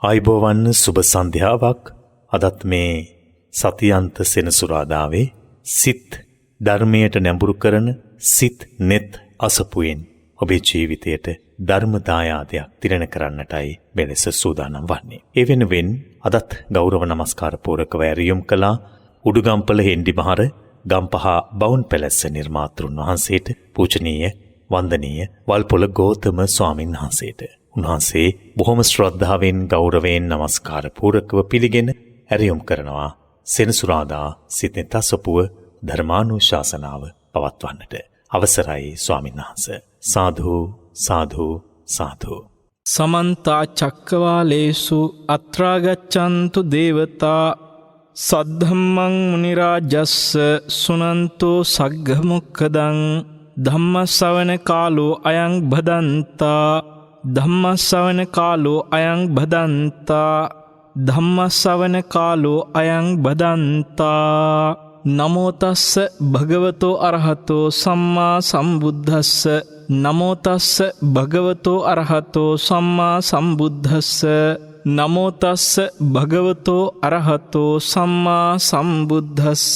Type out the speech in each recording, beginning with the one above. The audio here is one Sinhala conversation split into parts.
ආයුබෝවන් සුබ සන්ධ්‍යාවක්. අදත් මේ සතියන්ත සෙනසුරාදාවේ සිත් ධර්මයට නැඹුරු කරන සිත් නෙත් අසපුවෙන් ඔබේ ජීවිතයට ධර්ම දායාදයක් තිරණ කරන්නටයි මෙලෙස සූදානම් වන්නේ. ඒ වෙනුවෙන් අදත් ගෞරව නමස්කාර පූරකව ඇරියුම් කළා උඩුගම්පල හෙන්ඩි මහර ගම්පහ බවුන් පැලැස්ස නිර්මාතෘන් වහන්සේට, පූජනීය වන්දනීය වල්පොල ගෝතම ස්වාමින් වහන්සේට. උන්වහන්සේ බොහොම ශ්‍රද්ධාවෙන් ගෞරවයෙන් නමස්කාර පූරකව පිළිගෙන ඇරියුම් කරනවා සෙනසුරාදා සිතෙන් තසපුව ධර්මානුශාසනාව පවත්වන්නට. අවසරයි ස්වාමීන් වහන්සේ. සාදු සාදු සාදු. සමන්තා චක්කවාලේසු අත්‍රාගච්ඡන්තු දේවතා සද්ධම්මං මුනි රාජස්ස සුනන්තෝ සග්ග මොක්ඛදං ධම්මස්සවන කාලෝ අයං භදන්තා ධම්මස්සවන කාලෝ අයං භදන්තා ධම්මස්සවන කාලෝ අයං භදන්තා. නමෝ තස්ස භගවතෝ අරහතෝ සම්මා සම්බුද්දස්ස. නමෝ තස්ස භගවතෝ අරහතෝ සම්මා සම්බුද්දස්ස. නමෝ තස්ස භගවතෝ අරහතෝ සම්මා සම්බුද්දස්ස.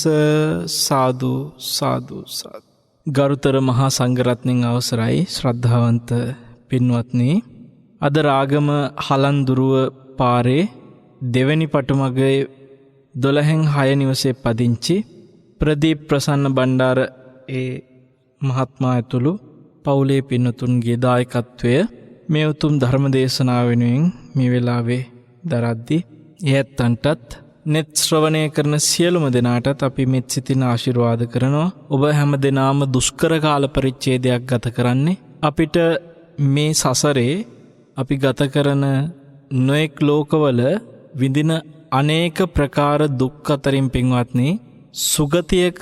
සාදු සාදු සාදු. ගරුතර මහා සංඝරත්නයන් අවසරයි ශ්‍රද්ධාවන්ත පින්වත්නි, අද රාගම හලන්දුරුව පාරේ දෙවැනි පටුමගේ 12/6 නිවසේ පදිංචි ප්‍රදීප් ප්‍රසන්න බණ්ඩාර ඒ මහත්මයා ඇතුළු පවුලේ පින්නතුන්ගේ දායකත්වය මේ උතුම් ධර්ම දේශනාව වෙනුවෙන් මේ වෙලාවේ දරද්දී එයත්න්ටත් net ශ්‍රවණය කරන සියලුම දෙනාටත් අපි මෙත් සිතින් ආශිර්වාද කරනවා. ඔබ හැම දෙනාම දුෂ්කර කාල පරිච්ඡේදයක් ගත කරන්නේ. අපිට මේ සසරේ අපි ගත කරන නොඑක් ලෝකවල විඳින අනේක ප්‍රකාර දුක් අතරින් පින්වත්නි, සුගතියක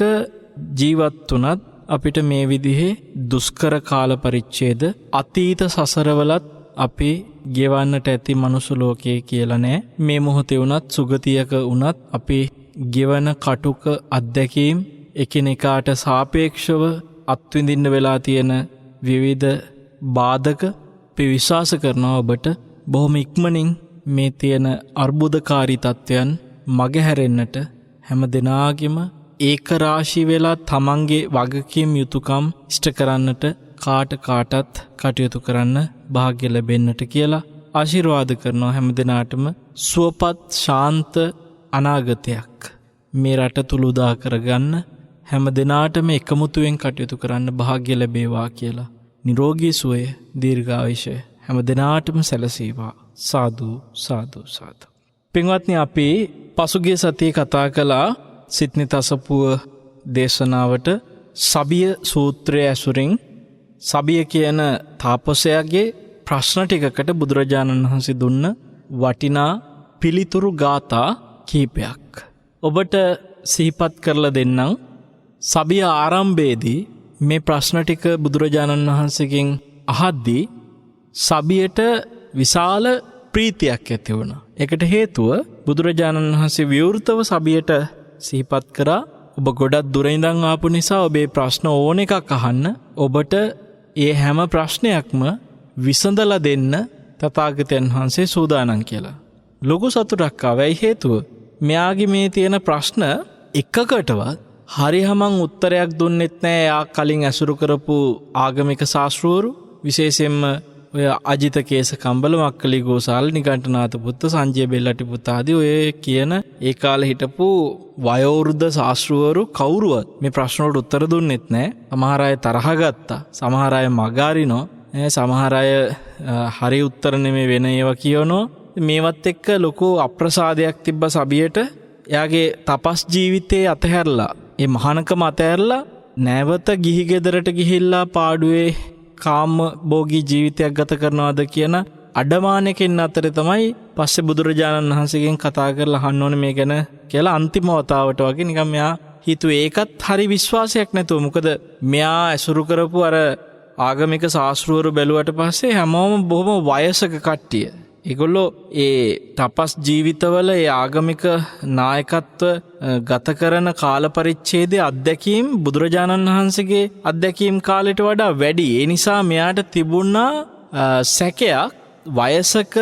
ජීවත් වුණත් අපිට මේ විදිහේ දුෂ්කර කාල පරිච්ඡේද අතීත සසරවලත් අපි ගෙවන්නට ඇති මනුස්ස ලෝකයේ කියලා නෑ. මේ මොහොතේ වුණත් සුගතියක වුණත් අපි ගෙවන කටුක අත්දැකීම් එකිනෙකාට සාපේක්ෂව අත්විඳින්න වෙලා තියෙන විවිධ බාධක අපි විශ්වාස කරනවා ඔබට බොහොම ඉක්මනින් මේ තියෙන අර්බුදකාරී තත්ත්වයන් මගහැරෙන්නට හැම දිනාගෙම ඒක රාශී වෙලා තමන්ගේ වගකීම් යුතුයකම් ඉෂ්ට කරන්නට කාටත් කටයුතු කරන්න වාග්ය ලැබෙන්නට කියලා ආශිර්වාද කරනවා. හැම දිනාටම සුවපත් ශාන්ත අනාගතයක් මේ රට තුල උදා කරගන්න හැම දිනාටම එකමුතුවෙන් කටයුතු කරන්න වාග්ය ලැබේවා කියලා නිරෝගී සුවය දීර්ඝායුෂය හැම දිනාටම සැලසේවා. සාදු සාදු සාදු. පින්වත්නි, අපි පසුගිය සතියේ කතා කළා සිත්නිත අසපුව දේශනාවට සබිය සූත්‍රය ඇසුරින් සබිය කියන තාපසයාගේ ප්‍රශ්න ටිකකට බුදුරජාණන් වහන්සේ දුන්න වටිනා පිළිතුරු ගාථා කීපයක් ඔබට සිහිපත් කරලා දෙන්නම්. සබිය ආරම්භයේදී මේ ප්‍රශ්න ටික බුදුරජාණන් වහන්සේගෙන් අහද්දී සබියට විශාල ප්‍රීතියක් ඇති වුණා. ඒකට හේතුව බුදුරජාණන් වහන්සේ විවෘතව සබියට සිහිපත් කරා, ඔබ ගොඩක් දුර ඉඳන් ආපු නිසා ඔබේ ප්‍රශ්න ඕන එකක් අහන්න, ඔබට ඒ හැම ප්‍රශ්නයක්ම විසඳලා දෙන්න තථාගතයන් වහන්සේ සූදානම් කියලා. ලොකු සතුටක් ආවයි. හේතුව මෙයාගේ මේ තියෙන ප්‍රශ්න එකකටවත් හරියමං උත්තරයක් දුන්නෙත් නෑ. යා කලින් ඇසුරු කරපු ආගමික ශාස්ත්‍රවරු, විශේෂයෙන්ම ඔය අජිත කේස කම්බල, මක්කලි ගෝසාල, නිකණ්ඨනාත පුත්ත, සංජය බෙල්ලටි පුත්ත ආදී ඔය කියන ඒ කාලේ හිටපු වයෝවෘද්ධ ශාස්ත්‍රවරු කවුරුවත් මේ ප්‍රශ්න වලට උත්තර දුන්නෙත් නෑ. සමහර අය තරහ ගත්තා, සමහර අය මගාරිනෝ, සමහර අය හරි උත්තර නෙමෙයි වෙන ඒවා කියනෝ. මේවත් එක්ක ලොකු අප්‍රසාදයක් තිබ්බ සබියට. එයාගේ තපස් ජීවිතේ අතහැරලා, ඒ මහානකම අතහැරලා නැවත ගිහි ගෙදරට ගිහිල්ලා පාඩුවේ කාම භෝගී ජීවිතයක් ගත කරනවාද කියන අඩමානකින් අතරේ තමයි පස්සේ බුදුරජාණන් වහන්සේගෙන් කතා කරලා අහන්න ඕනේ මේ ගැන කියලා අන්තිම වතාවට වගේ නිකන් මෙයා හිතුවේ. ඒකත් හරි විශ්වාසයක් නැතුව. මොකද මෙයා ඇසුරු කරපු අර ආගමික ශාස්ත්‍රවරු බැලුවට පස්සේ හැමෝම බොහොම වයසක කට්ටිය. ඒගොල්ලෝ ඒ තපස් ජීවිතවල ඒ ආගමික නායකත්ව ගත කරන කාල පරිච්ඡේදයේ අත්දැකීම් බුදුරජාණන් වහන්සේගේ අත්දැකීම් කාලයට වඩා වැඩි. ඒ නිසා මෙයාට තිබුණා සැකයක්, වයසක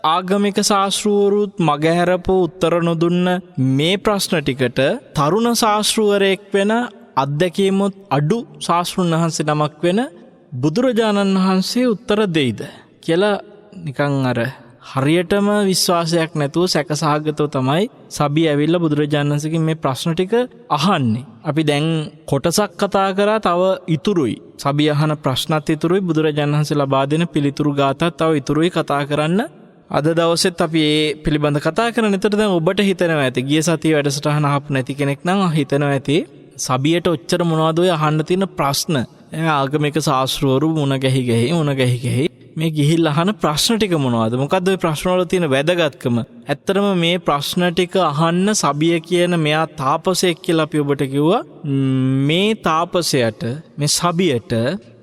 ආගමික ශාස්ත්‍රවරුත් මගහැරපු උත්තර නොදුන්න මේ ප්‍රශ්න ටිකට තරුණ ශාස්ත්‍රවරයෙක් වෙන අත්දැකීමුත් අඩු ශාස්ත්‍රඥ වහන්සේ නමක් වෙන බුදුරජාණන් වහන්සේ උත්තර දෙයිද කියලා නිකන් අර හරියටම විශ්වාසයක් නැතුව සැකසහගතව තමයි සබි ඇවිල්ලා බුදුරජාණන් වහන්සේගෙන් මේ ප්‍රශ්න ටික අහන්නේ. අපි දැන් කොටසක් කතා කරා, තව ඉතුරුයි. සබි අහන ප්‍රශ්නත් ඉතුරුයි, බුදුරජාණන් වහන්සේ ලබා දෙන පිළිතුරු ගාතත් තව ඉතුරුයි කතා කරන්න. අද දවසෙත් අපි මේ පිළිබඳ කතා කරන. එතකොට දැන් ඔබට හිතෙනවා ඇති, ගිය සතියේ වැඩසටහන අහපු නැති කෙනෙක් නම් හිතෙනවා ඇති සබියට ඔච්චර මොනවද ඔය අහන්න තියෙන ප්‍රශ්න. ආගමික ශාස්ත්‍රවරු මුණ ගැහි මේ ගිහිල්ලා අහන ප්‍රශ්න ටික මොනවද? මොකද්ද ওই ප්‍රශ්න වල තියෙන වැදගත්කම? ඇත්තටම මේ ප්‍රශ්න ටික අහන්න සබිය කියන මෙයා තාපසයෙක් කියලා අපි ඔබට කිව්වා. මේ තාපසයට, මේ සබියට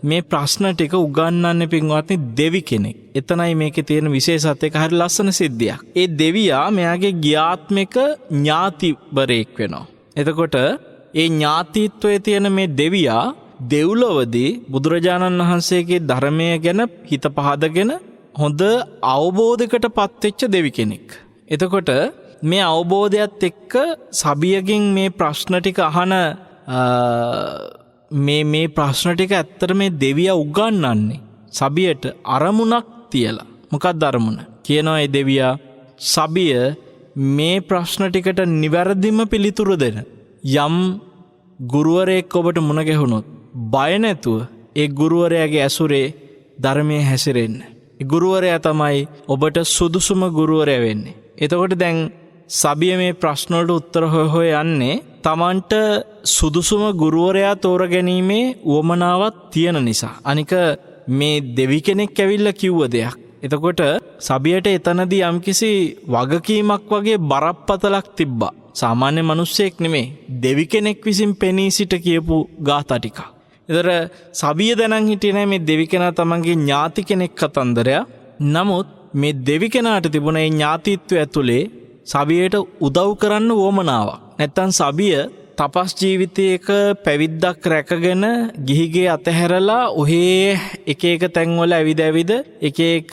මේ ප්‍රශ්න ටික උගන්වන්නේ පින්වත්නි දෙවි කෙනෙක්. එතනයි මේකේ තියෙන විශේෂත්වය. හරි ලස්සන සිද්ධියක්. ඒ දෙවියා මෙයාගේ ගියාත්මික ඥාතිවරයෙක් වෙනවා. එතකොට ඒ ඥාතිත්වයේ තියෙන මේ දෙවියා දෙව්ලොවදී බුදුරජාණන් වහන්සේගේ ධර්මය ගැන හිත පහදගෙන හොඳ අවබෝධයකට පත්වෙච්ච දෙවි කෙනෙක්. එතකොට මේ අවබෝධයත් එක්ක සබියගෙන් මේ ප්‍රශ්න ටික අහන මේ ප්‍රශ්න ටික ඇත්තට මේ දෙවියා උගන්වන්නේ සබියට අරමුණක් තියලා. මොකක්ද අරමුණ? කියනවා ඒ දෙවියා සබිය මේ ප්‍රශ්න ටිකට නිවැරදිම පිළිතුරු දෙන යම් ගුරුවරයෙක් ඔබට මුණ ගැහුණොත් බය නැතුව ඒ ගුරුවරයාගේ ඇසුරේ ධර්මයේ හැසිරෙන්න. ඒ ගුරුවරයා තමයි ඔබට සුදුසුම ගුරුවරයා වෙන්නේ. එතකොට දැන් සබිය මේ ප්‍රශ්න වලට උත්තර හොය යන්නේ Tamanට සුදුසුම ගුරුවරයා තෝරගැනීමේ උවමනාවක් තියෙන නිසා. අනික මේ දෙවි කෙනෙක් ඇවිල්ලා කිව්ව දෙයක්. එතකොට සබියට එතනදී යම්කිසි වගකීමක් වගේ බරපතලක් තිබ්බා. සාමාන්‍ය මිනිස්සෙක් නෙමේ, දෙවි කෙනෙක් විසින් පෙනී සිට කියපු ගාථා ටික. ඒතර සබිය දැනන් හිටියේ නැහැ මේ දෙවි කෙනා තමන්ගේ ඥාති කෙනෙක් කතන්දරයා. නමුත් මේ දෙවි කෙනාට තිබුණ ඒ ඥාතිත්වය ඇතුලේ සබියට උදව් කරන්න උවමනාවක්. නැත්තම් සබිය තපස් ජීවිතයක පැවිද්දක් රැකගෙන ගිහිගේ අතහැරලා ඔහේ එක තැන්වල ඇවිද එක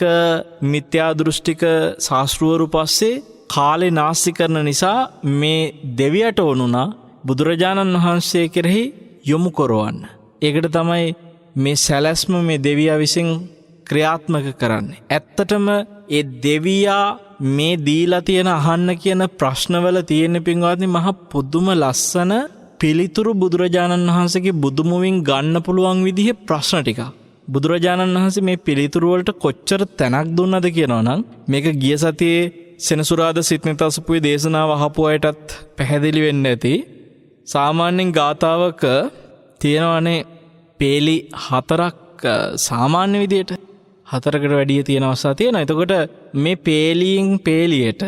මිත්‍යා දෘෂ්ටික ශාස්ත්‍රවරු පස්සේ කාලේ නාස්ති කරන නිසා මේ දෙවියට වුණා බුදුරජාණන් වහන්සේ කෙරෙහි යොමු කරවන්න. ඒකට තමයි මේ සැලැස්ම මේ දෙවියා විසින් ක්‍රියාත්මක කරන්නේ. ඇත්තටම ඒ දෙවියා මේ දීලා තියෙන අහන්න කියන ප්‍රශ්නවල තියෙන පින්වත්නි මහ පුදුම ලස්සන පිළිතුරු බුදුරජාණන් වහන්සේගේ බුදුමුවින් ගන්න පුළුවන් විදිහේ ප්‍රශ්න ටික. බුදුරජාණන් වහන්සේ මේ පිළිතුරු වලට කොච්චර තැනක් දුන්නද කියනවනම් මේක ගිය සතියේ සෙනසුරාදා සිත්නිත අසපුවේ දේශනාව අහපු අයටත් පැහැදිලි වෙන්න ඇති. සාමාන්‍යයෙන් ගාතාවක තියෙනවනේ පේලි 4ක් සාමාන්‍ය විදියට 4කට වැඩිය තියෙන අවස්ථා තියෙනවා. එතකොට මේ පේලියෙන් පේලියට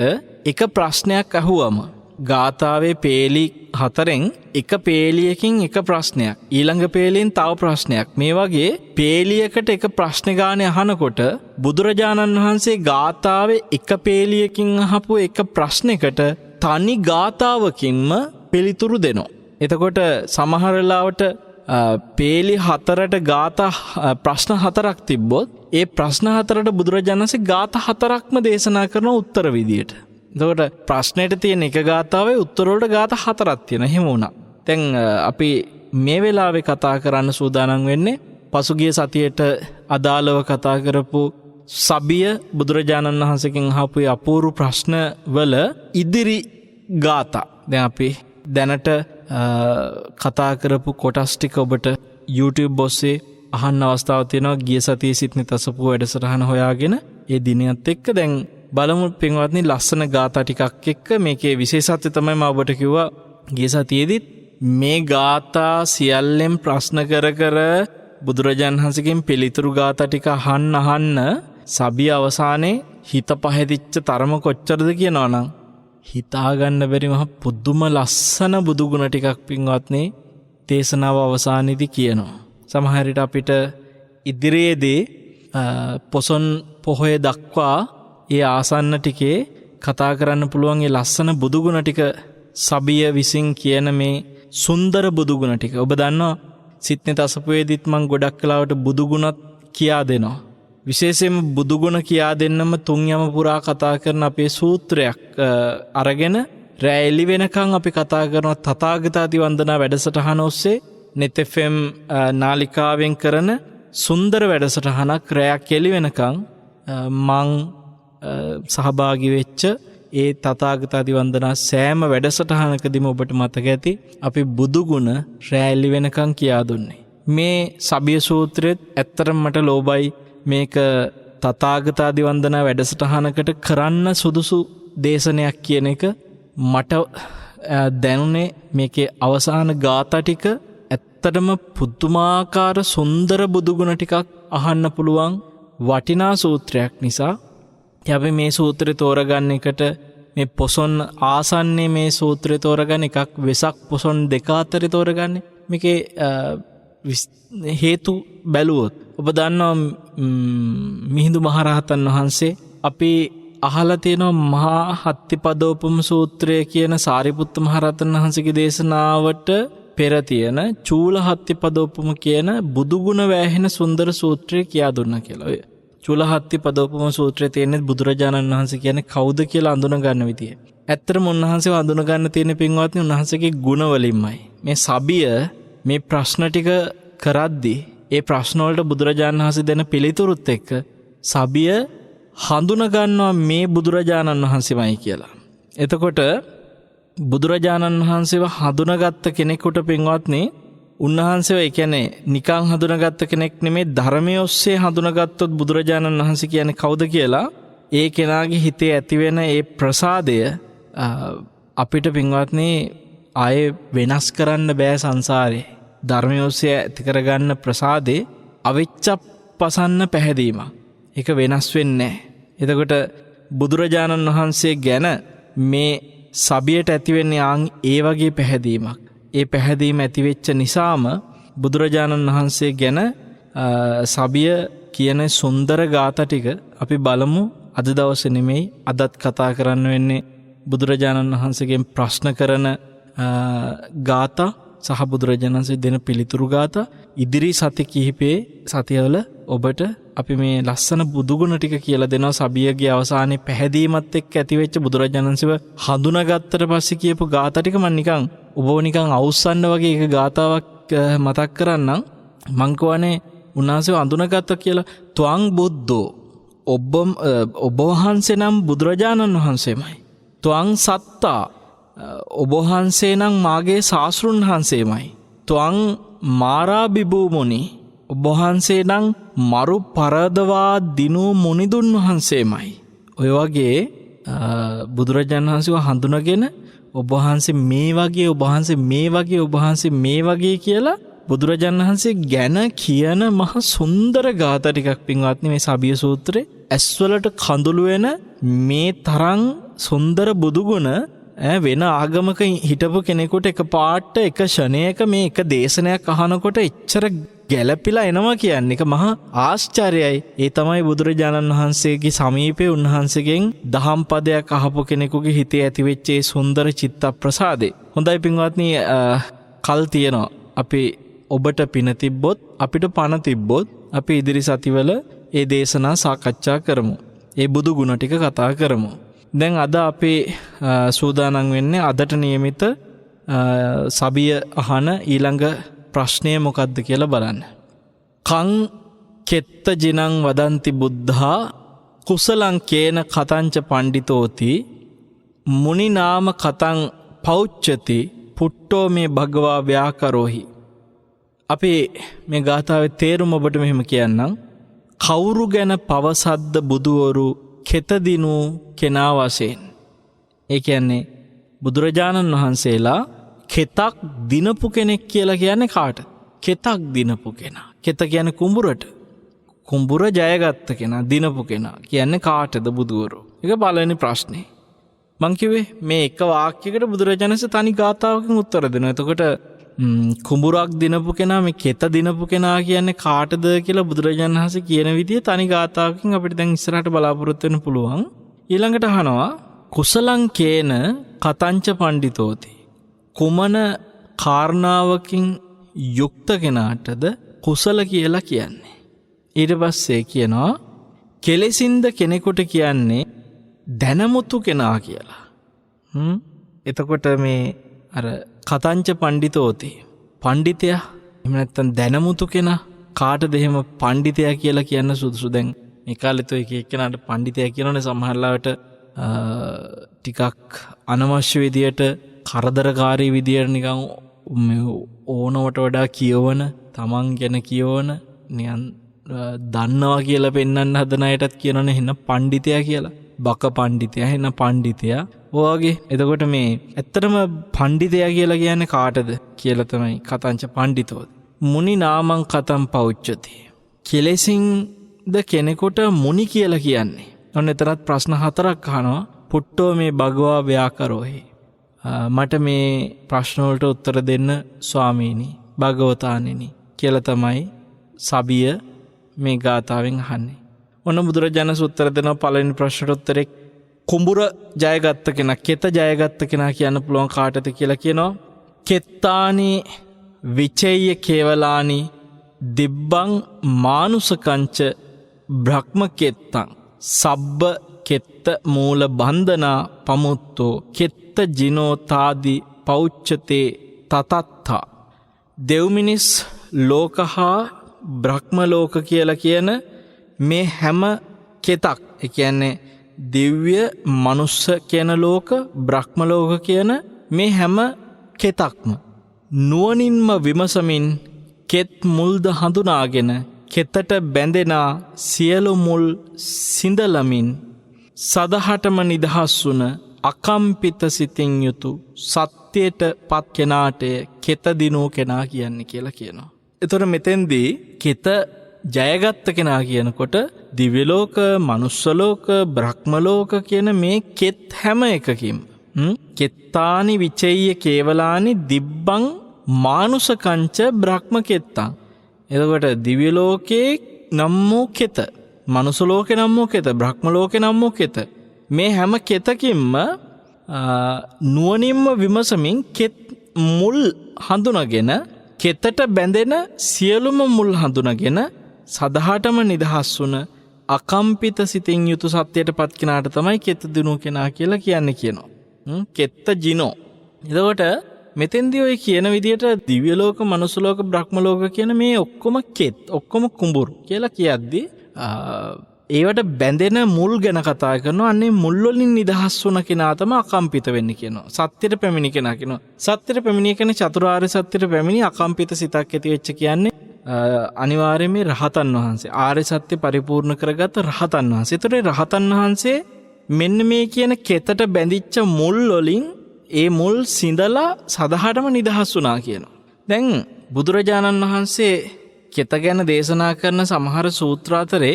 එක ප්‍රශ්නයක් අහුවම ගාථාවේ පේලි 4න් එක පේලියකින් එක ප්‍රශ්නයක්, ඊළඟ පේලියෙන් තව ප්‍රශ්නයක්, මේ වගේ පේලියකට එක ප්‍රශ්න ගානේ අහනකොට බුදුරජාණන් වහන්සේ ගාථාවේ එක පේලියකින් අහපු එක ප්‍රශ්නයකට තනි ගාථාවකින්ම පිළිතුරු දෙනවා. එතකොට සමහර වෙලාවට පේලි 4ට ගාථා ප්‍රශ්න 4ක් තිබ්බොත් ඒ ප්‍රශ්න 4ට බුදුරජාණන් වහන්සේ ගාථා 4ක්ම දේශනා කරන උත්තර විදියට. එතකොට ප්‍රශ්නෙට තියෙන එක ගාථාවේ උත්තර වලට ගාථා 4ක් තියෙනවා. එහෙම වුණා. දැන් අපි මේ වෙලාවේ කතා කරන්න සූදානම් වෙන්නේ පසුගිය සතියේට අදාළව කතා කරපු සබිය බුදුරජාණන් වහන්සේගෙන් අහපු අපූර්ව ප්‍රශ්න වල ඉදිරි ගාථා. දැන් අපි දැනට කතා කරපු කොටස් ටික ඔබට YouTube ඔස්සේ අහන්න අවස්ථාව තියෙනවා. ගිය සතියේ සිත්නිත අසපුව වැඩසටහන හොයාගෙන ඒ දිනයත් එක්ක දැන් බලමු පින්වත්නි ලස්සන ගාථා ටිකක් එක්ක. මේකේ විශේෂත්වය තමයි මම ඔබට කිව්වා ගිය සතියේදීත් මේ ගාථා සියල්ලෙන් ප්‍රශ්න කර බුදුරජාණන් වහන්සේගෙන් පිළිතුරු ගාථා ටික අහන්න සබිය අවසානයේ හිත පහදිච්ච තරම කොච්චරද කියනවනම් හිතාගන්න බැරි මහ පුදුම ලස්සන බුදුගුණ ටිකක් පින්වත්නි දේශනාව අවසානයේදී කියනවා. සමහර විට අපිට ඉදිරියේදී පොසොන් පොහොය දක්වා ඒ ආසන්න ටිකේ කතා කරන්න පුළුවන් ඒ ලස්සන බුදුගුණ ටික සබිය විසින් කියන මේ සුන්දර බුදුගුණ ටික. ඔබ දන්නවා සිත්නිත අසපුවේදීත් මම ගොඩක් කලාවට බුදුගුණත් කියා දෙනවා. විශේෂයෙන්ම බුදුගුණ කියා දෙන්නම තුන් යම පුරා කතා කරන අපේ සූත්‍රයක් අරගෙන රෑ එළි වෙනකන් අපි කතා කරන තථාගතාදි වන්දනා වැඩසටහන ඔස්සේ net fm නාලිකාවෙන් කරන සුන්දර වැඩසටහනක් රැයක් එළි වෙනකන් මං සහභාගී වෙච්ච ඒ තථාගතාදි වන්දනා සෑම වැඩසටහනකදීම ඔබට මතක ඇති අපි බුදුගුණ රෑ එළි වෙනකන් කියා දුන්නේ. මේ සබිය සූත්‍රෙත් ඇත්තටම මට ලෝබයි මේක තථාගතාදි වන්දනා වැඩසටහනකට කරන්න සුදුසු දේශනයක් කියන එක මට දැනුනේ මේකේ අවසාන ගාථා ටික ඇත්තටම පුදුමාකාර සුන්දර බුදුගුණ ටිකක් අහන්න පුළුවන් වටිනා සූත්‍රයක් නිසා අපි මේ සූත්‍රය තෝරගන්න එකට මේ පොසොන් ආසන්නේ මේ සූත්‍රය තෝරගන්න එකක් වෙසක් පොසොන් දෙක අතරේ තෝරගන්නේ මේකේ හේතු බැලුවොත් ඔබ දන්නවා මිහිඳු මහරහතන් වහන්සේ අපි අහලා තියෙනවා මහා හත්තිපදෝපම සූත්‍රය කියන සාරිපුත්ත මහරහතන් වහන්සේගේ දේශනාවට පෙර තියෙන චූල හත්තිපදෝපම කියන බුදුගුණ වැහෙන සුන්දර සූත්‍රය කියා දුන්නා කියලා. ඔය චූල හත්තිපදෝපම සූත්‍රයේ තියෙන බුදුරජාණන් වහන්සේ කියන්නේ කවුද කියලා අඳුන ගන්න විදිය. ඇත්තටම උන්වහන්සේව අඳුන ගන්න තියෙන පින්වත්නි උන්වහන්සේගේ ගුණ වලින්මයි. මේ සබිය මේ ප්‍රශ්න ටික කරද්දී ඒ ප්‍රශ්න වලට බුදුරජාණන් වහන්සේ දෙන පිළිතුරුත් එක්ක සබිය හඳුන ගන්නවා මේ බුදුරජාණන් වහන්සේමයි කියලා. එතකොට බුදුරජාණන් වහන්සේව හඳුනගත්ත කෙනෙකුට පින්වත්නි උන්වහන්සේව ඒ කියන්නේ නිකං හඳුනගත්ත කෙනෙක් නෙමේ ධර්මයේ ඔස්සේ හඳුනගත්තොත් බුදුරජාණන් වහන්සේ කියන්නේ කවුද කියලා ඒ කෙනාගේ හිතේ ඇතිවෙන ඒ ප්‍රසාදය අපිට පින්වත්නි ආයේ වෙනස් කරන්න බෑ සංසාරේ. ධර්මයේ ඔස්සේ ඇති කරගන්න ප්‍රසාදේ අවිච්ඡප්පසන්න පැහැදීමක්. ඒක වෙනස් වෙන්නේ නැහැ. එතකොට බුදුරජාණන් වහන්සේ ගැන මේ සබියට ඇතිවෙන්නේ ඒ වගේ පැහැදීමක්. ඒ පැහැදීම ඇතිවෙච්ච නිසාම බුදුරජාණන් වහන්සේ ගැන සබිය කියන සුන්දර ගාථා ටික අපි බලමු. අද දවසේ නෙමෙයි අදත් කතා කරන්න වෙන්නේ බුදුරජාණන් වහන්සේගෙන් ප්‍රශ්න කරන ගාථා සහ බුදුරජාණන් වහන්සේ දෙන පිළිතුරු ගාථා ඉදිරි සති කිහිපේ සතියවල ඔබට අපි මේ ලස්සන බුදුගුණ ටික කියලා දෙනවා. සබියගේ අවසානයේ පැහැදීමත් එක්ක ඇතිවෙච්ච බුදුරජාණන් වහන්සේව හඳුනාගත්තට පස්සේ කියපු ගාථා ටික මම නිකන් ඔබව නිකන් අවුස්සන්න වගේ එක ගාතාවක් මතක් කරන්නම්. මං කියවනේ උන්වහන්සේව හඳුනාගත්තා කියලා. ත්වං බුද්ධෝ ඔබ වහන්සේ නම් බුදුරජාණන් වහන්සේමයි. ත්වං සත්තා ඔබ වහන්සේ නම් මාගේ ශාස්ත්‍රුන් වහන්සේමයි. ත්වං මාරාබිබූ මුනි ඔබ වහන්සේ නම් මරු පරදවා දිනූ මුනිදුන් වහන්සේමයි. ඔය වගේ බුදුරජාණන් වහන්සේව හඳුනගෙන ඔබ වහන්සේ මේ වගේ ඔබ වහන්සේ මේ වගේ ඔබ වහන්සේ මේ වගේ කියලා බුදුරජාණන් වහන්සේ ගැන කියන මහ සුන්දර ගාථා ටිකක් පින්වත්නි මේ සබිය සූත්‍රයේ ඇස්වලට කඳුළු වෙන මේ තරම් සුන්දර බුදුගුණ වෙන ආගමක හිටපු කෙනෙකුට එක පාට එක ෂණයක මේ එක දේශනයක් අහනකොට එච්චර ගැළපිලා එනවා කියන්නේ එක මහා ආශ්චර්යයි. ඒ තමයි බුදුරජාණන් වහන්සේගේ සමීපේ උන්වහන්සේගෙන් දහම් පදයක් අහපු කෙනෙකුගේ හිතේ ඇතිවෙච්ච ඒ සුන්දර චිත්ත ප්‍රසාදේ. හොඳයි පින්වත්නි කල් තියෙනවා. අපි ඔබට පින තිබ්බොත් අපිට පණ තිබ්බොත් අපි ඉදිරි සතිවල ඒ දේශනා සාකච්ඡා කරමු. ඒ බුදු ගුණ ටික කතා කරමු. දැන් අද අපේ සූදානම් වෙන්නේ අදට නියමිත සබිය අහන ඊළඟ ප්‍රශ්නය මොකක්ද කියලා බලන්න. කං කෙත්ත ජිනං වදන්ති බුද්ධා කුසලං කේන කතංච පණ්ඩිතෝති මුනි නාම කතං පෞච්චති පුට්ටෝ මේ භගවා ව්‍යාකරෝහි. අපි මේ ගාථාවේ තේරුම ඔබට මෙහෙම කියන්නම්. කවුරු ගැන පවසද්ද බුදුවරු කෙතදිනු කෙනා වශයෙන්. ඒ කියන්නේ බුදුරජාණන් වහන්සේලා කෙතක් දිනපු කෙනෙක් කියලා කියන්නේ කාට? කෙතක් දිනපු කෙනා. කෙත කියන්නේ කුඹුරට. කුඹුර ජයගත්ත කෙනා දිනපු කෙනා කියන්නේ කාටද බුදුවරු? ඒක පළවෙනි ප්‍රශ්නේ. මං කිව්වේ මේ එක වාක්‍යයකට බුදුරජාණන් වහන්සේ තනි ගාථාවකින් උත්තර දෙනවා. එතකොට කුඹුරක් දිනපු කෙනා මේ කෙත දිනපු කෙනා කියන්නේ කාටද කියලා බුදුරජාණන් වහන්සේ කියන විදිය තනි ගාථාවකින් අපිට දැන් ඉස්සරහට බලාපොරොත්තු වෙන්න පුළුවන්. ඊළඟට අහනවා කුසලං කේන කතංච පණ්ඩිතෝති. කුමන කාරණාවකින් යුක්ත කෙනාටද කුසල කියලා කියන්නේ? ඊට පස්සේ කියනවා කෙලෙසින්ද කෙනෙකුට කියන්නේ දැනමුතු කෙනා කියලා. එතකොට මේ අර කතංච පණ්ඩිතෝති පණ්ඩිතයා එහෙම නැත්නම් දැනමුතු කෙනා කාටද එහෙම පණ්ඩිතයා කියලා කියන්න සුදුසු? දැන් මේ කාලෙත් ඔය එක එක්කෙනාට පණ්ඩිතයා කියනෝනේ සමහරවිට ටිකක් අනවශ්‍ය විදියට කරදරකාරී විදියට නිකන් ඕනවට වඩා කියවන තමන් ගැන කියවන නිකන් දන්නවා කියලා පෙන්වන්න හදන අයටත් කියනවනේ එන්න පණ්ඩිතයා කියලා. බක පණ්ඩිතයා එන්න පණ්ඩිතයා. ඔයගේ එතකොට මේ ඇත්තටම පණ්ඩිතයා කියලා කියන්නේ කාටද කියලා තමයි කතංච පණ්ඩිතෝ. මුනි නාමං කතං පෞච්චති. කෙලෙසින්ද කෙනෙකුට මුනි කියලා කියන්නේ. ඔන්න එතරම් ප්‍රශ්න 4ක් අහනවා. පුට්ටෝ මේ භගවා ව්‍යාකරෝහි. මට මේ ප්‍රශ්න වලට උත්තර දෙන්න ස්වාමීනි භගවතාණෙනි කියලා තමයි සබිය මේ ගාථාවෙන් අහන්නේ. ඔන්න බුදුරජාණන් උත්තර දෙනවා පළවෙනි ප්‍රශ්නට උත්තරේ කුඹුර ජයගත්ත කෙනා, කෙත ජයගත්ත කෙනා කියන්න පුළුවන් කාටද කියලා කියනවා. කෙත්තානි විචේය කේවලානි දිබ්බං මානුසකංච බ්‍රහ්ම කෙත්තං සබ්බ කෙත්ත මූල බන්ධනා පමුත්තෝ කෙත්ත ජිනෝ තාදි පෞච්චතේ තතත්තා. දෙව්මිනිස් ලෝකහා බ්‍රහ්ම ලෝක කියලා කියන මේ හැම කෙතක්, ඒ කියන්නේ දිව්‍ය මනුස්ස කියන ලෝක, බ්‍රහ්ම ලෝක කියන මේ හැම කෙතක්ම නුවණින්ම විමසමින් කෙත් මුල්ද හඳුනාගෙන කෙතට බැඳෙනා සියලු මුල් සිඳලමින් සදහටම නිදහස් වුණ අකම්පිත සිතින් යුතු සත්‍යයට පත් කෙනාට කෙත දිනූ කෙනා කියන්නේ කියලා කියනවා. එතකොට මෙතෙන්දී කෙත ජයගත්ත කෙනා කියනකොට දිව්‍ය ලෝක, මනුස්ස ලෝක, බ්‍රහ්ම ලෝක කියන මේ කෙත් හැම එකකින් කෙත්තානි විචේය කේවලානි දිබ්බං මානුසකංච බ්‍රහ්ම කෙත්තං. එතකොට දිව්‍ය ලෝකේ නම් වූ කෙත, මනුස්ස ලෝකේ නම් වූ කෙත, බ්‍රහ්ම ලෝකේ නම් වූ කෙත, මේ හැම කෙතකින්ම නුවණින්ම විමසමින් කෙත් මුල් හඳුනගෙන කෙතට බැඳෙන සියලුම මුල් හඳුනගෙන සදහටම නිදහස් වුණ අකම්පිත සිතින් යුතු සත්‍යයට පත් කෙනාට තමයි කෙත දිනු කෙනා කියලා කියන්නේ කියනවා. කෙත්ත ජිනෝ. එතකොට මෙතෙන්දී ඔය කියන විදිහට දිව්‍ය ලෝක, මනුස්ස ලෝක, බ්‍රහ්ම ලෝක කියන මේ ඔක්කොම කෙත්, ඔක්කොම කුඹුරු කියලා කියද්දී ඒවට බැඳෙන මුල් ගැන කතා කරනවා. අන්නේ මුල් වලින් නිදහස් වුණ කෙනා තමයි අකම්පිත වෙන්නේ කියනවා. සත්‍යයට පැමිණි කෙනා කියනවා. සත්‍යයට පැමිණිය කියන්නේ චතුරාර්ය සත්‍යයට පැමිණි අකම්පිත සිතක් ඇති වෙච්ච කියන්නේ අනිවාර්යයෙන්ම රහතන් වහන්සේ. ආර්ය සත්‍ය පරිපූර්ණ කරගත් රහතන් වහන්සේ. ඒතරේ රහතන් වහන්සේ මෙන්න මේ කියන කෙතට බැඳිච්ච මුල් වලින් ඒ මුල් සිඳලා සදහටම නිදහස් වුණා කියනවා. දැන් බුදුරජාණන් වහන්සේ කෙත ගැන දේශනා කරන සමහර සූත්‍ර අතරේ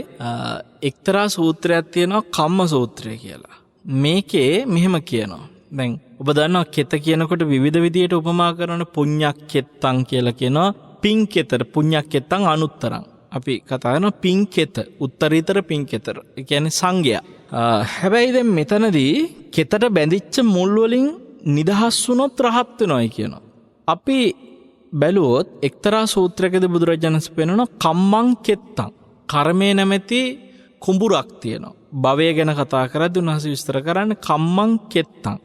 එක්තරා සූත්‍රයක් තියෙනවා කම්ම සූත්‍රය කියලා. මේකේ මෙහෙම කියනවා. දැන් ඔබ දන්නවා කෙත කියනකොට විවිධ විදියට උපමා කරන පුඤ්ඤක් කෙත්තං කියලා කියනවා. පින් කෙතර පුඤ්ඤක් කෙත්තං අනුත්තරං. අපි කතා කරනවා පින් කෙත, උත්තරීතර පින් කෙතර. ඒ කියන්නේ සංඝයා. හැබැයි දැන් මෙතනදී කෙතට බැඳිච්ච මුල් වලින් නිදහස් වුණොත් රහත් වෙනවයි කියනවා. අපි බැලුවොත් එක්තරා සූත්‍රයකදී බුදුරජාණන් වහන්සේ පෙන්වනවා කම්මං කෙත්තං. කර්මය නැමැති කුඹුරක් තියෙනවා. භවය ගැන කතා කරද්දී උන්වහන්සේ විස්තර කරන්නේ කම්මං කෙත්තං.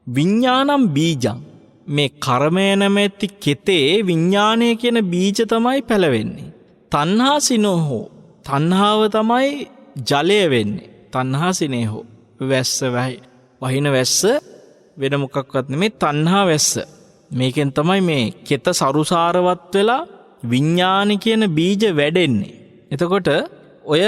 විඥානම් බීජං. මේ කර්මය නැමැති කෙතේ විඥානය කියන බීජ තමයි පැලවෙන්නේ. තණ්හා සිනෝහෝ. තණ්හාව තමයි ජලය වෙන්නේ. තණ්හා සිනේහෝ. වැස්ස වහින වැස්ස වෙන මොකක්වත් නෙමෙයි තණ්හා වැස්ස. මේකෙන් තමයි මේ කෙත සරුසාරවත් වෙලා විඥාන කියන බීජ වැඩෙන්නේ. එතකොට ඔය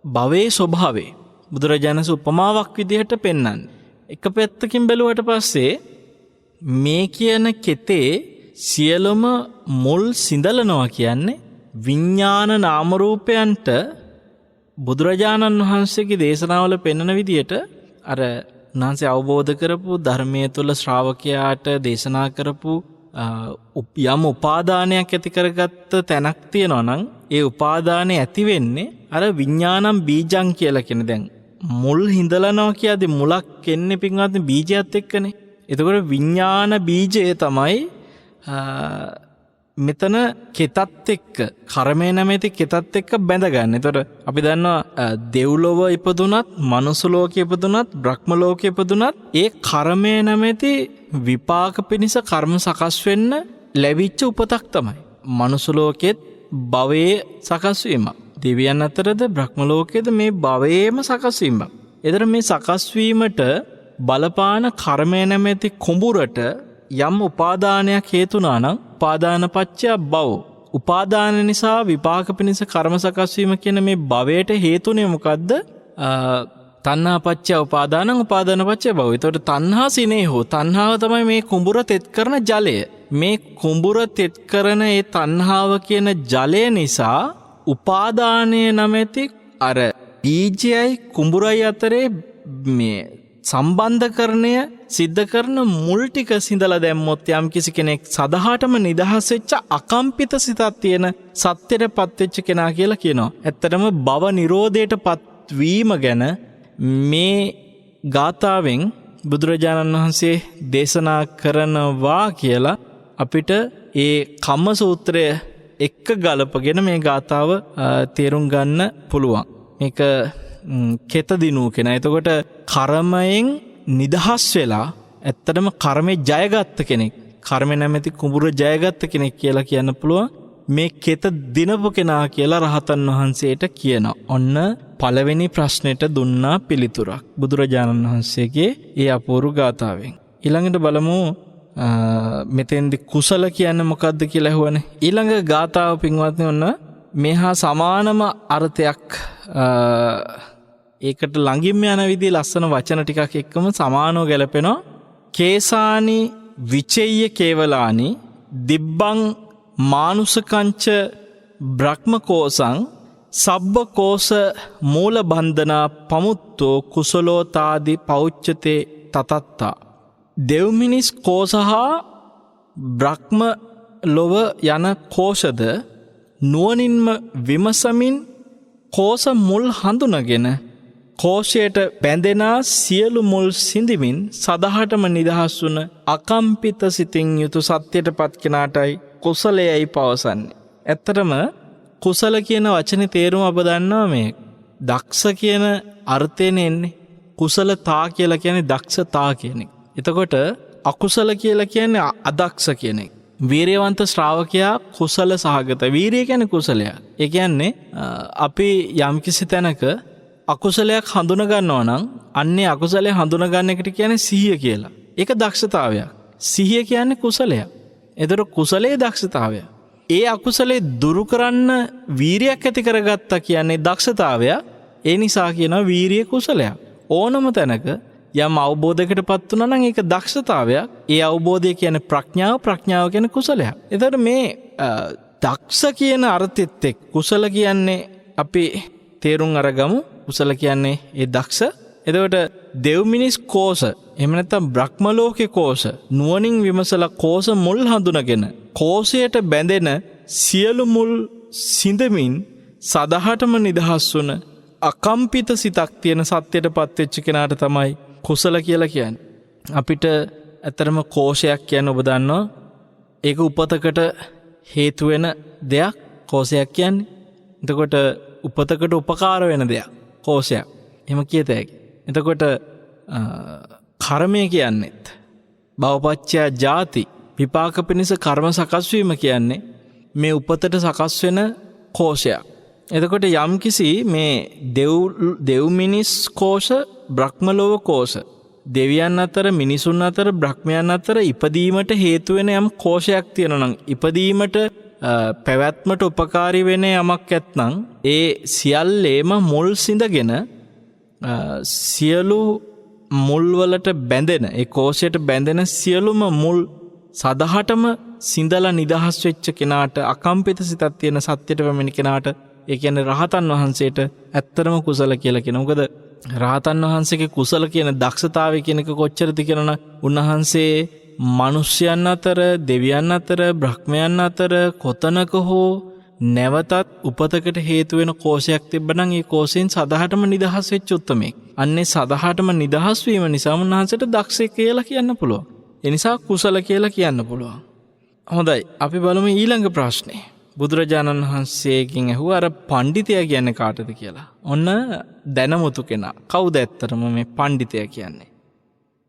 භවයේ ස්වභාවය බුදුරජාණන් උපමාවක් විදිහට පෙන්වන්නේ. එක පැත්තකින් බැලුවට පස්සේ මේ කියන කෙතේ සියලුම මුල් සිඳලනවා කියන්නේ විඥාන නාම රූපයන්ට බුදුරජාණන් වහන්සේගේ දේශනාවල පෙන්වන විදිහට අර උන්වහන්සේ අවබෝධ කරපු ධර්මයේ තුල ශ්‍රාවකයාට දේශනා කරපු යම් උපාදානයක් ඇති කරගත්ත තැනක් තියෙනවා නම් ඒ උපාදානය ඇති වෙන්නේ අර විඥානම් බීජං කියලා කියන දැන් මුල් හිඳලනවා කියද්දි මුලක් එන්නේ පින්වත්නි බීජයත් එක්කනේ. එතකොට විඥාන බීජය තමයි මෙතන කෙතත් එක්ක කර්මය නැමැති කෙතත් එක්ක බැඳගන්න. එතකොට අපි දන්නවා දෙව්ලොව ඉපදුනත්, මනුස්ස ලෝකෙ ඉපදුනත්, බ්‍රහ්ම ලෝකෙ ඉපදුනත් ඒ කර්මය නැමැති විපාක පිණිස කර්ම සකස් වෙන්න ලැබිච්ච උපතක් තමයි. මනුස්ස ලෝකෙත් භවයේ සකස් වීමක්. දෙවියන් අතරද බ්‍රහ්ම ලෝකයේද මේ භවයේම සකස් වීමක්. එතන මේ සකස් වීමට බලපාන කර්මය නැමැති කුඹුරට යම් උපාදානයක් හේතුනා නම් උපාදාන පත්‍ය භව. උපාදාන නිසා විපාක පිණිස කර්ම සකස් වීම කියන මේ භවයට හේතුනේ මොකද්ද? තණ්හා පත්‍ය උපාදානං උපාදාන පත්‍ය භව. ඒතකොට තණ්හා සිනේහෝ. තණ්හාව තමයි මේ කුඹුර තෙත් කරන ජලය. මේ කුඹුර තෙත් කරන ඒ තණ්හාව කියන ජලය නිසා උපාදානය නැමැති අර බීජයයි කුඹුරයි අතරේ මේ සම්බන්ධකරණය සිද්ධ කරන මුල් ටික සිඳලා දැම්මොත් යම් කිසි කෙනෙක් සදහාටම නිදහස් වෙච්ච අකම්පිත සිතක් තියෙන සත්‍යයටපත් වෙච්ච කෙනා කියලා කියනවා. ඇත්තටම භව නිරෝධයටපත් වීම ගැන මේ ගාථාවෙන් බුදුරජාණන් වහන්සේ දේශනා කරනවා කියලා අපිට ඒ කම්ම සූත්‍රය එක්ක ගලපගෙන මේ ගාථාව තේරුම් ගන්න පුළුවන්. මේක කෙත දිනූ කෙනා. එතකොට කර්මයෙන් නිදහස් වෙලා ඇත්තටම කර්මේ ජයගත්ත කෙනෙක්, කර්මේ නැමැති කුඹුර ජයගත්ත කෙනෙක් කියලා කියන්න පුළුවන්. මේ කෙත දිනපු කෙනා කියලා රහතන් වහන්සේට කියනවා. ඔන්න පළවෙනි ප්‍රශ්නෙට දුන්නා පිළිතුරක් බුදුරජාණන් වහන්සේගේ ඒ අපූර්ව ගාථාවෙන්. ඊළඟට බලමු මෙතෙන්දි කුසල කියන්නේ මොකක්ද කියලා අහුවනේ. ඊළඟ ගාථාව පින්වත්නි ඔන්න මේහා සමානම අර්ථයක් ඒකට ළඟින්ම යන විදිහේ ලස්සන වචන ටිකක් එක්කම සමානව ගැලපෙනවා. කේසානි විචෙය්‍ය කේවලානි දිබ්බං මානුසකංච බ්‍රහ්මකෝසං සබ්බකෝස මූල බන්ධනා පමුත්තෝ කුසලෝතාදි පෞච්චතේ තතත්තා. දෙව්මිනිස් කෝසහා බ්‍රහ්ම ලොව යන කෝෂද නුවණින්ම විමසමින් කෝස මුල් හඳුනගෙන කෝෂයට බැඳෙනා සියලු මුල් සිඳිමින් සදහටම නිදහස් වුන අකම්පිත සිතින් යුතු සත්‍යයටපත් කෙනාටයි කුසලයයි පවසන්නේ. ඇත්තටම කුසල කියන වචනේ තේරුම අප දන්නවා. මේ දක්ෂ කියන අර්ථයෙන් එන්නේ. කුසලතා කියලා කියන්නේ දක්ෂතා කියන එක. එතකොට අකුසල කියලා කියන්නේ අදක්ෂ කියන එක. වීරයවන්ත ශ්‍රාවකයා කුසල සහගත. වීරිය කියන්නේ කුසලයක්. ඒ කියන්නේ අපි යම්කිසි තැනක අකුසලයක් හඳුන ගන්නවා නම් අන්නේ අකුසලයේ හඳුන ගන්න එකට කියන්නේ සිහිය කියලා. ඒක දක්ෂතාවයක්. සිහිය කියන්නේ කුසලයක්. ඒතර කුසලයේ දක්ෂතාවය. ඒ අකුසලේ දුරු කරන්න වීරියක් ඇති කරගත්තා කියන්නේ දක්ෂතාවය. ඒ නිසා කියනවා වීරිය කුසලයක්. ඕනම තැනක යම් අවබෝධයකටපත් වුණා නම් ඒක දක්ෂතාවයක්. ඒ අවබෝධය කියන්නේ ප්‍රඥාව, ප්‍රඥාව කියන්නේ කුසලයක්. එතකොට මේ දක්ෂ කියන අර්ථෙත් එක්ක කුසල කියන්නේ අපි තේරුම් අරගමු. කුසල කියන්නේ ඒ දක්ෂ. එතකොට දෙව්මිනිස් කෝෂ, එහෙම නැත්නම් බ්‍රහ්ම ලෝකේ කෝෂ, නුවණින් විමසලා කෝෂ මුල් හඳුනගෙන කෝෂයට බැඳෙන සියලු මුල් සිඳමින් සදහටම නිදහස් වුන අකම්පිත සිතක් තියෙන සත්‍යයටපත් වෙච්ච කෙනාට තමයි කුසල කියලා කියන්නේ. අපිට ඇතරම කෝෂයක් කියන්නේ ඔබ දන්නවා. ඒක උපතකට හේතු වෙන දෙයක් කෝෂයක් කියන්නේ. එතකොට උපතකට උපකාර වෙන දෙයක් කෝෂයක්. එහෙම කියත හැකියි. එතකොට කර්මය කියන්නේත් භවපච්චය ජාති විපාක පිණිස කර්ම සකස් වීම කියන්නේ මේ උපතට සකස් වෙන කෝෂයක්. එතකොට යම්කිසි මේ දෙව් මිනිස් කෝෂ, බ්‍රහ්මලෝක කෝෂ, දෙවියන් අතර, මිනිසුන් අතර, බ්‍රහ්මයන් අතර ඉපදීමට හේතු වෙන යම් කෝෂයක් තියෙනවා නම්, ඉපදීමට පැවැත්මට උපකාරී වෙන යමක් ඇත්නම් ඒ සියල්ලේම මුල් සිඳගෙන සියලු මුල්වලට බැඳෙන, ඒ කෝෂයට බැඳෙන සියලුම මුල් සදහටම සිඳලා නිදහස් වෙච්ච කෙනාට, අකම්පිත සිතක් තියෙන සත්‍යයට පැමිණි කෙනාට, ඒ කියන්නේ රහතන් වහන්සේට ඇත්තටම කුසල කියලා කියනවා. මොකද රහතන් වහන්සේගේ කුසල කියන දක්ෂතාවය කියන එක කොච්චරද කියනවනම් උන්වහන්සේ මිනිස්යන් අතර, දෙවියන් අතර, බ්‍රහ්මයන් අතර කොතනක හෝ නැවතත් උපතකට හේතු වෙන කෝෂයක් තිබ්බනම් ඒ කෝෂයෙන් සදහටම නිදහස් වෙච්ච උත්තමෙක්. අන්නේ සදහටම නිදහස් වීම නිසා උන්වහන්සේට දක්ෂ කියලා කියන්න පුළුවන්. ඒ නිසා කුසල කියලා කියන්න පුළුවන්. හොඳයි අපි බලමු ඊළඟ ප්‍රශ්නේ. බුදුරජාණන් වහන්සේගෙන් ඇහුවා අර පඬිතයා කියන්නේ කාටද කියලා. ඔන්න දැනමුතු කෙනා. කවුද ඇත්තටම මේ පඬිතයා කියන්නේ?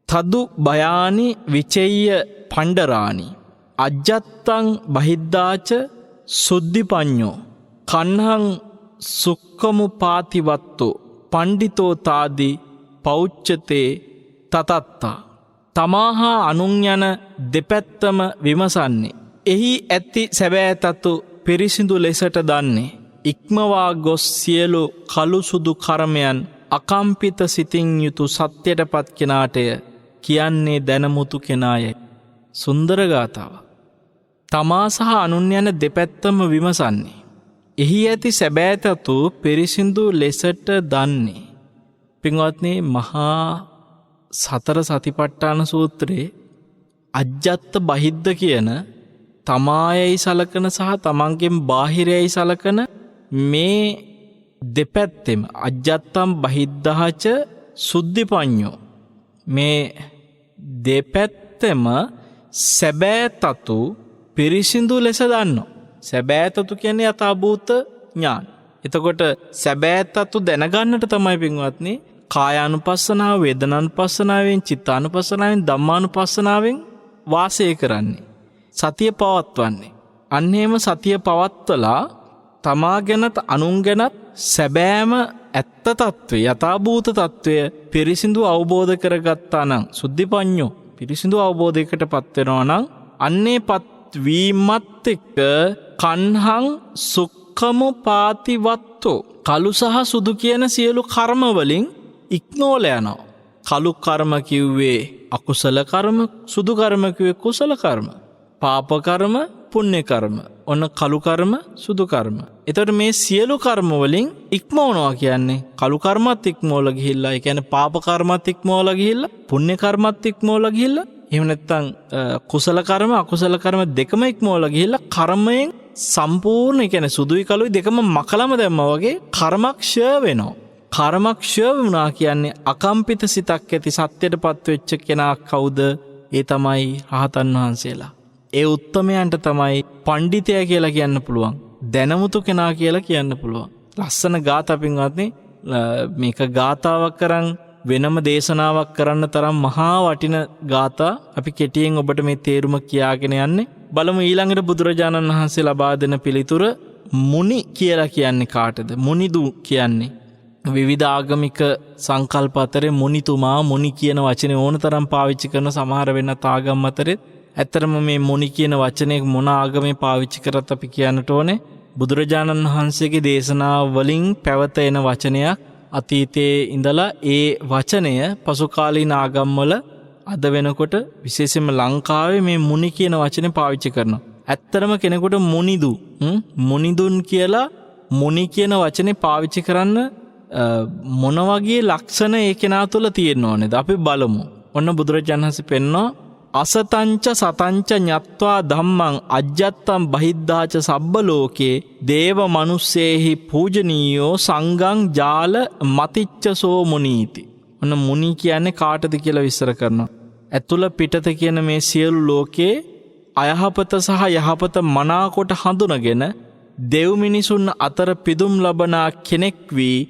තදු බයානි විචෙය්‍ය පණ්ඩරානි අජ්ජත්තං බහිද්දාච සුද්ධිපඤ්ඤෝ කන්හං සුක්කමුපාතිවත්තෝ පණ්ඩිතෝ තාදි පෞච්චතේ තතත්තා. තමාහා අනුන් යන දෙපැත්තම විමසන්නේ. එහි ඇති සැබෑ තතු පිරිසිදු ලෙසට දන්නේ. ඉක්මවා ගොස් සියලු කළු සුදු කර්මයන් අකම්පිත සිතින් යුතු සත්‍යයට පත් කෙනාටය කියන්නේ දැනමුතු කෙනායයි. සුන්දර ගාථාව. තමා සහ අනුන් යන දෙපැත්තම විමසන්නේ. එහි ඇති සැබෑ තතු පිරිසිදු ලෙසට දන්නේ. පින්වත්නි මහා සතර සතිපට්ඨාන සූත්‍රයේ අජ්ජත්ත බහිද්ද කියන තමායයි සලකන සහ තමන්ගෙන් බාහිරයයි සලකන මේ දෙපැත්තෙම අජ්ජත්තම් බහිද්දහච සුද්ධිපඤ්ඤෝ මේ දෙපැත්තෙම සැබෑ තතු පිරිසිදු ලෙස දන්නවා. සැබෑ තතු කියන්නේ යථාභූත ඥාන. එතකොට සැබෑ තතු දැනගන්නට තමයි පින්වත්නි කායානුපස්සනාව, වේදනානුපස්සනාවෙන්, චිත්තානුපස්සනාවෙන්, ධම්මානුපස්සනාවෙන් වාසය කරන්නේ. සතිය පවත්වන්නේ. අන්න එහෙම සතිය පවත්වලා තමා ගැනත් අනුන් ගැනත් සැබෑම ඇත්ත తත්වය, යථාභූත తත්වය පිරිසිදු අවබෝධ කරගත්තා නම් සුද්ධිපඤ්ඤෝ පිරිසිදු අවබෝධයකට පත් වෙනවා නම් අන්නේ පත්වීමත් එක්ක කන්හං සුක්ඛමුපාතිවත්තෝ කළු සහ සුදු කියන සියලු කර්ම වලින් ඉක්මෝල යනවා. කළු කර්ම කිව්වේ අකුසල කර්ම, සුදු කර්ම කිව්වේ කුසල කර්ම. පාප කර්ම, පුණ්‍ය කර්ම. ඔන්න කළු කර්ම, සුදු කර්ම. එතකොට මේ සියලු කර්ම වලින් ඉක්මවනවා කියන්නේ කළු කර්මත් ඉක්මවලා ගිහිල්ලා, ඒ කියන්නේ පාප කර්මත් ඉක්මවලා ගිහිල්ලා, පුණ්‍ය කර්මත් ඉක්මවලා ගිහිල්ලා, එහෙම නැත්නම් කුසල කර්ම, අකුසල කර්ම දෙකම ඉක්මවලා ගිහිල්ලා කර්මයෙන් සම්පූර්ණ, ඒ කියන්නේ සුදුයි කළුයි දෙකම මකලම දැම්මා වගේ කර්මක්ෂය වෙනවා. කර්මක්ෂය වුණා කියන්නේ අකම්පිත සිතක් ඇති සත්‍යයටපත් වෙච්ච කෙනා කවුද? ඒ තමයි රහතන් වහන්සේලා. ඒ උත්තමයන්ට තමයි පණ්ඩිතයා කියලා කියන්න පුළුවන්. දැනමුතු කෙනා කියලා කියන්න පුළුවන්. ලස්සන ගාථා පින්වත්නි, මේක ගාථාවක් කරන් වෙනම දේශනාවක් කරන්න තරම් මහා වටින ගාථා. අපි කෙටියෙන් ඔබට මේ තේරුම කියාගෙන යන්නේ. බලමු ඊළඟට බුදුරජාණන් වහන්සේ ලබා දෙන පිළිතුර. මුනි කියලා කියන්නේ කාටද? මුනිදු කියන්නේ විවිධ ආගමික සංකල්ප අතරේ මුනිතුමා, මුනි කියන වචනේ ඕන තරම් පාවිච්චි කරන සමහර වෙනත් ආගම් අතරේ ඇත්තරම මේ මුනි කියන වචනේ මොන ආගමේ පාවිච්චි කරත් අපි කියන්නට ඕනේ බුදුරජාණන් වහන්සේගේ දේශනා වලින් පැවත එන වචනයක්. අතීතයේ ඉඳලා ඒ වචනය පසු කාලීන ආගම්වල අද වෙනකොට විශේෂයෙන්ම ලංකාවේ මේ මුනි කියන වචනේ පාවිච්චි කරනවා. ඇත්තරම කෙනෙකුට මුනිදු, මුනිදුන් කියලා මුනි කියන වචනේ පාවිච්චි කරන්න මොන වගේ ලක්ෂණ ඒ කෙනා තුළ තියෙන්න ඕනේද? අපි බලමු. ඔන්න බුදුරජාණන් වහන්සේ පෙන්නනවා අසතංච සතංච ඤත්වා ධම්මං අජ්ජත්තං බහිද්ධාච සබ්බ ලෝකේ දේව මනුස්සේහි පූජනීයෝ සංඝං ජාල මතිච්චසෝ මුනීති. ඔන්න මුනි කියන්නේ කාටද කියලා විස්තර කරනවා. ඇතුළ පිටත කියන මේ සියලු ලෝකේ අයහපත සහ යහපත මනාකොට හඳුනගෙන දෙව් මිනිසුන් අතර පිදුම් ලබනා කෙනෙක් වී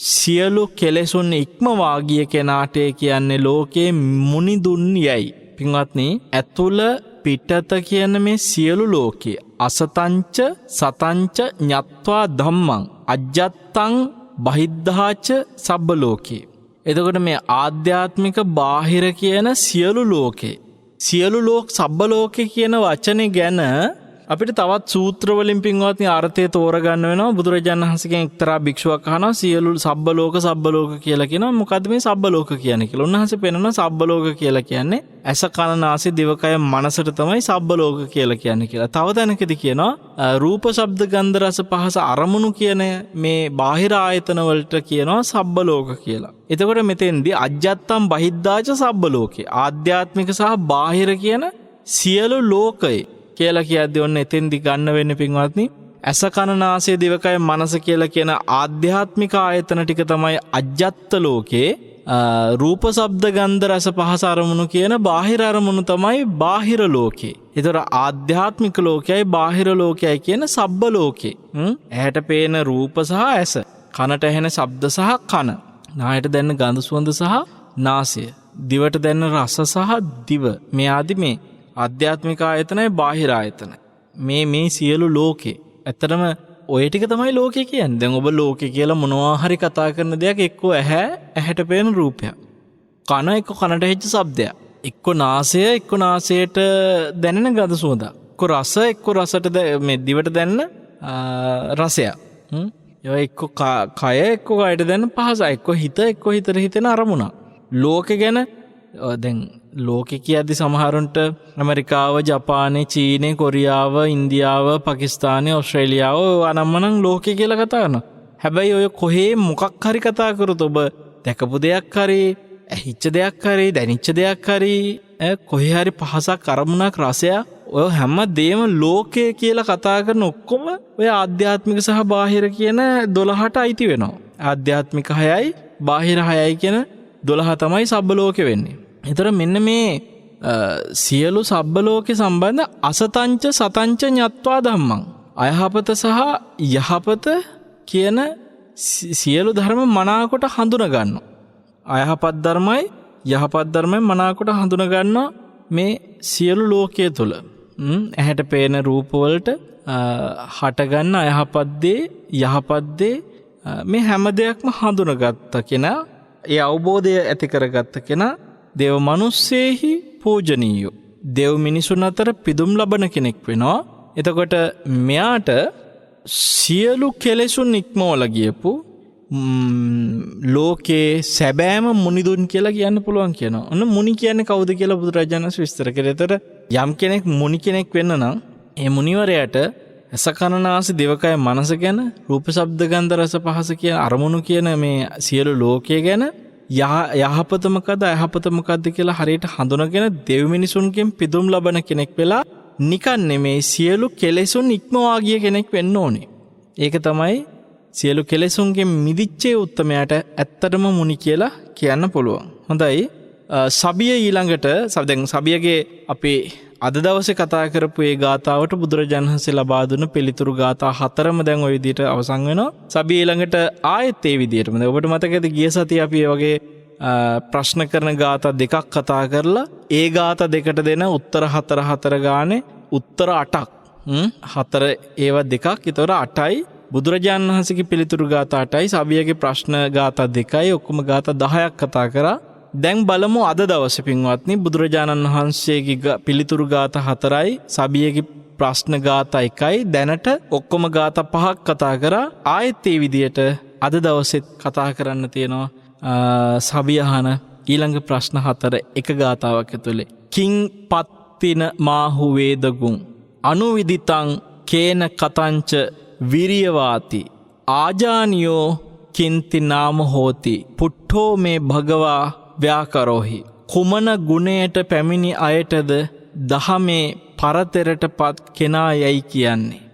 සියලු කෙලෙසුන් ඉක්මවා ගිය කෙනාට කියන්නේ ලෝකේ මුනිදුන් යයි. පින්වත්නි, ඇතුළ පිටත කියන මේ සියලු ලෝකයේ අසතංච සතංච ඤත්වා ධම්මං අජ්ජත්තං බහිද්ධාච සබ්බ ලෝකේ. එතකොට මේ ආධ්‍යාත්මික බාහිර කියන සියලු ලෝකේ, සියලු ලෝක සබ්බ ලෝකේ කියන වචනේ ගැන අපිට තවත් සූත්‍රවලින් පින්වත්නි අර්ථය තෝරගන්න වෙනවා. බුදුරජාණන් වහන්සේගෙන් එක්තරා භික්ෂුවක් අහනවා සියලු සබ්බ ලෝක කියලා කියනවා. මොකද්ද මේ සබ්බ ලෝක කියන්නේ කියලා. උන්වහන්සේ පෙන්නනවා සබ්බ ලෝක කියලා කියන්නේ ඇස කන නාසය දිවකය මනසට තමයි සබ්බ ලෝක කියලා කියන්නේ කියලා. තව තැනකදී කියනවා රූප ශබ්ද ගන්ධ රස පහස අරමුණු කියන මේ බාහිර ආයතන වලට කියනවා සබ්බ ලෝක කියලා. එතකොට මෙතෙන්දී අජ්ජත්තම් බහිද්ධාච සබ්බ ලෝකේ ආධ්‍යාත්මික සහ බාහිර කියන සියලු ලෝකේ කියලා කියද්දී ඔන්න එතෙන්දි ගන්න වෙන්නේ පින්වත්නි ඇස කන නාසය දිවකය මනස කියලා කියන ආධ්‍යාත්මික ආයතන ටික තමයි අජ්ජත්ත ලෝකේ. රූප ශබ්ද ගන්ධ රස පහස අරමුණු කියන බාහිර අරමුණු තමයි බාහිර ලෝකේ. ඒතර ආධ්‍යාත්මික ලෝකයයි බාහිර ලෝකයයි කියන සබ්බ ලෝකේ. ඇහැට පේන රූප සහ ඇස, කනට ඇහෙන ශබ්ද සහ කන, නායට දැනෙන ගඳ සුවඳ සහ නාසය, දිවට දැනෙන රස සහ දිව, මේ ආදි මේ ආධ්‍යාත්මික ආයතනයි බාහිර ආයතනයි. මේ සියලු ලෝකේ ඇත්තටම ඔය ටික තමයි ලෝකේ කියන්නේ. දැන් ඔබ ලෝකේ කියලා මොනවා හරි කතා කරන දෙයක් එක්කෝ ඇහැට පේන රූපයක්, කන එක්කෝ කනට ඇහිච්ච ශබ්දයක්, එක්කෝ නාසය එක්කෝ නාසයට දැනෙන ගඳ සුවඳක්, එක්කෝ රස එක්කෝ රසට මේ දිවට දැනෙන රසයක්. ඒ එක්කෝ කය එක්කෝ කයට දැනෙන පහස, එක්කෝ හිත එක්කෝ හිතට හිතෙන අරමුණක්. ලෝකෙ ගැන දැන් ලෝකෙ කියද්දි සමහරුන්ට ඇමරිකාව, ජපානය, චීනය, කොරියාව, ඉන්දියාව, පාකිස්තානය, ඔස්ට්‍රේලියාව අනම්මනම් ලෝකෙ කියලා කතා කරනවා. හැබැයි ඔය කොහේ මොකක් හරි කතා කරොත් ඔබ දැකපු දෙයක් හරි, ඇහිච්ච දෙයක් හරි, දැනිච්ච දෙයක් හරි, කොහේ හරි පහසක් අරමුණක් රසයක්, ඔය හැම දෙයක්ම ලෝකය කියලා කතා කරන ඔක්කොම ඔය ආධ්‍යාත්මික සහ බාහිර කියන 12ට අයිති වෙනවා. ආධ්‍යාත්මික 6යි බාහිර 6යි කියන 12 තමයි සබ්බ ලෝකෙ වෙන්නේ. ඒතර මෙන්න මේ සියලු සබ්බ ලෝකෙ සම්බන්ධ අසතංච සතංච ඤත්වා ධම්මං, අයහපත සහ යහපත කියන සියලු ධර්ම මනාකොට හඳුනා ගන්නවා. අයහපත් ධර්මයි යහපත් ධර්මයි මනාකොට හඳුනා ගන්නවා මේ සියලු ලෝකයේ තුල. ඇහැට පේන රූප වලට හටගන්න අයහපත් දේ යහපත් දේ මේ හැම දෙයක්ම හඳුනාගත්ත කෙනා, ඒ අවබෝධය ඇති කරගත්ත කෙනා දේව මනුස්සයෙහි පූජනීයෝ, දේව මිනිසුන් අතර පිදුම් ලබන කෙනෙක් වෙනවා. එතකොට මෙයාට සියලු කෙලෙසුන් ඉක්මවලා ගියපු ලෝකේ සැබෑම මුනිදුන් කියලා කියන්න පුළුවන් කියනවා. ඔන්න මුනි කියන්නේ කවුද කියලා බුදුරජාණන් වහන්සේ විස්තර කරේ. එතකොට යම් කෙනෙක් මුනි කෙනෙක් වෙන්න නම් ඒ මුනිවරයාට ඇස කන නාසය දිවකය මනස ගැන, රූප ශබ්ද ගන්ධ රස පහස කියන අරමුණු කියන මේ සියලු ලෝකයේ ගැන යහපත මොකද්ද අයහපත මොකද්ද කියලා හරියට හඳුනගෙන දෙව් මිනිසුන්ගෙන් පිදුම් ලබන කෙනෙක් වෙලා නිකන් නෙමේ සියලු කෙලෙසුන් ඉක්මවා ගිය කෙනෙක් වෙන්න ඕනේ. ඒක තමයි සියලු කෙලෙසුන්ගෙන් මිදිච්චේ උත්තමයාට ඇත්තටම මුනි කියලා කියන්න පුළුවන්. හොඳයි. සබිය ඊළඟට දැන් සබියගේ අපි අද දවසේ කතා කරපු ඒ ගාථාවට බුදුරජාණන් වහන්සේ ලබා දුන්න පිළිතුරු ගාථා 4ම දැන් ওই විදිහට අවසන් වෙනවා. සබිය ඊළඟට ආයෙත් ඒ විදිහටම. දැන් ඔබට මතකද ගිය සතියේ අපි වගේ ප්‍රශ්න කරන ගාථා දෙකක් කතා කරලා ඒ ගාථා දෙකට දෙන උත්තර 4 ගානේ උත්තර 8ක්. 4 ඒවා දෙකක්. ඒතර 8යි බුදුරජාණන් වහන්සේගේ පිළිතුරු ගාථා 8යි, සබියගේ ප්‍රශ්න ගාථා 2යි, ඔක්කොම ගාථා 10ක් කතා කරා. දැන් බලමු අද දවසේ පින්වත්නි බුදුරජාණන් වහන්සේගේ පිළිතුරු ගාථා 4යි, සබියගේ ප්‍රශ්න ගාථා 1යි, දැනට ඔක්කොම ගාථා 5ක් කතා කරා. ආයෙත් මේ විදියට අද දවසෙත් කතා කරන්න තියෙනවා සබිය අහන ඊළඟ ප්‍රශ්න 4 එක ගාථාවක් ඇතුලේ. කිං පත්තින මාහු වේදගුං අනුවිදිතං කේන කතංච විරියවාති ආජානියෝ කින්ති නාම හෝති පුට්ඨෝ මේ භගවා ව්‍යාකරෝහි. කුමන ගුණයට පැමිණි අයටද දහමේ පරතරට පත් කෙනා යයි කියන්නේ.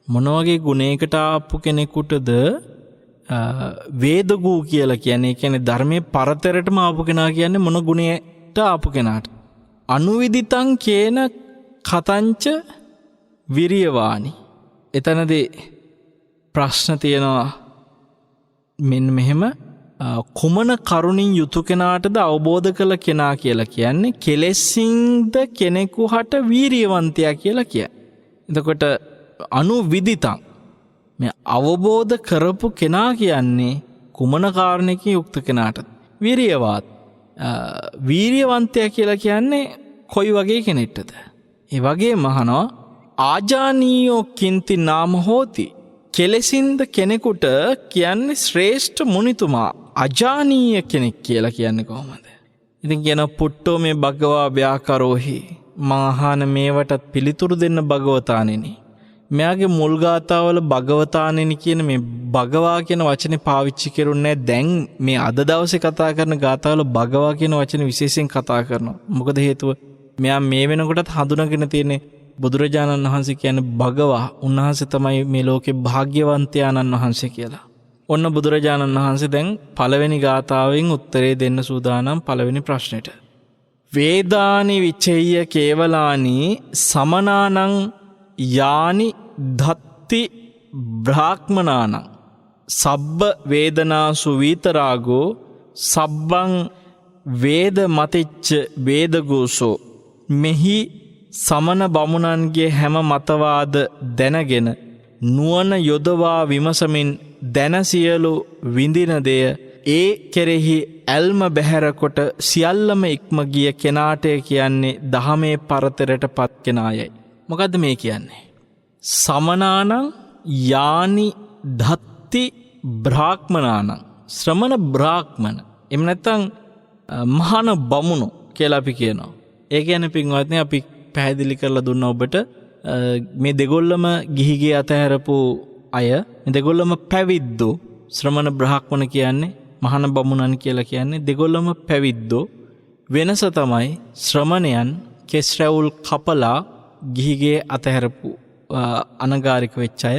මොනවගේ ගුණයකට ආපු කෙනෙකුටද වේදගූ කියලා කියන්නේ? ඒ කියන්නේ ධර්මයේ පරතරටම ආපු කෙනා කියන්නේ මොන ගුණයට ආපු කෙනාට? අනුවිදිතං කේන කතංච විරියවානි. එතනදී ප්‍රශ්න තියෙනවා මෙන්න මෙහෙම. කුමන කරුණින් යුතු කෙනාටද අවබෝධ කළ කෙනා කියලා කියන්නේ? කෙලෙසින්ද කෙනෙකු හට වීරියවන්තයා කියලා කියන්නේ. එතකොට අනුවිදිතං මේ අවබෝධ කරපු කෙනා කියන්නේ කුමන කාරණයකින් යුක්ත කෙනාටද? වීරියවත්. වීරියවන්තයා කියලා කියන්නේ කොයි වගේ කෙනෙක්ටද? ඒ වගේම අහනවා ආජානීයෝ කින්ති නාම හෝති. කෙලෙසින්ද කෙනෙකුට කියන්නේ ශ්‍රේෂ්ඨ මුනිතුමා. අජානීය කෙනෙක් කියලා කියන්නේ කොහොමද? ඉතින් කියන පුට්ටෝ මේ භගවා ව්‍යාකරෝහි. මහාන මේවටත් පිළිතුරු දෙන්න භගවතාණෙනි. මෙයාගේ මුල් ගාථාවල භගවතාණෙනි කියන මේ භගවා කියන වචනේ පාවිච්චි කරුන්නේ දැන් මේ අද දවසේ කතා කරන ගාථාවල භගවා කියන වචනේ විශේෂයෙන් කතා කරනවා. මොකද හේතුව මෙයා මේ වෙනකොටත් හඳුනාගෙන තියෙන්නේ බුදුරජාණන් වහන්සේ කියන්නේ භගවා. උන්වහන්සේ තමයි මේ ලෝකේ භාග්‍යවන්තයාණන් වහන්සේ කියලා. ඔන්න බුදුරජාණන් වහන්සේ දැන් පළවෙනි ගාථාවෙන් උත්තරේ දෙන්න සූදානම් පළවෙනි ප්‍රශ්නෙට. වේදානි විචෙය්‍ය කේවලානි සමනානං යානි ධත්ති බ්‍රාහ්මනානං සබ්බ වේදනාසු වීතරාගෝ සබ්බං වේද මතිච්ච වේදගෝසෝ. මෙහි සමන බමුණන්ගේ හැම මතවාද දැනගෙන නුවණ යොදවා විමසමින් දැන සියලු විඳින දෙය ඒ කෙරෙහි ඇල්ම බැහැරකොට සියල්ලම ඉක්ම ගිය කෙනාට කියන්නේ දහමේ පරතරට පත් කෙනායයි. මොකද්ද මේ කියන්නේ? සමනානං යානි ධත්ති බ්‍රාහ්මනානං ශ්‍රමණ බ්‍රාහ්මණ එම් නැත්තං මහාන බමුණු කියලා අපි කියනවා. ඒ කියන්නේ පින්වත්නි අපි පැහැදිලි කරලා දුන්න ඔබට මේ දෙගොල්ලම ගිහිගේ අතහැරපු අය මේ දෙගොල්ලම පැවිද්දෝ. ශ්‍රමණ බ්‍රාහ්මණ කියන්නේ මහාන බමුණන් කියලා කියන්නේ දෙගොල්ලම පැවිද්දෝ. වෙනස තමයි ශ්‍රමණයන් කෙස් රැවුල් කපලා ගිහිගේ අතහැරපු අනගාരിക වෙච්ච අය.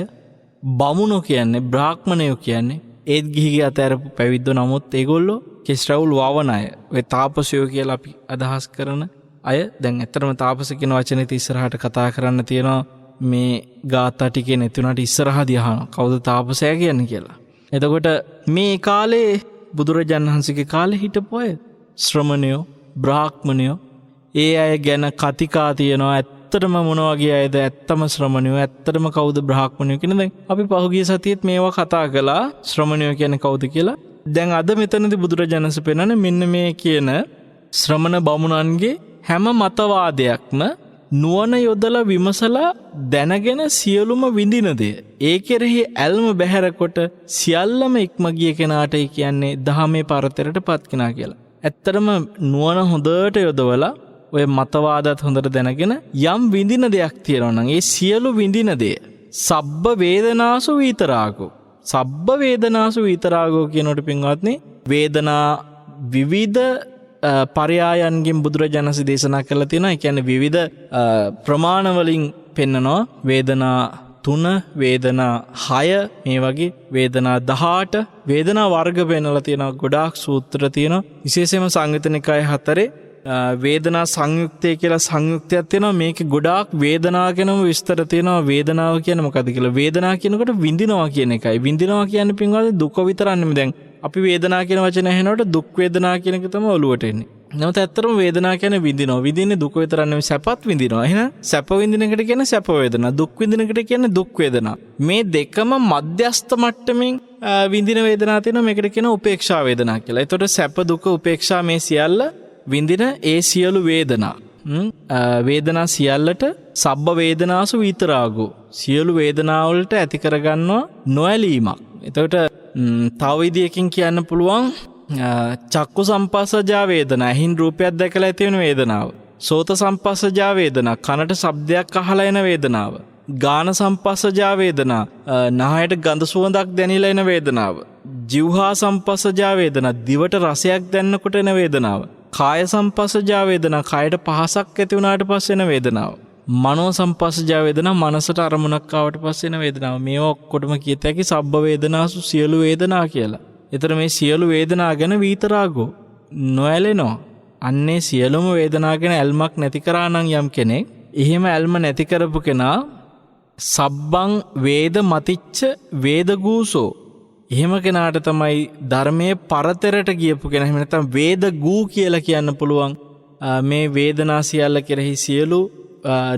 බමුණෝ කියන්නේ බ්‍රාහ්මණයෝ කියන්නේ ඒත් ගිහිගේ අතහැරපු පැවිද්දෝ. නමුත් ඒගොල්ලෝ කෙස් රැවුල් වවන අය. ඔය තාපසයෝ කියලා අපි අදහස් කරන අය. දැන් ඇත්තටම තාපස කියන වචනේ ඉස්සරහට කතා කරන්න තියෙනවා. මේ ගාථා ටිකේ නැතුණාට ඉස්සරහදී අහනවා කවුද තාපසයා කියන්නේ කියලා. එතකොට මේ කාලේ බුදුරජාණන් වහන්සේගේ කාලේ හිටපු අය ශ්‍රමණයෝ බ්‍රාහ්මණයෝ ඒ අය ගැන කතිකා තියෙනවා. ඇත්තටම මොන වගේ අයද ඇත්තම ශ්‍රමණයෝ ඇත්තටම කවුද බ්‍රාහ්මණයෝ කියන දැන් අපි පහුගිය සතියේත් මේවා කතා කළා ශ්‍රමණයෝ කියන්නේ කවුද කියලා. දැන් අද මෙතනදී බුදුරජාණන් වහන්සේ පෙන්නන්නේ මෙන්න මේ කියන ශ්‍රමණ බමුණන්ගේ හැම මතවාදයක්ම නුවණ යොදලා විමසලා දැනගෙන සියලුම විඳින දෙය ඒ කෙරෙහි ඇල්ම බැහැරකොට සියල්ලම ඉක්ම ගිය කෙනාට කියන්නේ දහමේ පරතරට පත් කෙනා කියලා. ඇත්තටම නුවණ හොඳට යොදවලා ඔය මතවාදත් හොඳට දැනගෙන යම් විඳින දෙයක් තියෙනවා නම් ඒ සියලු විඳින දෙය සබ්බ වේදනාසු විතරාගෝ. සබ්බ වේදනාසු විතරාගෝ කියනකොට පින්වත්නි වේදනා විවිධ පරයායන්ගෙන් බුදුරජාණන් වහන්සේ දේශනා කරලා තියෙනවා. ඒ කියන්නේ විවිධ ප්‍රමාණ වලින් පෙන්නනවා. වේදනා 3 වේදනා 6 මේ වගේ වේදනා 18 වේදනා වර්ග පෙන්නලා තියෙනවා. ගොඩාක් සූත්‍ර තියෙනවා. විශේෂයෙන්ම සංයුත්ත නිකාය 4 වේදනා සංයුක්තය කියලා සංයුක්තයක් තියෙනවා. මේකේ ගොඩාක් වේදනා ගැනම විස්තර තියෙනවා. වේදනාව කියන්නේ මොකද්ද කියලා. වේදනාව කියනකොට විඳිනවා කියන එකයි. විඳිනවා කියන්නේ පින්වත්නි දුක විතරක් නෙමෙයි. දැන් අපි වේදනා කියන වචනේ ඇහෙනකොට දුක් වේදනා කියන එක තමයි ඔළුවට එන්නේ. නමුත් ඇත්තටම වේදනා කියන්නේ විඳිනවා. විඳින්නේ දුක විතරක් නෙමෙයි සැපත් විඳිනවා. එහෙනම් සැප විඳින එකට කියන්නේ සැප වේදනා. දුක් විඳින එකට කියන්නේ දුක් වේදනා. මේ දෙකම මධ්‍යස්ථ මට්ටමින් විඳින වේදනා තියෙනවා. මේකට කියනවා උපේක්ෂා වේදනා කියලා. ඒතකොට සැප දුක උපේක්ෂා මේ සියල්ල විඳින ඒ සියලු වේදනා වේදනා සියල්ලට සබ්බ වේදනාසු විතරාගෝ සියලු වේදනාවලට ඇති කරගන්නවා නොඇලීමක්. එතකොට තව විදියකින් කියන්න පුළුවන් චක්කු සම්පස්සජා වේදනා ඇහින් රූපයක් දැකලා ඇති වෙන වේදනාව. සෝත සම්පස්සජා වේදනා කනට ශබ්දයක් අහලා එන වේදනාව. ගාන සම්පස්සජා වේදනා නහයට ගඳ සුවඳක් දැනිලා එන වේදනාව. ජීවහා සම්පස්සජා වේදනා දිවට රසයක් දැනනකොට එන වේදනාව. කාය සම්පස්සජා වේදනා කායට පහසක් ඇති වුණාට පස්සේ එන වේදනාව. මනෝ සම්පස්සජා වේදනා මනසට අරමුණක් ආවට පස්සේ එන වේදනාව. මේ ඔක්කොටම කියත හැකි සබ්බ වේදනාසු සියලු වේදනා කියලා. ඒතර මේ සියලු වේදනා ගැන විතරාගෝ නොඇලෙනවා. අන්නේ සියලුම වේදනා ගැන ඇල්මක් නැති කරා නම් යම් කෙනෙක් එහෙම ඇල්ම නැති කරපු කෙනා සබ්බං වේද මතිච්ච වේදගූසෝ එහෙම කෙනාට තමයි ධර්මයේ පරතරට ගියපු කෙනා. එහෙම නැත්නම් වේදගූ කියලා කියන්න පුළුවන්. මේ වේදනා සියල්ල කෙරෙහි සියලු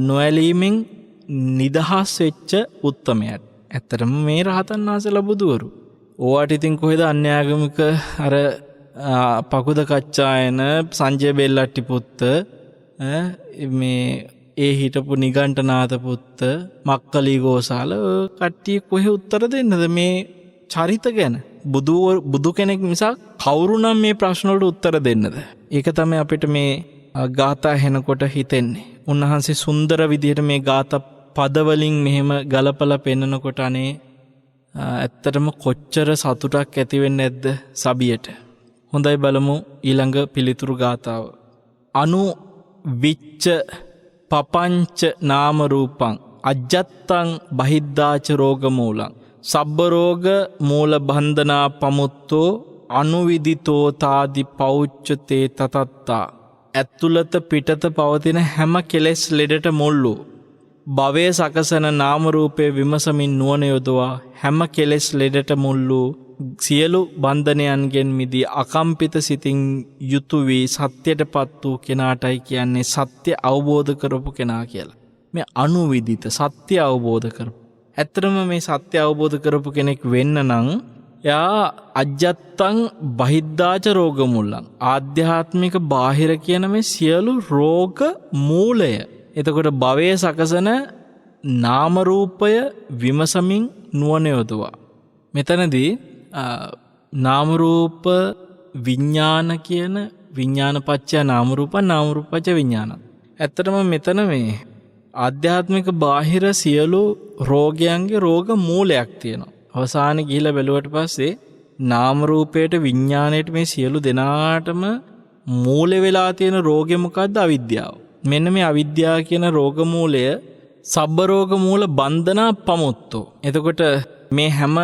නොඇලීමෙන් නිදහස් වෙච්ච උත්තමයාට. ඇත්තටම මේ රහතන් වහන්සේලා බුදුවරු. ඕවට ඉතින් කොහෙද අන්‍යාගමික අර පකුද කච්චායන සංජය බෙල්ලට්ටි පුත්ත මේ ඒ හිටපු නිගණ්ඨනාත පුත්ත මක්කලි ගෝසාල කට්ටිය කොහෙ උත්තර දෙන්නද මේ චරිත ගැන? බුදු කෙනෙක් මිසක් කවුරු නම් මේ ප්‍රශ්න වලට උත්තර දෙන්නද? ඒක තමයි අපිට මේ ගාථා හෙනකොට හිතෙන්නේ. උන්වහන්සේ සුන්දර විදිහට මේ ගාථා පදවලින් මෙහෙම ගලපලා පෙන්නකොට අනේ ඇත්තටම කොච්චර සතුටක් ඇති වෙන්නේ නැද්ද සබියට. හොඳයි බලමු ඊළඟ පිළිතුරු ගාථාව. අනු විච්ච පපංච නාම රූපං අජ්ජත්තං බහිද්ධාච රෝග මූලං සබ්බරෝග මූල බන්ධනා පමුත්තෝ අනුවිදිතෝ තාදි පෞච්චතේ තතත්තා. ඇතුළත පිටත පවතින හැම කෙලෙස් ලෙඩට මුල්ලු. භවය සකසන නාමරූපය විමසමින් නුවණ යොදවා හැම කෙලෙස් ලෙඩට මුල්ලු සියලු බන්ධනයන්ගෙන් මිදී අකම්පිත සිතින් යුතු වී සත්‍යයට පත් වූ කෙනාටයි කියන්නේ සත්‍ය අවබෝධ කරපු කෙනා කියලා. මේ අනුවිදිත සත්‍ය අවබෝධ කරපු. ඇත්තටම මේ සත්‍ය අවබෝධ කරපු කෙනෙක් වෙන්න නම් යා අජ්ජත්තං බහිද්ධාච රෝග මුල්ලං. ආධ්‍යාත්මික බාහිර කියන මේ සියලු රෝග මූලය. එතකොට භවය සකසන නාමරූපය විමසමින් නුවණ යොදවා. මෙතනදී නාමරූප විඤ්ඤාණ කියන විඤ්ඤාණපච්චය නාමරූප නාමරූපච්චය විඤ්ඤාණ. ඇත්තටම මෙතන මේ ආධ්‍යාත්මික බාහිර සියලු රෝගයන්ගේ රෝග මූලයක් තියෙනවා. අවසානයේ ගිහිලා බැලුවට පස්සේ නාමරූපයට විඤ්ඤාණයට මේ සියලු දෙනාටම මූල වෙලා තියෙන රෝගෙ මොකද්ද? අවිද්‍යාව. මෙන්න මේ අවිද්‍යාව කියන රෝග මූලය සබ්බ රෝග මූල බන්ධනා පමුත්තෝ. එතකොට මේ හැම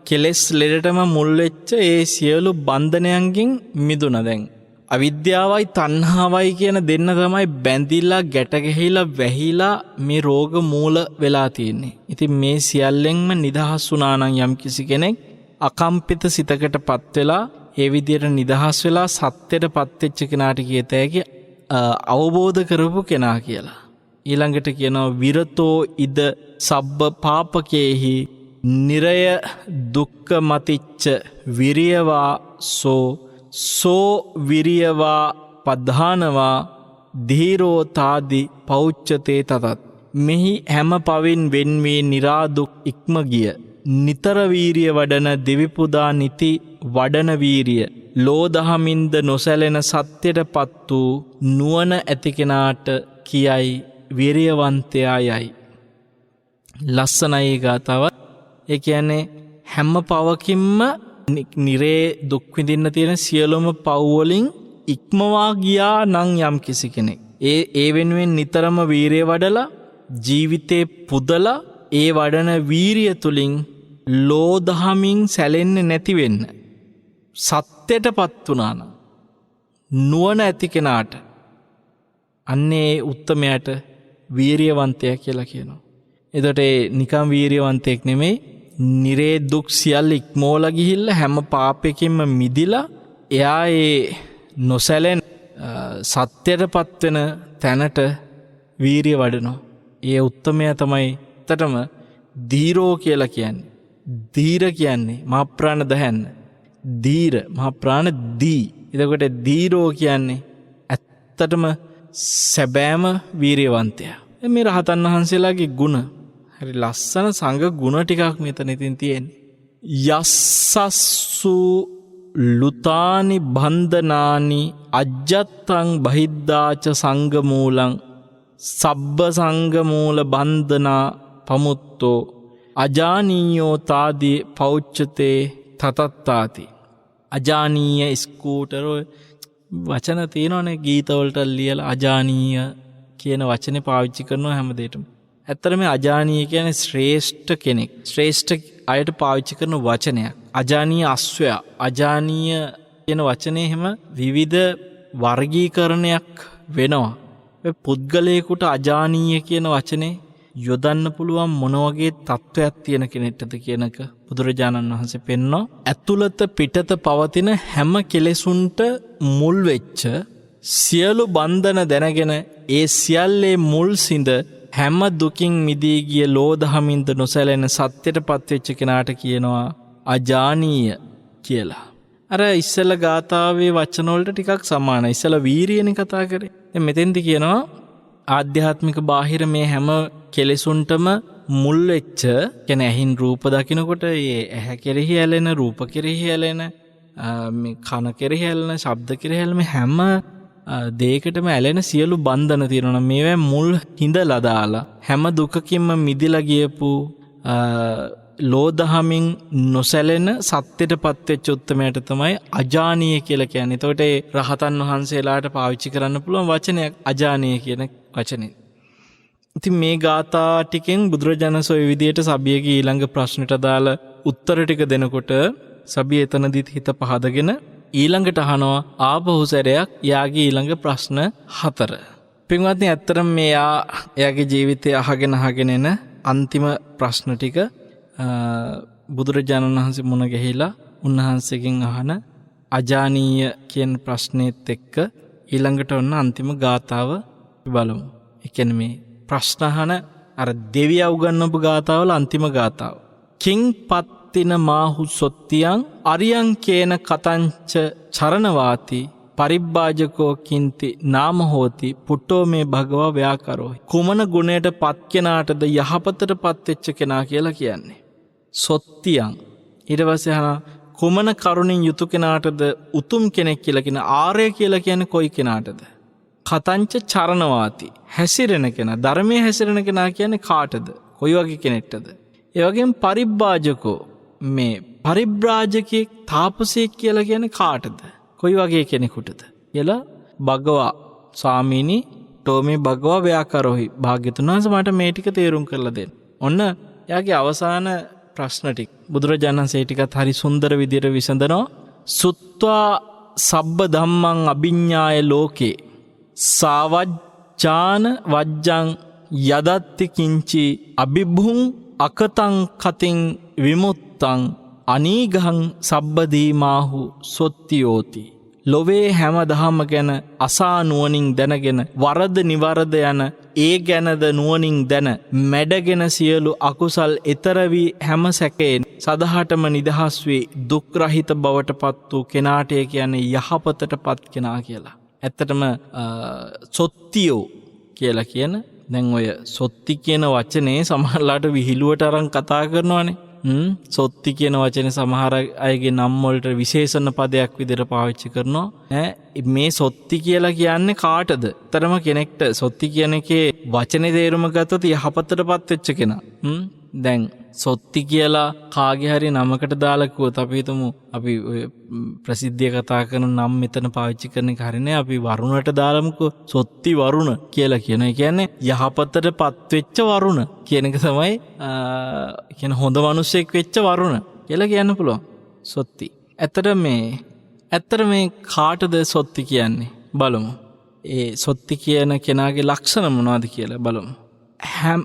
කෙලෙස් ලෙඩටම මුල් වෙච්ච ඒ සියලු බන්ධනයන්ගෙන් මිදුණා. දැන් අවිද්‍යාවයි තණ්හාවයි කියන දෙන්න තමයි බැඳිලා ගැට ගැහිලා වැහිලා මේ රෝග මූල වෙලා තියෙන්නේ. ඉතින් මේ සියල්ලෙන්ම නිදහස් වුණා නම් යම් කිසි කෙනෙක් අකම්පිත සිතකටපත් වෙලා ඒ විදියට නිදහස් වෙලා සත්‍යයටපත් වෙච්ච කෙනාට කියත හැකි අවබෝධ කරපු කෙනා කියලා. ඊළඟට කියනවා විරතෝ ඉද සබ්බ පාපකේහි නිරය දුක්ඛ මතිච්ච විරියවා සෝ විරියවා පධානවා ධීරෝ තාදි පෞච්චතේ තතත්. මෙහි හැම පවින් වෙන්වී නිරාදුක් ඉක්ම ගිය නිතර වීරිය වඩන දෙවිපුදා නිති වඩන වීරිය ලෝදහමින්ද නොසැලෙන සත්‍යයට පත් වූ නුවණ ඇති කෙනාට කියයි විරියවන්තයා යයි. ලස්සනයි ගාතාව. ඒ කියන්නේ හැම පවකින්ම නිරේ දුක් විඳින්න තියෙන සියලුම පව් වලින් ඉක්මවා ගියා නම් යම් කිසි කෙනෙක් ඒ වෙනුවෙන් නිතරම වීරිය වඩලා ජීවිතේ පුදලා ඒ වඩන වීරිය තුලින් ලෝදහමින් සැලෙන්නේ නැති වෙන්න සත්‍යයටපත් වුණා නම් නුවණ ඇති කෙනාට අන්නේ උත්තමයාට වීරියවන්තයා කියලා කියනවා. එතකොට නිකම් වීරියවන්තයෙක් නෙමෙයි නිරේ දුක් සියල්ල ඉක්මෝලා ගිහිල්ලා හැම පාපයකින්ම මිදිලා එයා ඒ නොසැලෙන සත්‍යයටපත් වෙන තැනට වීරිය වඩනවා. ඒ උත්තමයා තමයි ඇත්තටම ධීරෝ කියලා කියන්නේ. ධීර කියන්නේ මහ ප්‍රාණ දහන්න. ධීර මහ ප්‍රාණ දී. එතකොට ධීරෝ කියන්නේ ඇත්තටම සැබෑම වීරියවන්තයා. මේ රහතන් වහන්සේලාගේ ගුණ හරි ලස්සන සංඝ ගුණ ටිකක් මෙතන ඉතින් තියෙන්නේ. යස්සස්සු ලුතානි බන්ධනානි අජ්ජත්තං බහිද්ධාච සංඝ මූලං සබ්බ සංඝ මූල බන්ධනා පමුත්තෝ අජානීයෝ තාදී පෞච්චතේ තතත්තාති. අජානීය ස්කූටර් වචන තියෙනවනේ ගීතවලට ලියලා අජානීය කියන වචනේ පාවිච්චි කරනවා හැමදේටම. ඇත්තටම මේ අජානීය කියන්නේ ශ්‍රේෂ්ඨ කෙනෙක්. ශ්‍රේෂ්ඨ අයට පාවිච්චි කරන වචනයක්. අජානීය අස්වැය. අජානීය කියන වචනේ හැම විවිධ වර්ගීකරණයක් වෙනවා. ඒ පුද්ගලයෙකුට අජානීය කියන වචනේ යොදන්න පුළුවන් මොන වගේ තත්වයක් තියෙන කෙනෙක්ටද කියනක බුදුරජාණන් වහන්සේ පෙන්වනවා. ඇතුළත පිටත පවතින හැම කෙලෙසුන්ට මුල් වෙච්ච සියලු බන්ධන දැනගෙන ඒ සියල්ලේ මුල් සිඳ හැම දුකින් මිදී ගිය ලෝදහමින්ද නොසැලෙන සත්‍යයටපත් වෙච්ච කෙනාට කියනවා අජානීය කියලා. අර ඉස්සෙල්ල ගාථාවේ වචන වලට ටිකක් සමානයි. ඉස්සෙල්ල වීරියනේ කතා කරේ. දැන් මෙතෙන්දි කියනවා ආධ්‍යාත්මික බාහිර මේ හැම කෙලෙසුන්ටම මුල් වෙච්ච කියන්නේ ඇහින් රූප දකිනකොට ඒ ඇහැ කෙරෙහි ඇලෙන රූප කෙරෙහි ඇලෙන මේ කන කෙරෙහි ඇලෙන ශබ්ද කෙරෙහි ඇලෙන හැම දෙයකටම ඇලෙන සියලු බන්ධන තියෙනවා. මේවා මුල් හිඳලා දාලා හැම දුකකින්ම මිදිලා ගියපු ලෝදහමින් නොසැලෙන සත්‍යයටපත් වෙච්ච උත්තමයට තමයි අජානීය කියලා කියන්නේ. එතකොට ඒ රහතන් වහන්සේලාට පාවිච්චි කරන්න පුළුවන් වචනයක් අජානීය කියන වචනේ. ඉතින් මේ ගාථා ටිකෙන් බුදුරජාණන් සොය විදියට සබියගේ ඊළඟ ප්‍රශ්නට දාලා උත්තර ටික දෙනකොට සබිය එතනදිත් හිත පහදගෙන ඊළඟට අහනවා ආපහු සැරයක් යාගේ ඊළඟ ප්‍රශ්න 4. පින්වත්නි ඇත්තටම එයාගේ ජීවිතය අහගෙන එන අන්තිම ප්‍රශ්න ටික බුදුරජාණන් වහන්සේ මුණ ගැහිලා උන්වහන්සේගෙන් අහන අජානීය කියන ප්‍රශ්නේත් එක්ක ඊළඟට ඔන්න අන්තිම ගාථාව බලමු. ඒ කියන්නේ මේ ප්‍රශ්න අහන අර දෙවියා උගන්වපු ගාථාවල අන්තිම ගාථාව. කිං පත්තින මාහු සොත්තියං අරියං කේන කතංච චරණවාති පරිබ්බාජකෝ කින්ති නාම හෝති පුට්ටෝ මේ භගවා ව්‍යාකරෝහි. කුමන ගුණයට පත් කෙනාටද යහපතට පත්වෙච්ච කෙනා කියලා කියන්නේ. සොත්තියං ඊට පස්සේ අහන කුමන කරුණින් යුතු කෙනාටද උතුම් කෙනෙක් කියලා කියන ආර්ය කියලා කියන්නේ කොයි කෙනාටද? කතංච චරණවාති හැසිරෙන කෙනා ධර්මයේ හැසිරෙන කෙනා කියන්නේ කාටද? කොයි වගේ කෙනෙක්ටද? ඒ වගේම පරිබ්බාජකෝ මේ පරිබ්‍රාජකෙක් තාපසයෙක් කියලා කියන්නේ කාටද? කොයි වගේ කෙනෙකුටද? කියලා භගවා ස්වාමීනි ටෝමේ භගවා ව්‍යාකරෝහි භාග්‍යතුන් වහන්සේ මට මේ ටික තේරුම් කරලා දෙන්න. ඔන්න යාගේ අවසාන ප්‍රශ්න ටික බුදුරජාණන් වහන්සේ ටිකත් හරි සුන්දර විදියට විසඳනවා. සුත්වා සබ්බ ධම්මං අභිඤ්ඤාය ලෝකේ සාවජ්ජාන වජ්ජං යදත්ති කිංචි අභිභුං අකතං කතින් විමුත්තං අනීගහං සබ්බදීමාහු සොත්තියෝති. ලොවේ හැම දහම ගැන අසා නුවණින් දැනගෙන වරද නිවරද යන ඒ ගැනද නුවණින් දැන මැඩගෙන සියලු අකුසල් ඈතර වී හැම සැකයෙන් සදහටම නිදහස් වී දුක් රහිත බවට පත් වූ කෙනාට කියන්නේ යහපතට පත් කෙනා කියලා. ඇත්තටම සොත්තියෝ කියලා කියන දැන් ඔය සොත්ති කියන වචනේ සමහරලාට විහිළුවට අරන් කතා කරනවානේ. සොත්ති කියන වචනේ සමහර අයගේ නම් වලට විශේෂණ පදයක් විදිහට පාවිච්චි කරනවා. මේ සොත්ති කියලා කියන්නේ කාටද? තරම කෙනෙක්ට සොත්ති කියන එකේ වචනේ තේරුම ගත්තොත් යහපතටපත් වෙච්ච කෙනා. දැන් සොත්ති කියලා කාගේ හරි නමකට දාලා කිව්වොත් අපි හිතමු අපි ඔය ප්‍රසිද්ධිය කතා කරන නම් මෙතන පාවිච්චි කරන එක හරිනේ අපි වරුණට දාලාමුකෝ සොත්ති වරුණ කියලා කියනවා. ඒ කියන්නේ යහපතටපත් වෙච්ච වරුණ කියන එක තමයි කියන හොඳ මිනිසෙක් වෙච්ච වරුණ කියලා කියන්න පුළුවන්. සොත්ති. ඇත්තට මේ කාටද සොත්ති කියන්නේ බලමු. ඒ සොත්ති කියන කෙනාගේ ලක්ෂණ මොනවද කියලා බලමු.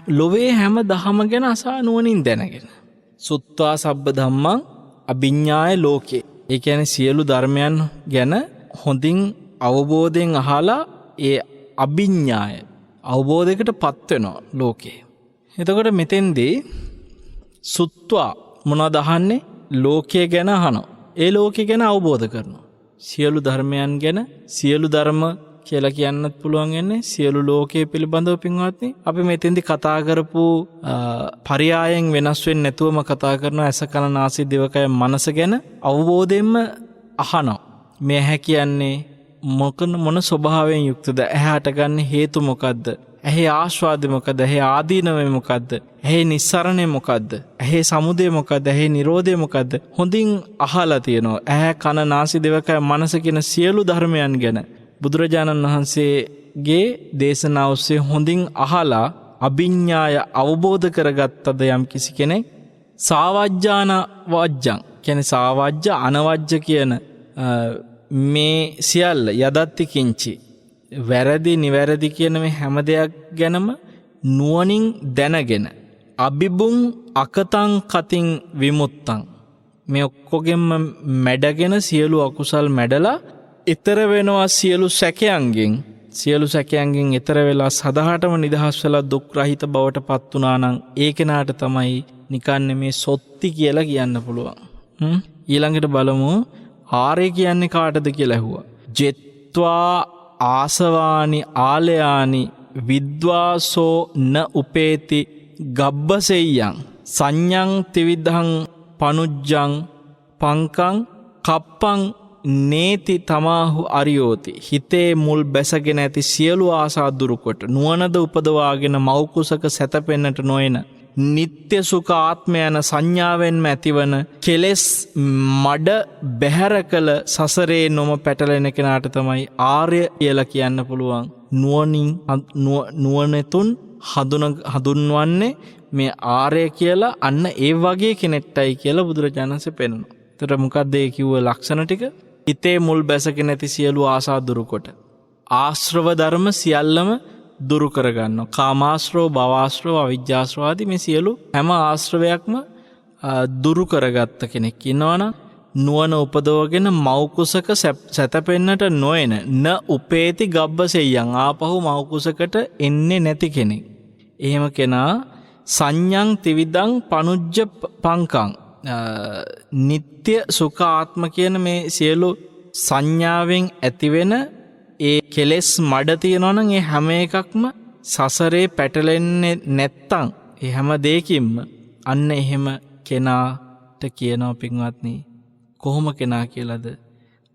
ලොවේ හැම දහම ගැන අසා නුවණින් දැනගෙන සුත්වා සබ්බ ධම්මං අභිඤ්ඤාය ලෝකේ. ඒ කියන්නේ සියලු ධර්මයන් ගැන හොඳින් අවබෝධයෙන් අහලා ඒ අභිඤ්ඤාය අවබෝධයකට පත් වෙනවා ලෝකේ. එතකොට මෙතෙන්දී සුත්වා මොනවද අහන්නේ? ලෝකයේ ගැන අහනවා. ඒ ලෝකේ ගැන අවබෝධ කරනවා. සියලු ධර්මයන් ගැන සියලු ධර්ම කියලා කියන්නත් පුළුවන් වෙන්නේ සියලු ලෝකයේ පිළිබඳව පින්වත්නි. අපි මෙතෙන්දි කතා කරපු පරයයන් වෙනස් වෙන්නේ නැතුවම කතා කරන ඇස කන නාසය දිවකය මනස ගැන අවබෝධයෙන්ම අහනවා. මේ ඇහැ කියන්නේ මොන ස්වභාවයෙන් යුක්තද? ඇහැට ගන්න හේතු මොකද්ද? ඇහි ආස්වාදය මොකද්ද? ඇහි ආදීනවය මොකද්ද? ඇහි නිස්සරණය මොකද්ද? ඇහි සමුදය මොකද්ද? ඇහි නිරෝධය මොකද්ද? හොඳින් අහලා තියෙනවා. ඇහැ කන නාසය දිවකය මනස කියන සියලු ධර්මයන් ගැන බුදුරජාණන් වහන්සේගේ දේශනාව ඔස්සේ හොඳින් අහලා අභිඤ්ඤාය අවබෝධ කරගත්තද යම් කිසි කෙනෙක් සාවජ්ජාන වජ්ජං කියන්නේ සාවජ්ජ අනවජ්ජ කියන මේ සියල්ල යදත්ති කිංචි වැරදි නිවැරදි කියන මේ හැම දෙයක් ගැනම නුවණින් දැනගෙන අභිබුං අකතං කතින් විමුත්තං මේ ඔක්කොගෙම මැඩගෙන සියලු අකුසල් මැඩලා ඊතර වෙනවා සියලු සැකයන්ගෙන් ඊතර වෙලා සදාටම නිදහස් වෙලා දුක් රහිත බවට පත් වුණා නම් ඒ කෙනාට තමයි නිකන් මේ සොත්ති කියලා කියන්න පුළුවන්. ඊළඟට බලමු ආර්ය කියන්නේ කාටද කියලා ඇහුවා. ජෙත්වා ආසවානි ආලයානි විද්වාසෝ න උපේති ගබ්බසෙය්‍යං සංඤං ත්‍රිවිධං පනුජ්ජං පංකං කප්පං නේති තමාහු අරියෝති. හිතේ මුල් බැසගෙන ඇති සියලු ආසා දුරුකොට නුවණද උපදවාගෙන මෞකුසක සැතපෙන්නට නොයන නිත්‍ය සුඛ ආත්මය යන සංඥාවෙන්ම ඇතිවන කෙලෙස් මඩ බැහැර කළ සසරේ නොම පැටලෙන කෙනාට තමයි ආර්ය කියලා කියන්න පුළුවන්. නුවණින් නුවණතුන් හඳුන්වන්නේ මේ ආර්ය කියලා අන්න ඒ වගේ කෙනෙක්ටයි කියලා බුදුරජාණන් වහන්සේ පෙන්වනවා. ඒතර මොකක්ද ඒ කිව්ව ලක්ෂණ ටික? හිතේ මුල් බැසගෙන නැති සියලු ආසා දුරු කොට ආශ්‍රව ධර්ම සියල්ලම දුරු කරගන්නවා. කාමාශ්‍රව, භවආශ්‍රව, අවිජ්ජාශ්‍රව ආදී මේ සියලු හැම ආශ්‍රවයක්ම දුරු කරගත්ත කෙනෙක් ඉන්නවනම් නුවණ උපදවගෙන මෞකුසක සැතපෙන්නට නොයන න උපේති ගබ්බසෙය්‍යං ආපහු මෞකුසකට එන්නේ නැති කෙනෙක්. එහෙම කෙනා සංඥං ත්‍රිවිධං පනුජ්ජ පංකං නিত্য සුඛ ආත්ම කියන මේ සියලු සංඥාවෙන් ඇතිවෙන ඒ කෙලෙස් මඩ තියෙනවා නම් ඒ හැම එකක්ම සසරේ පැටලෙන්නේ නැත්තම් ඒ හැම දෙයකින්ම අන්න එහෙම කෙනාට කියනවා පින්වත්නි කොහොම කෙනා කියලාද?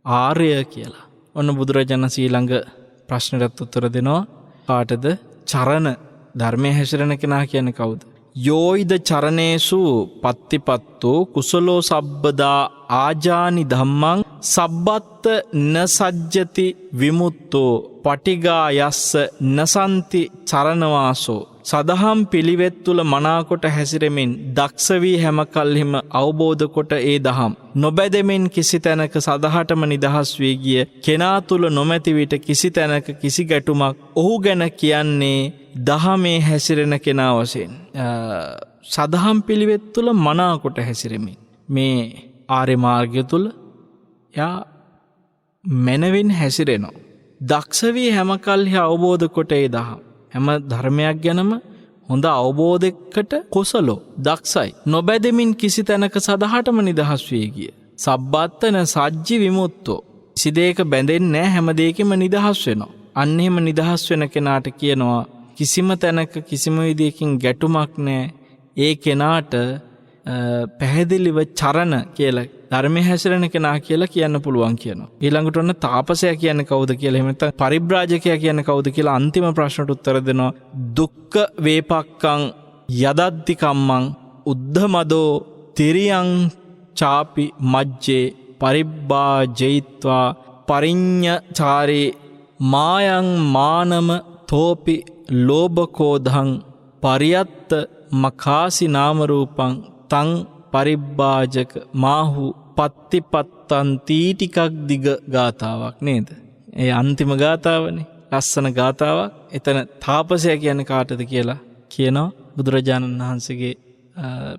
ආර්ය කියලා. ඔන්න බුදුරජාණන් ශ්‍රීලංග ප්‍රශ්නෙට උත්තර දෙනවා. කාටද? චරණ ධර්මයේ හැසිරෙන කෙනා කියන්නේ කවුද? යෝයිද චරණේසු පත්තිපත්තෝ කුසලෝ සබ්බදා ආජානි ධම්මං සබ්බත්ත නසජ්ජති විමුත්තෝ පටිගා යස්ස නසන්ති චරණවාසෝ. සදහම් පිළිවෙත් තුළ මනාකොට හැසිරෙමින් දක්ෂ වී හැම කල්හිම අවබෝධ කොට ඒ දහම් නොබැදෙමින් කිසි තැනක සදහටම නිදහස් වී ගිය කෙනා තුළ නොමැති විට කිසි තැනක කිසි ගැටුමක් ඔහු ගැන කියන්නේ දහමේ හැසිරෙන කෙනා වශයෙන්. සදහම් පිළිවෙත් තුළ මනාකොට හැසිරෙමින් මේ ආර්ය මාර්ගය තුළ යා මනවින් හැසිරෙනවා. දක්ෂ වී හැම කල්හි අවබෝධ කොට ඒ දහම් හැම ධර්මයක් ගැනම හොඳ අවබෝධයකට කුසලෝ දක්ෂයි. නොබැදෙමින් කිසි තැනක සදහටම නිදහස් වී ගිය. සබ්බත්තන සජ්ජි විමුත්තෝ. කිසි දෙයක බැඳෙන්නේ නැහැ, හැම දෙයකින්ම නිදහස් වෙනවා. අන්න එහෙම නිදහස් වෙන කෙනාට කියනවා කිසිම තැනක කිසිම විදියකින් ගැටුමක් නැහැ. ඒ කෙනාට පැහැදිලිව චරණ කියලා ධර්මයේ හැසිරෙන කෙනා කියලා කියන්න පුළුවන් කියනවා. ඊළඟට ඔන්න තාපසයා කියන්නේ කවුද කියලා, එහෙම නැත්නම් පරිබ්‍රාජකයා කියන්නේ කවුද කියලා අන්තිම ප්‍රශ්නට උත්තර දෙනවා. දුක්ඛ වේපක්ඛං යදද්දි කම්මං උද්ධමදෝ තිරියං චාපි මජ්ජේ පරිබ්බාජයිත්වා පරිඤ්ඤචාරේ මායං මානම තෝපි ලෝභකෝධං පරියත්ත මඛාසි නාම රූපං තං පරිබ්බාජක මාහු පත්තිපත්තන් ටිකක් දිග ගාතාවක් නේද? ඒ අන්තිම ගාතාවනේ. ලස්සන ගාතාවක්. එතන තාපසයා කියන්නේ කාටද කියලා කියනවා. බුදුරජාණන් වහන්සේගේ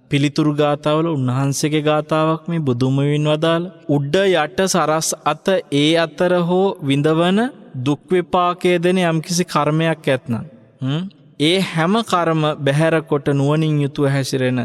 පිළිතුරු ගාතාවල උන්වහන්සේගේ ගාතාවක් මේ බුදුමුවින් වදාළ උඩ යට සරස් අත ඒ අතර හෝ විඳවන දුක් විපාකයේ දෙන යම්කිසි කර්මයක් ඇතනම් ඒ හැම කර්ම බැහැර කොට නුවණින් යුතුව හැසිරෙන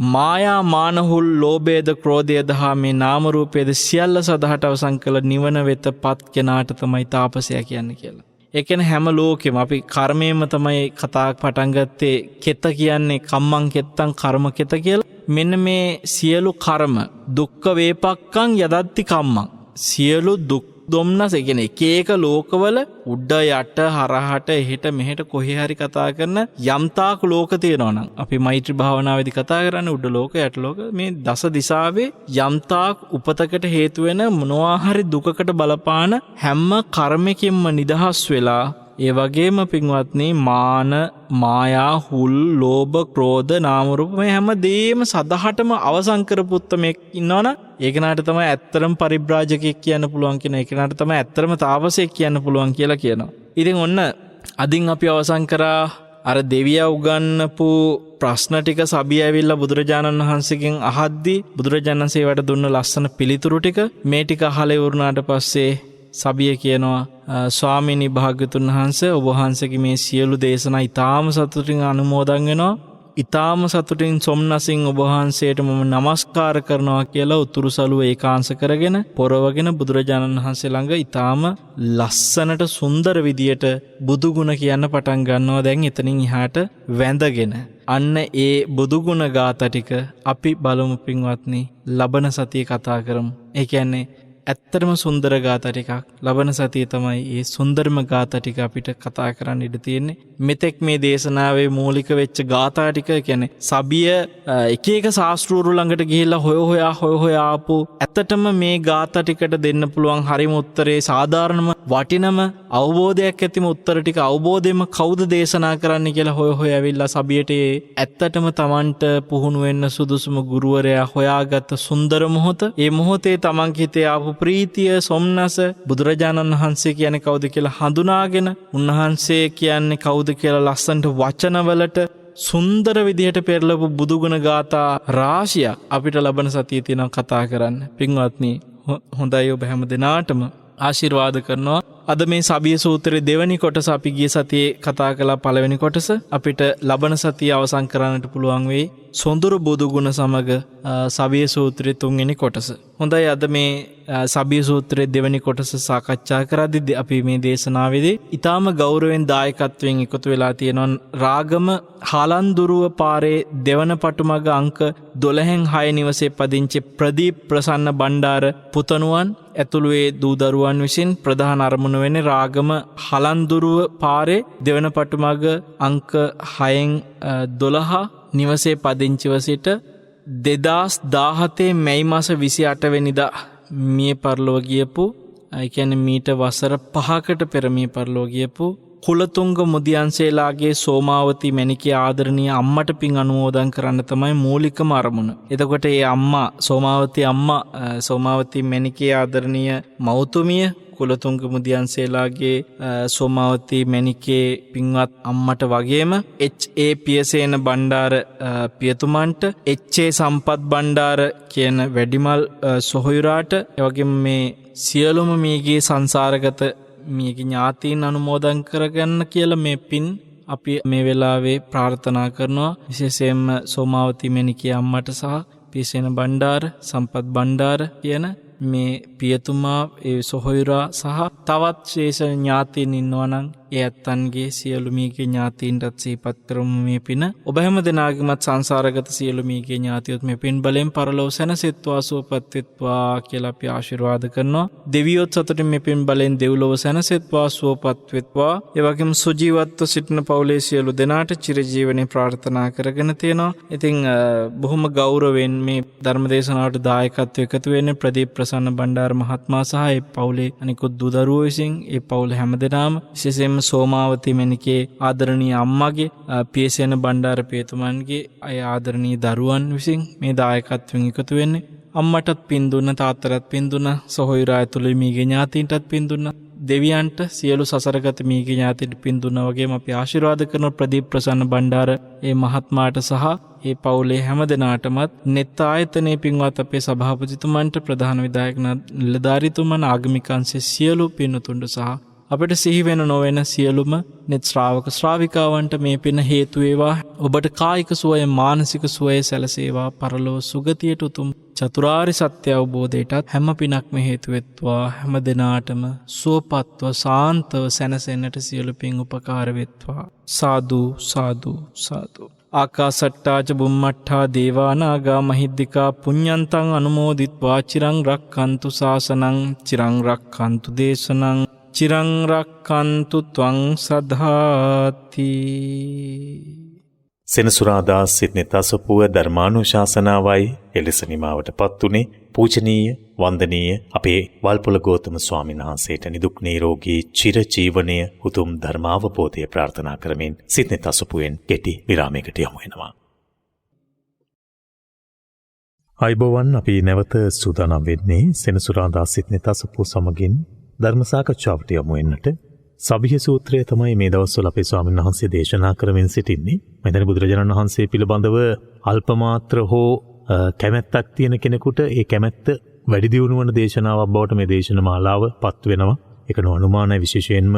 මායා මානහුල් ලෝභයේද ක්‍රෝධයේද හා මේ නාම රූපයේද සියල්ල සදහට අවසන් කළ නිවන වෙත පත් කෙනාට තමයි තාපසයා කියන්නේ කියලා. ඒ කියන්නේ හැම ලෝකෙම අපි කර්මයෙන්ම තමයි කතා පටන් ගත්තේ. කෙත කියන්නේ කම්මං කෙත්තං කර්ම කෙත කියලා. මෙන්න මේ සියලු කර්ම දුක්ඛ වේපක්ඛං යදත්ති කම්මං සියලු දුක් දුම්නස කියන්නේ එක එක ලෝකවල උඩ යට හරහට එහෙට මෙහෙට කොහේ හරි කතා කරන යම්තාක් ලෝක තියෙනවා නම් අපි මෛත්‍රී භාවනාවේදී කතා කරන්නේ උඩ ලෝක යට ලෝක මේ දස දිසාවේ යම්තාක් උපතකට හේතු වෙන මොනවා හරි දුකකට බලපාන හැම කර්මයකින්ම නිදහස් වෙලා ඒ වගේම පින්වත්නි මාන මායා හුල් ලෝභ ක්‍රෝධ නාම රූප මේ හැම දෙයක්ම සදහටම අවසන් කරපු උත්තමෙක් ඉන්නවනම් ඒ කෙනාට තමයි ඇත්තරම පරිබ්‍රාජකෙක් කියන්න පුළුවන් කියන ඒ කෙනාට තමයි ඇත්තරම තාපසයෙක් කියන්න පුළුවන් කියලා කියනවා. ඉතින් ඔන්න අදින් අපි අවසන් කරා අර දෙවියා උගන්වපු ප්‍රශ්න ටික සබිය ඇවිල්ලා බුදුරජාණන් වහන්සේගෙන් අහද්දී බුදුරජාණන් වහන්සේ ඒවට දුන්න ලස්සන පිළිතුරු ටික මේ ටික අහලා ඉවරනාට පස්සේ සබිය කියනවා ස්වාමීනි භාග්‍යතුන් වහන්සේ ඔබ වහන්සේගේ මේ සියලු දේශනා ඊටාම සතුටින් අනුමෝදන් වෙනවා. ඊටාම සතුටින් සොම්නසින් ඔබ වහන්සේට මම নমස්කාර කරනවා කියලා උතුරු සළුව ඒකාංශ කරගෙන පොරවගෙන බුදුරජාණන් වහන්සේ ළඟ ඊටාම ලස්සනට සුන්දර විදියට බුදු ගුණ කියන්න පටන් ගන්නවා. දැන් එතනින් එහාට වැඳගෙන අන්න ඒ බුදු ගුණ ගාථා ටික අපි බලමු පින්වත්නි. ලබන සතියේ කතා කරමු. ඒ කියන්නේ ඇත්තටම සුන්දර ගාථා ටිකක්. ලබන සතියේ තමයි මේ සුන්දරම ගාථා ටික අපිට කතා කරන්න ඉඩ තියෙන්නේ. මෙතෙක් මේ දේශනාවේ මූලික වෙච්ච ගාථා ටික කියන්නේ සබිය එක එක ශාස්ත්‍රූරු ළඟට ගිහිල්ලා හොය ආපු ඇත්තටම මේ ගාථා ටිකට දෙන්න පුළුවන් හරිම උත්තරේ සාධාරණම වටිනම අවබෝධයක් ඇතිම උත්තර ටික අවබෝධයෙන්ම කවුද දේශනා කරන්න කියලා හොය ඇවිල්ලා සබියට ඇත්තටම Tamanට පුහුණු වෙන්න සුදුසුම ගුරුවරයා හොයාගත්ත සුන්දර මොහොත. ඒ මොහොතේ Taman හිතේ ආපු ප්‍රීතිය සොම්නස බුදුරජාණන් වහන්සේ කියන්නේ කවුද කියලා හඳුනාගෙන උන්වහන්සේ කියන්නේ කවුද කියලා ලස්සනට වචනවලට සුන්දර විදිහට පෙරලපු බුදුගුණ ගාථා රාශියක් අපිට ලබන සතියේ තියෙනවා කතා කරන්න. පින්වත්නි හොඳයි ඔබ හැම දිනාටම ආශිර්වාද කරනවා. අද මේ සබිය සූත්‍රයේ දෙවැනි කොටස අපි ගිය සතියේ කතා කළා. පළවෙනි කොටස අපිට ලබන සතියේ අවසන් කරන්නට පුළුවන් වෙයි සොඳුරු බුදුගුණ සමග සබිය සූත්‍රයේ තුන්වෙනි කොටස. හොඳයි අද මේ සබිය සූත්‍රයේ දෙවැනි කොටස සාකච්ඡා කරද්දී අපි මේ දේශනාවේදී ඊටාම ගෞරවයෙන් දායකත්වයෙන් එකතු වෙලා තියෙනවා රාගම හාලන්දුරුව පාරේ දෙවන පටුමග අංක 12න් 6 නිවසේ පදිංචි ප්‍රදීප් ප්‍රසන්න බණ්ඩාර පුතණුවන් ඇතුළු ඒ දූ දරුවන් විසින් ප්‍රධාන අරමුණ වෙන්නේ රාගම හලන්දුරුව පාරේ දෙවන පටුමග අංක 6න් 12 නිවසේ පදිංචිව සිට 2017 මැයි මාස 28 වෙනිදා මිය පරලොව ගියපු ඒ කියන්නේ මීට වසර 5කට පෙර මිය පරලොව ගියපු කුලතුංග මුදියන්සේලාගේ සෝමාවතී මැණිකේ ආදරණීය අම්මට පින් අනුමෝදන් කරන්න තමයි මූලිකම අරමුණ. එතකොට ඒ අම්මා සෝමාවතී මැණිකේ ආදරණීය මෞතුමිය කුලතුංග මුදියන්සේලාගේ සෝමාවතී මැණිකේ පින්වත් අම්මට වගේම එච්.ඒ. පියසේන බණ්ඩාර පියතුමන්ට එච්.ඒ. සම්පත් බණ්ඩාර කියන වැඩිමල් සොහොයුරාට එවැගේම මේ සියලුම මේගේ සංසාරගත මියගේ ඥාතීන් අනුමෝදන් කරගන්න කියලා මේ පින් අපි මේ වෙලාවේ ප්‍රාර්ථනා කරනවා. විශේෂයෙන්ම සෝමාවතී මැණිකේ අම්මට සහ පියසේන බණ්ඩාර සම්පත් බණ්ඩාර කියන මේ පියතුමා ඒ සොහොයුරා සහ තවත් ශේෂ ඥාතීන් ඉන්නවා නම් ඒ ඇත්තන්ගේ සියලු මීගේ ඥාතීන්ටත් සිහිපත් කරමු මේ පින. ඔබ හැම දෙනාගේමත් සංසාරගත සියලු මීගේ ඥාතියොත් මේ පින් බලෙන් පරලොව සැනසෙත්වා සුවපත් වෙත්වා කියලා අපි ආශිර්වාද කරනවා. දෙවියොත් සතුටින් මේ පින් බලෙන් දෙව්ලොව සැනසෙත්වා සුවපත් වෙත්වා. ඒ වගේම සුජීවත්ව සිටින පවුලේ සියලු දෙනාට චිරජීවනයේ ප්‍රාර්ථනා කරගෙන තියෙනවා. ඉතින් බොහොම ගෞරවයෙන් මේ ධර්මදේශනාවට දායකත්වයට එකතු වෙන්නේ ප්‍රදීප් ප්‍රසන්න බණ්ඩාර මහත්මයා සහ ඒ පවුලේ අනිකුත් දූ දරුවෝ විසින් ඒ පවුල හැමදෙනාම විශේෂයෙන්ම සෝමාවතී මැණිකේ ආදරණීය අම්මාගේ පියසේන බණ්ඩාර පියතුමන්ගේ අය ආදරණීය දරුවන් විසින් මේ දායකත්වයෙන් එකතු වෙන්නේ. අම්මටත් පින් දුන්න, තාත්තටත් පින් දුන්න, සොහොයුරා ඇතුළු මීගේ ඥාතීන්ටත් පින් දුන්න, දෙවියන්ට සියලු සසරගත මීගේ ඥාතීන්ට පින් දුන්නා වගේම අපි ආශිර්වාද කරන ප්‍රදීප් ප්‍රසන්න බණ්ඩාර ඒ මහත්මයාට සහ ඒ පවුලේ හැමදෙනාටමත් නෙත් ආයතනයේ පින්වත් අපේ සභාපතිතුමන්ට, ප්‍රධාන විධායක නිලධාරීතුමන්, ආගමික අංශයේ සියලු පින්තුන්ට සහ අපිට සිහි වෙන නොවන සියලුම නෙත් ශ්‍රාවක ශ්‍රාවිකාවන්ට මේ පින හේතු වේවා. ඔබට කායික සුවය, මානසික සුවය සැලසේවා. පරලොව සුගතියට උතුම් චතුරාර්ය සත්‍ය අවබෝධයටත් හැම පිනක්ම හේතු වෙත්වා. හැම දිනාටම සුවපත්ව සාන්තව සැනසෙන්නට සියලු පින් උපකාර වෙත්වා. සාදු සාදු සාදු. ආකාසට්ටාච බුම්මට්ඨා දේවානාගා මහිද්దికා පුඤ්ඤන්තං අනුමෝදිත්වා චිරං රක්ඛන්තු ශාසනං චිරං රක්ඛන්තු දේශනං චිරං රක්ඛන්තු ත්වං සදාති. සෙනසුරාදා සිට්නෙත් අසපුව ධර්මානුශාසනාවයි එලෙස නිමාවට පත්තුනේ පූජනීය වන්දනීය අපේ වල්පොළ ගෞතම ස්වාමීන් වහන්සේට නිදුක් නිරෝගී චිරජීවනය උතුම් ධර්මාවබෝධය ප්‍රාර්ථනා කරමින් සිට්නෙත් අසපුවෙන් කෙටි විරාමයකට යමු වෙනවා. අයිබෝවන්, අපි නැවත සූදානම් වෙන්නේ සෙනසුරාදා සිට්නෙත් අසපුව සමගින් ධර්ම සාකච්ඡාවට යමු වෙන්නට. සබිය සූත්‍රය තමයි මේ දවස්වල අපේ ස්වාමීන් වහන්සේ දේශනා කරමින් සිටින්නේ. මම හිතන්නේ බුදුරජාණන් වහන්සේ පිළිබඳව අල්පමාත්‍ර හෝ කැමැත්තක් තියෙන කෙනෙකුට ඒ කැමැත්ත වැඩි දියුණු වන දේශනාවක් බවට මේ දේශන මාලාව පත් වෙනවා. ඒක නොඅනුමානයි. විශේෂයෙන්ම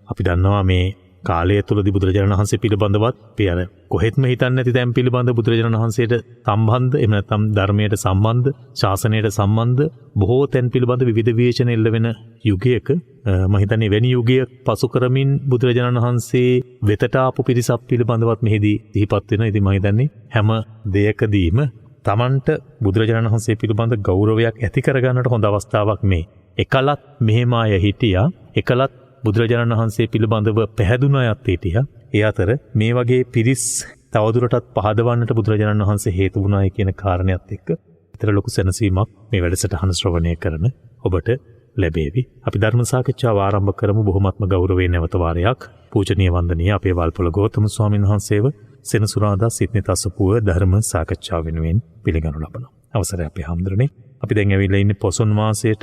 අපි දන්නවා මේ කාලය තුළදී බුදුරජාණන් වහන්සේ පිළිබඳවත් අපි අර කොහෙත්ම හිතන්නේ නැති තැන් පිළිබඳ බුදුරජාණන් වහන්සේට සම්බන්ධ, එහෙම නැත්නම් ධර්මයට සම්බන්ධ, ශාසනයට සම්බන්ධ බොහෝ තැන් පිළිබඳ විවිධ විවේචන එල්ල වෙන යුගයක මම හිතන්නේ වෙනි යුගයක් පසු කරමින් බුදුරජාණන් වහන්සේ වෙතට ආපු පිරිසක් පිළිබඳවත් මෙහිදී සිහිපත් වෙනවා. ඉතින් මම හිතන්නේ හැම දෙයකදීම තමන්ට බුදුරජාණන් වහන්සේ පිළිබඳ ගෞරවයක් ඇති කරගන්නට හොඳ අවස්ථාවක් මේ. එකලත් මෙහෙම අය හිටියා, එකලත් බුදුරජාණන් වහන්සේ පිළිබඳව පැහැදුන අයත් හිටියා. ඒ අතර මේ වගේ පිරිස් තවදුරටත් පහදවන්නට බුදුරජාණන් වහන්සේ හේතු වුණායි කියන කාරණයත් එක්ක ඊතර ලොකු සැනසීමක් මේ වැඩසටහන ශ්‍රවණය කරන ඔබට ලැබේවි. අපි ධර්ම සාකච්ඡාව ආරම්භ කරමු බොහොමත්ම ගෞරවයෙන් නැවත වාරයක්. පූජනීය වන්දනීය අපේ වල්පොළ ගෞතම ස්වාමීන් වහන්සේව සෙනසුරාදා සිඩ්නි තසපුව ධර්ම සාකච්ඡාව වෙනුවෙන් පිළිගනු ලබනවා. අවසරයි අපේ හැමදෙරනේ. අපි දැන් ඇවිල්ලා ඉන්නේ පොසොන් මාසයට.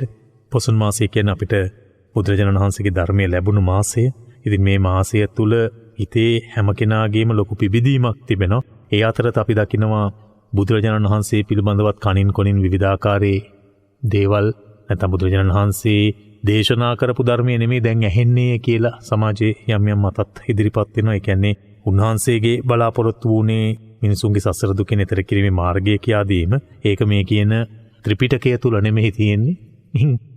පොසොන් මාසය කියන්නේ අපිට බුදුරජාණන් වහන්සේගේ ධර්මයේ ලැබුණු මාසය. ඉතින් මේ මාසය තුල හිතේ හැම කෙනාගේම ලොකු පිබිදීමක් තිබෙනවා. ඒ අතරත් අපි දකිනවා බුදුරජාණන් වහන්සේ පිළිබඳවත් කනින් කොනින් විවිධාකාරයේ දේවල් නැත්නම් බුදුරජාණන් වහන්සේ දේශනා කරපු ධර්මයේ නෙමෙයි දැන් ඇහෙන්නේ කියලා සමාජයේ යම් යම් මතත් ඉදිරිපත් වෙනවා. ඒ කියන්නේ උන්වහන්සේගේ බලාපොරොත්තු වුණේ මිනිසුන්ගේ සසර දුකෙන් එතර කිරීමේ මාර්ගය කියා දීම. ඒක මේ කියන ත්‍රිපිටකය තුල නෙමෙයි තියෙන්නේ.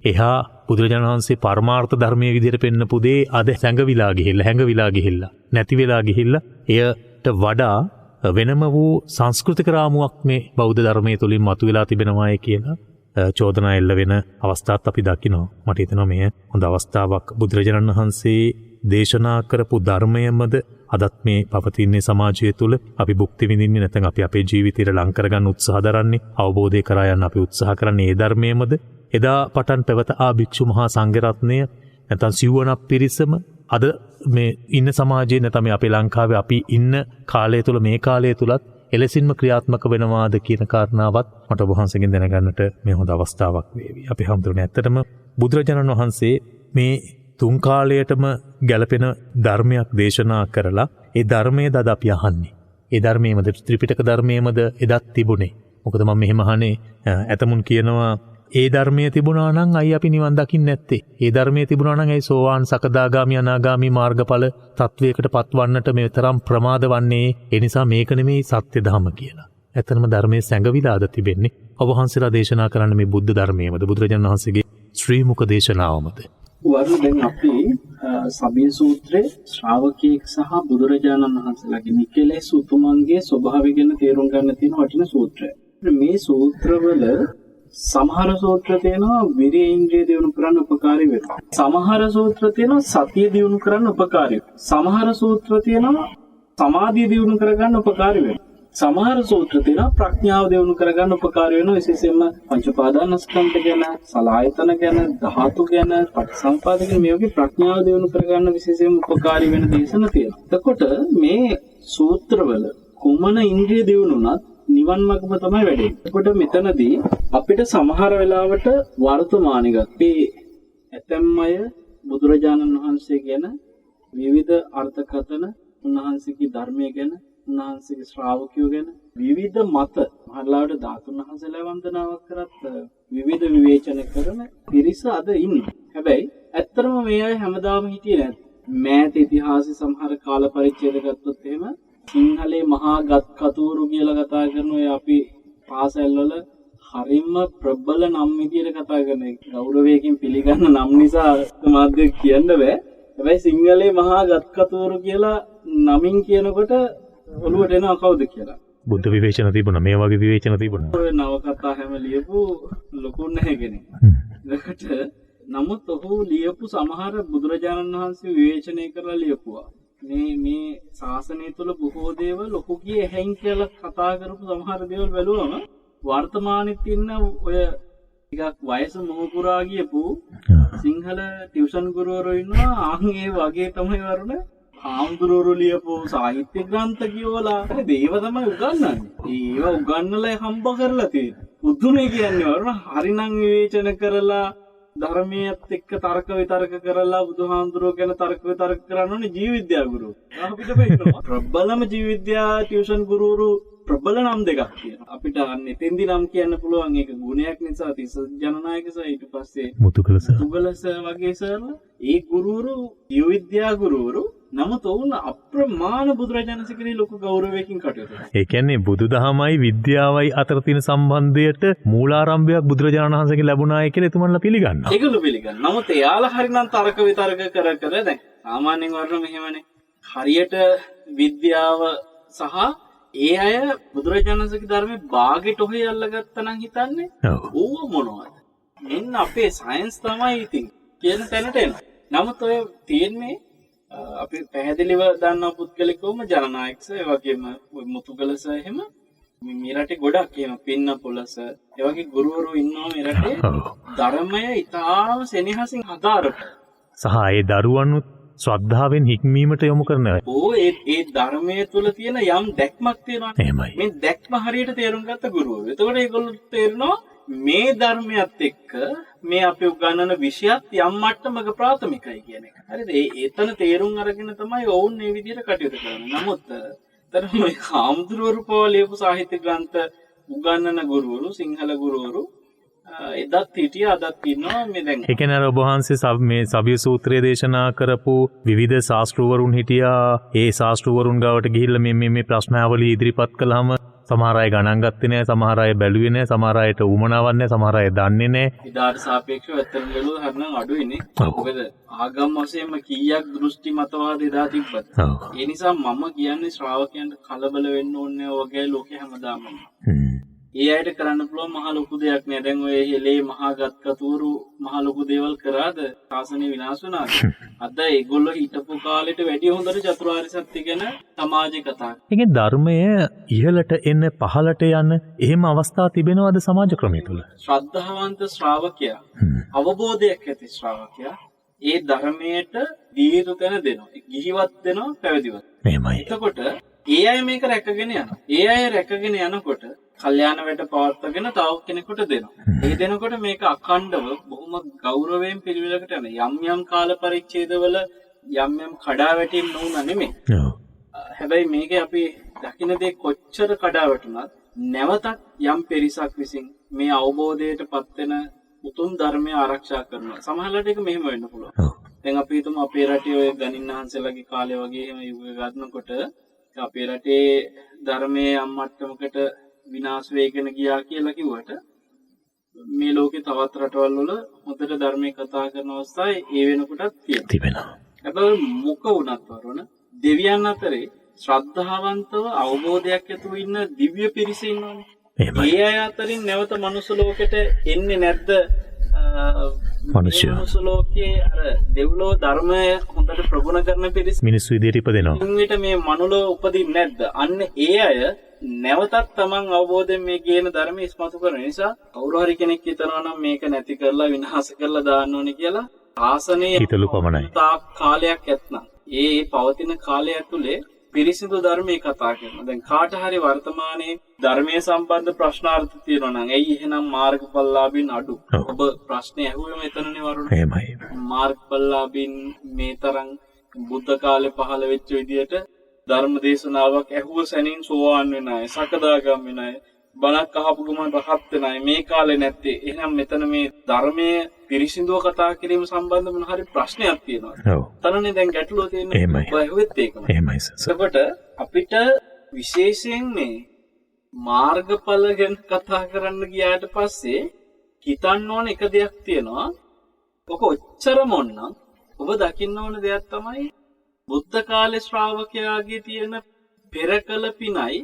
එහා බුදුරජාණන් වහන්සේ පරමාර්ථ ධර්මයේ විදිහට පෙන්නපු දේ අද හැඟවිලා ගිහිල්ලා නැති වෙලා ගිහිල්ලා එයට වඩා වෙනම වූ සංස්කෘතික රාමුවක් මේ බෞද්ධ ධර්මයේ තුලින් මතුවලා තිබෙනවායි කියලා චෝදනා එල්ල වෙන අවස්ථාත් අපි දකිනවා. මට හිතෙනවා මේ හොඳ අවස්ථාවක්. බුදුරජාණන් වහන්සේ දේශනා කරපු ධර්මයමද අදත් මේ පවතින්නේ සමාජය තුළ. අපි භුක්ති විඳින්නේ නැත්නම් අපි අපේ ජීවිතයට ලං කරගන්න උත්සාහ දරන්නේ, අවබෝධය කරා යන්න අපි උත්සාහ කරන්නේ ඒ ධර්මයමද. එදා පටන් පැවත භික්ෂු මහා සංඝරත්නය නැත්නම් සිව්වනක් පිරිසම අද මේ ඉන්න සමාජයේ නැත්නම් අපේ ලංකාවේ අපි ඉන්න කාලය තුළ මේ කාලය තුලත් එලෙසින්ම ක්‍රියාත්මක වෙනවාද කියන කාරණාවත් මට ඔබ වහන්සේගෙන් දැනගන්නට මේ හොඳ අවස්ථාවක් වේවි. අපි හැමදෙරෝනේ ඇත්තටම බුදුරජාණන් වහන්සේ මේ තුන් කාලයටම ගැලපෙන ධර්මයක් දේශනා කරලා ඒ ධර්මයේද අද අපි අහන්නේ. ඒ ධර්මයේමද ත්‍රිපිටක ධර්මයේමද එදත් තිබුණේ. මොකද මම මෙහෙම අහන්නේ ඇතමුන් කියනවා ඒ ධර්මයේ තිබුණා නම් අයි අපි නිවන් දකින්නේ නැත්තේ. ඒ ධර්මයේ තිබුණා නම් අයි සෝවාන් සකදාගාමි අනාගාමි මාර්ගඵල තත්වයකට පත්වන්නට මේ තරම් ප්‍රමාද වන්නේ. ඒ නිසා මේක නෙමෙයි සත්‍ය ධර්ම කියලා. ඇත්තනම ධර්මයේ සැඟවිලාද තිබෙන්නේ. ඔබ වහන්සේලා දේශනා කරන්න මේ බුද්ධ ධර්මයේමද බුදුරජාණන් වහන්සේගේ ශ්‍රී මුඛ දේශනාවමද? වරු දැන් අපි සබ්බේ සූත්‍රයේ ශ්‍රාවකයෙක් සහ බුදුරජාණන් වහන්සේලාගේ නිකලෙස් උතුමන්ගේ ස්වභාවය ගැන තේරුම් ගන්න තියෙන වටිනා සූත්‍රය. මේ සූත්‍රවල සමහර සූත්‍ර තියෙනවා විරිය ඉන්ද්‍රිය දියුණු කරන්න උපකාරී වෙනවා. සමහර සූත්‍ර තියෙනවා සතිය දියුණු කරන්න උපකාරී වෙනවා. සමහර සූත්‍ර තියෙනවා සමාධිය දියුණු කරගන්න උපකාරී වෙනවා. සමහර සූත්‍ර තියෙනවා ප්‍රඥාව දියුණු කරගන්න උපකාරී වෙනවා. විශේෂයෙන්ම පංච උපාදානස්කන්ධ ගැන, සලආයතන ගැන, ධාතු ගැන, පටිසම්පාද ගැන මේ වගේ ප්‍රඥාව දියුණු කරගන්න විශේෂයෙන්ම උපකාරී වෙන දේශන තියෙනවා. එතකොට මේ සූත්‍රවල කුමන ඉන්ද්‍රිය දියුණුණත් නිවන් මාර්ගම තමයි වැඩේ. එතකොට මෙතනදී අපිට සමහර වෙලාවට වර්තමානයේ අපි ඇතැම් අය බුදුරජාණන් වහන්සේ ගැන විවිධ අර්ථකථන, උන්වහන්සේගේ ධර්මය ගැන, උන්වහන්සේගේ ශ්‍රාවකයෝ ගැන විවිධ මත මහලාවට ධාතුන් වහන්සේලා වන්දනාවක් කරත් විවිධ විවේචන කරන පිරිස අද ඉන්නේ. හැබැයි ඇත්තටම මේ අය හැමදාම හිටියේ නැහැ. මෑත ඉතිහාසයේ සමහර කාල පරිච්ඡේද ගත්තොත් එහෙම සිංහලේ මහා ගත් කතූරු කියලා කතා කරන ඔය අපි පාසල්වල හරිම ප්‍රබල නම් විදියට කතා කරන ගෞරවයෙන් පිළිගන්න නම් නිසා මාධ්‍ය කියන්න බෑ. හැබැයි සිංහලේ මහා ගත් කතූරු කියලා නමින් කියනකොට ඔළුවට එනවා කවුද කියලා. බුද්ධ විවේචන තිබුණා. මේ වගේ විවේචන තිබුණා. ඔය නවකතා හැම ලියපු ලොකු නැහැ කෙනෙක්. ඒකට නමුත් ඔහු ලියපු සමහර බුදුරජාණන් වහන්සේ විවේචනය කරලා ලියපුවා. මේ ශාසනය තුළ බොහෝ දේවල් ලොකු කිය හැයින් කියලා කතා කරපු සමහර දේවල් බැලුවම වර්තමානෙත් ඉන්න ඔය ටිකක් වයස මොහුපුරා ගියපු සිංහල ටියුෂන් ගුරුවරයෝ ඉන්නවා. ආන් ඒ වගේ තමයි වරුණ ආම්දුරෝරු ලියපු සාහිත්‍ය ග්‍රන්ථ කියවලා දේව තමයි උගන්වන්නේ. ඒව උගන්වලා හම්බ කරලා තියෙන්නේ. බුදුනේ කියන්නේ වරුණ හරිනම් විවේචන කරලා ධර්මයේත් එක්ක තර්ක විතර්ක කරලා බුදුහාමුදුරුවෝ ගැන තර්ක විතර්ක කරන්න ඕනේ ජීව විද්‍යා ගුරු. අපිට බේනවා. ප්‍රබලම ජීව විද්‍යා ටියුෂන් ගුරුවරු ප්‍රබල නම් දෙකක් තියෙනවා. අපිට එතෙන්දි නම් කියන්න පුළුවන් ඒක ගුණයක් නිසා තිස්ස ජනනායක සර් ඊට පස්සේ මුතුකලස වගේ සර්ලා ඒ ගුරුවරු ජීව විද්‍යා ගුරුවරු නමුත් ඔවුන් අප්‍රමාණ බුදුරජාණන් ශ්‍රී ලොකු ගෞරවයකින් කටයුතු කරනවා. ඒ කියන්නේ බුදුදහමයි විද්‍යාවයි අතර තියෙන සම්බන්ධයට මූලාරම්භයක් බුදුරජාණන් වහන්සේගෙන් ලැබුණායි කියලා එතුමන්ලා පිළිගන්නවා. ඒගොල්ලෝ පිළිගන්නවා. නමුත් එයාලා හරිනම් තර්ක විතර්ක කර දැන් සාමාන්‍යයෙන් වරන මෙහෙමනේ. හරියට විද්‍යාව සහ ඒ අය බුදුරජාණන්සේගේ ධර්මයේ බාගෙට ඔහේ අල්ලගත්තා නම් හිතන්නේ ඕව මොනවද? මෙන්න අපේ සයන්ස් තමයි ඉතින් කියන තැනට එනවා. නමුත් ඔය තියෙන්නේ අපි පැහැදිලිව දන්නා පුද්ගලිකවම ජනනායකස ඒ වගේම මුතුගලස එහෙම මේ රටේ ගොඩක් කියන පින්න පොලස ඒ වගේ ගුරුවරු ඉන්නවා මේ රටේ ධර්මය ඉතාම සෙනෙහසින් හදාරපු සහ ඒ දරුවනුත් ශ්‍රද්ධාවෙන් හික්මීමට යොමු කරනවා. ඒ ධර්මයේ තුල තියෙන යම් දැක්මක් තියෙනවා. මේ දැක්ම හරියට තේරුම් ගත්ත ගුරුවරු. එතකොට ඒගොල්ලෝ තේරෙනවා මේ ධර්මයත් එක්ක මේ අපි උගන්වන විෂයත් යම් මට්ටමක ප්‍රාථමිකයි කියන එක. හරිද? ඒතන තේරුම් අරගෙන තමයි ඔවුන් මේ විදිහට කටයුතු කරන්නේ. නමුත් තරම හාමුදුරුවරු පොලියපු සාහිත්‍ය ග්‍රන්ථ උගන්වන ගුරුවරු සිංහල ගුරුවරු එදත් හිටිය අදත් ඉන්නවා මේ දැන්. ඒ කියන්නේ අර ඔබ වහන්සේ මේ සබ්‍ය සූත්‍රය දේශනා කරපු විවිධ ශාස්ත්‍රවරුන් හිටියා. ඒ ශාස්ත්‍රවරුන් ගාවට ගිහිල්ලා මේ ප්‍රශ්නාවලිය ඉදිරිපත් කළාම සමහර අය ගණන් ගත්තේ නැහැ, සමහර අය බැලුවේ නැහැ, සමහර අයට උමනාවක් නැහැ, සමහර අය දන්නේ නැහැ. ඉදාට සාපේක්ෂව ඇත්තම බැලුවා හරිනම් අඩුයිනේ. මොකද ආගම් වශයෙන්ම කීයක් දෘෂ්ටි මතවාද එදා තිබ්බද? ඒ නිසා මම කියන්නේ ශ්‍රාවකයන්ට කලබල වෙන්න ඕනේ වගේ ලෝකේ හැමදාම. ඒ අයට කරන්න පුළුවන් මහ ලොකු දෙයක් නෑ. දැන් ඔය හෙලේ මහා ගත්කතුරු මහ ලොකු දේවල් කරාද ශාසනය විනාශ වුණාද? අද ඒගොල්ලෝ හිටපු කාලෙට වැඩිය හොඳට චතුරාර්ය සත්‍ය ගැන සමාජේ කතා. ඒකේ ධර්මය ඉහළට එන්න පහළට යන එහෙම අවස්ථා තිබෙනවද සමාජ ක්‍රමය තුළ? ශ්‍රද්ධාවන්ත ශ්‍රාවකයා අවබෝධයක් ඇති ශ්‍රාවකයා ඒ ධර්මයට දීතු තැන දෙනවා. ගිහිවත් දෙනවා, පැවිදිවත්. එහෙමයි. එතකොට ඒ අය මේක රැකගෙන යනවා. ඒ අය රැකගෙන යනකොට කල්යාණ වැට පවත්වාගෙන තව කෙනෙකුට දෙනවා. ඒ දෙනකොට මේක අඛණ්ඩව බොහොම ගෞරවයෙන් පිළිවෙලකට යන යම් යම් කාල පරිච්ඡේදවල යම් යම් කඩාවැටීම් නොවුනා නෙමෙයි. හැබැයි මේකේ අපි දකින්න දේ කොච්චර කඩාවැටුණත් නැවතත් යම් පිරිසක් විසින් මේ අවබෝධයටපත් වෙන උතුම් ධර්මය ආරක්ෂා කරනවා. සමහරවිට ඒක මෙහෙම වෙන්න පුළුවන්. දැන් අපි හිතමු අපේ රටේ ඔය ගණින්හන්සලාගේ කාලේ වගේ එහෙම යුග ගන්නකොට අපේ රටේ ධර්මයේ යම් මට්ටමකට විනාශ වෙගෙන ගියා කියලා කිව්වට මේ ලෝකේ තවත් රටවල් වල හොඳට ධර්මයේ කතා කරන අවස්ථාවේ ඒ වෙනකොටත් තිබෙනවා. හැබැයි මොක වුණත් වරුණ දෙවියන් අතරේ ශ්‍රද්ධාවන්තව අවබෝධයක් ඇතුව ඉන්න දිව්‍ය පිරිස ඉන්නවනේ. ඒ අය අතරින් නැවත මනුස්ස ලෝකෙට එන්නේ නැද්ද? මනුස්ස ලෝකයේ අර දෙව්ලෝ ධර්මය හොඳට ප්‍රගුණ කරන පිරිස මිනිස්සු විදියට ඉපදෙනවා. ඉන්විත මේ මනුලෝ උපදින්නේ නැද්ද? අන්න ඒ අය නැවතත් තමන් අවබෝධයෙන් මේ කියන ධර්මය ඉස්මතු කරන නිසා කවුරු හරි කෙනෙක් හිතනවා නම් මේක නැති කරලා විනාශ කරලා දාන්න ඕනේ කියලා ආසනයේ හිතලු පමණයි. තාක් කාලයක් ඇත්නම් ඒ පවතින කාලය ඇතුලේ පිරිසිදු ධර්මයේ කතා කරනවා. දැන් කාට හරි වර්තමානයේ ධර්මයේ සම්බන්ධ ප්‍රශ්නාර්ථ තියෙනවා නම් ඇයි එහෙනම් මාර්ගඵලලාභින් අඩු? ඔබ ප්‍රශ්නේ ඇහුවෙම එතනනේ වරුණ. එහෙමයි. මාර්ගඵලලාභින් මේ තරම් බුද්ධ කාලේ පහළ වෙච්ච විදියට ධර්ම දේශනාවක් ඇහුව සැනින් සෝවාන් වෙන අය, සකදාගාම වෙන අය, බණක් අහපු ගමන් රහත් වෙන අය මේ කාලේ නැත්තේ. එහෙනම් මෙතන මේ ධර්මයේ පිරිසිදුව කතා කිරීම සම්බන්ධ මොන හරි ප්‍රශ්නයක් තියෙනවා. ඔව්. තනනේ දැන් ගැටලුව තියෙන්නේ. ඔය ඇහුවෙත් ඒකම. එහෙමයි සර්. එතකොට අපිට විශේෂයෙන් මේ මාර්ගඵල ගැන කතා කරන්න ගියාට පස්සේ හිතන්න ඕන එක දෙයක් තියෙනවා. ඔක ඔච්චරම ඕනනම් ඔබ දකින්න ඕන දෙයක් තමයි බුද්ධ කාලේ ශ්‍රාවකයාගේ තියෙන පෙරකල පිනයි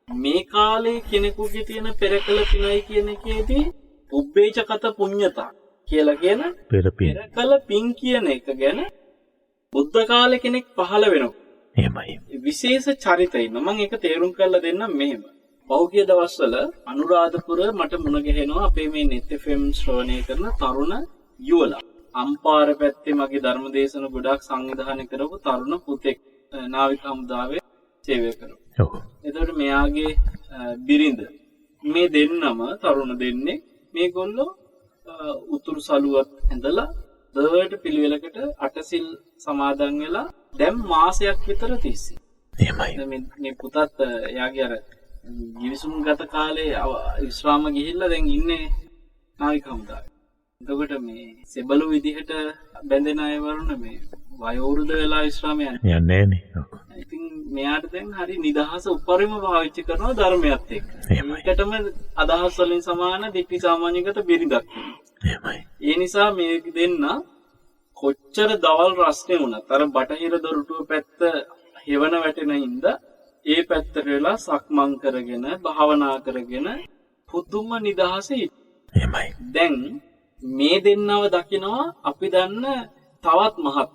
මේ කාලේ කෙනෙකුගේ තියෙන පෙරකල පිනයි කියන එකේදී උබ්බේචකත පුඤ්ඤතා කියලා කියන පෙරකල පින් කියන එක ගැන බුද්ධ කාලේ කෙනෙක් පහළ වෙනවා. එහෙමයි. විශේෂ චරිත ඉන්න මම ඒක තේරුම් කරලා දෙන්නම් මෙහෙම. පෞද්ගලික දවස්වල අනුරාධපුර මට මුණ ගැහෙනවා අපේ මේ net FM ශ්‍රවණය කරන තරුණ යුවලා. අම්පාර පැත්තේ මගේ ධර්ම දේශන ගොඩක් සංවිධානය කරපු තරුණ පුතෙක් නාවික හමුදාවේ සේවය කරනවා. ඔව්. එතකොට මෙයාගේ බිරිඳ මේ දෙන්නම තරුණ දෙන්නේ මේගොල්ලෝ උතුරු සළුවත් ඇඳලා දවල්ට පිළිවෙලකට අටසිල් සමාදන් වෙලා දැන් මාසයක් විතර තිස්සේ. එහෙමයි. මේ පුතත් එයාගේ අර ගිවිසුම්ගත කාලේ විශ්‍රාම ගිහිල්ලා දැන් ඉන්නේ නාවික හමුදාවේ. එතකොට මේ සෙබළු විදිහට බැඳෙන අය වරුණ මේ වයෝවෘද වෙලා විශ්‍රාම යන්නේ නෑනේ. ඉතින් මෙයාට දැන් හරි නිදහස උපරිම පාවිච්චි කරනවා ධර්මයත් එක්ක. ඒකටම අදහස් වලින් සමාන දිට්ඨි සාමාන්‍යගත බිරිඳක්. එහෙමයි. ඒ නිසා මේ දෙන්න කොච්චර දවල් රස්නේ වුණත් අර බටහිර දොරටුව පැත්ත හෙවන වැටෙන හින්දා ඒ පැත්තට වෙලා සක්මන් කරගෙන භාවනා කරගෙන පුදුම නිදහසේ. එහෙමයි. දැන් මේ දෙන්නව දකිනවා අපි දන්න තවත් මහත්.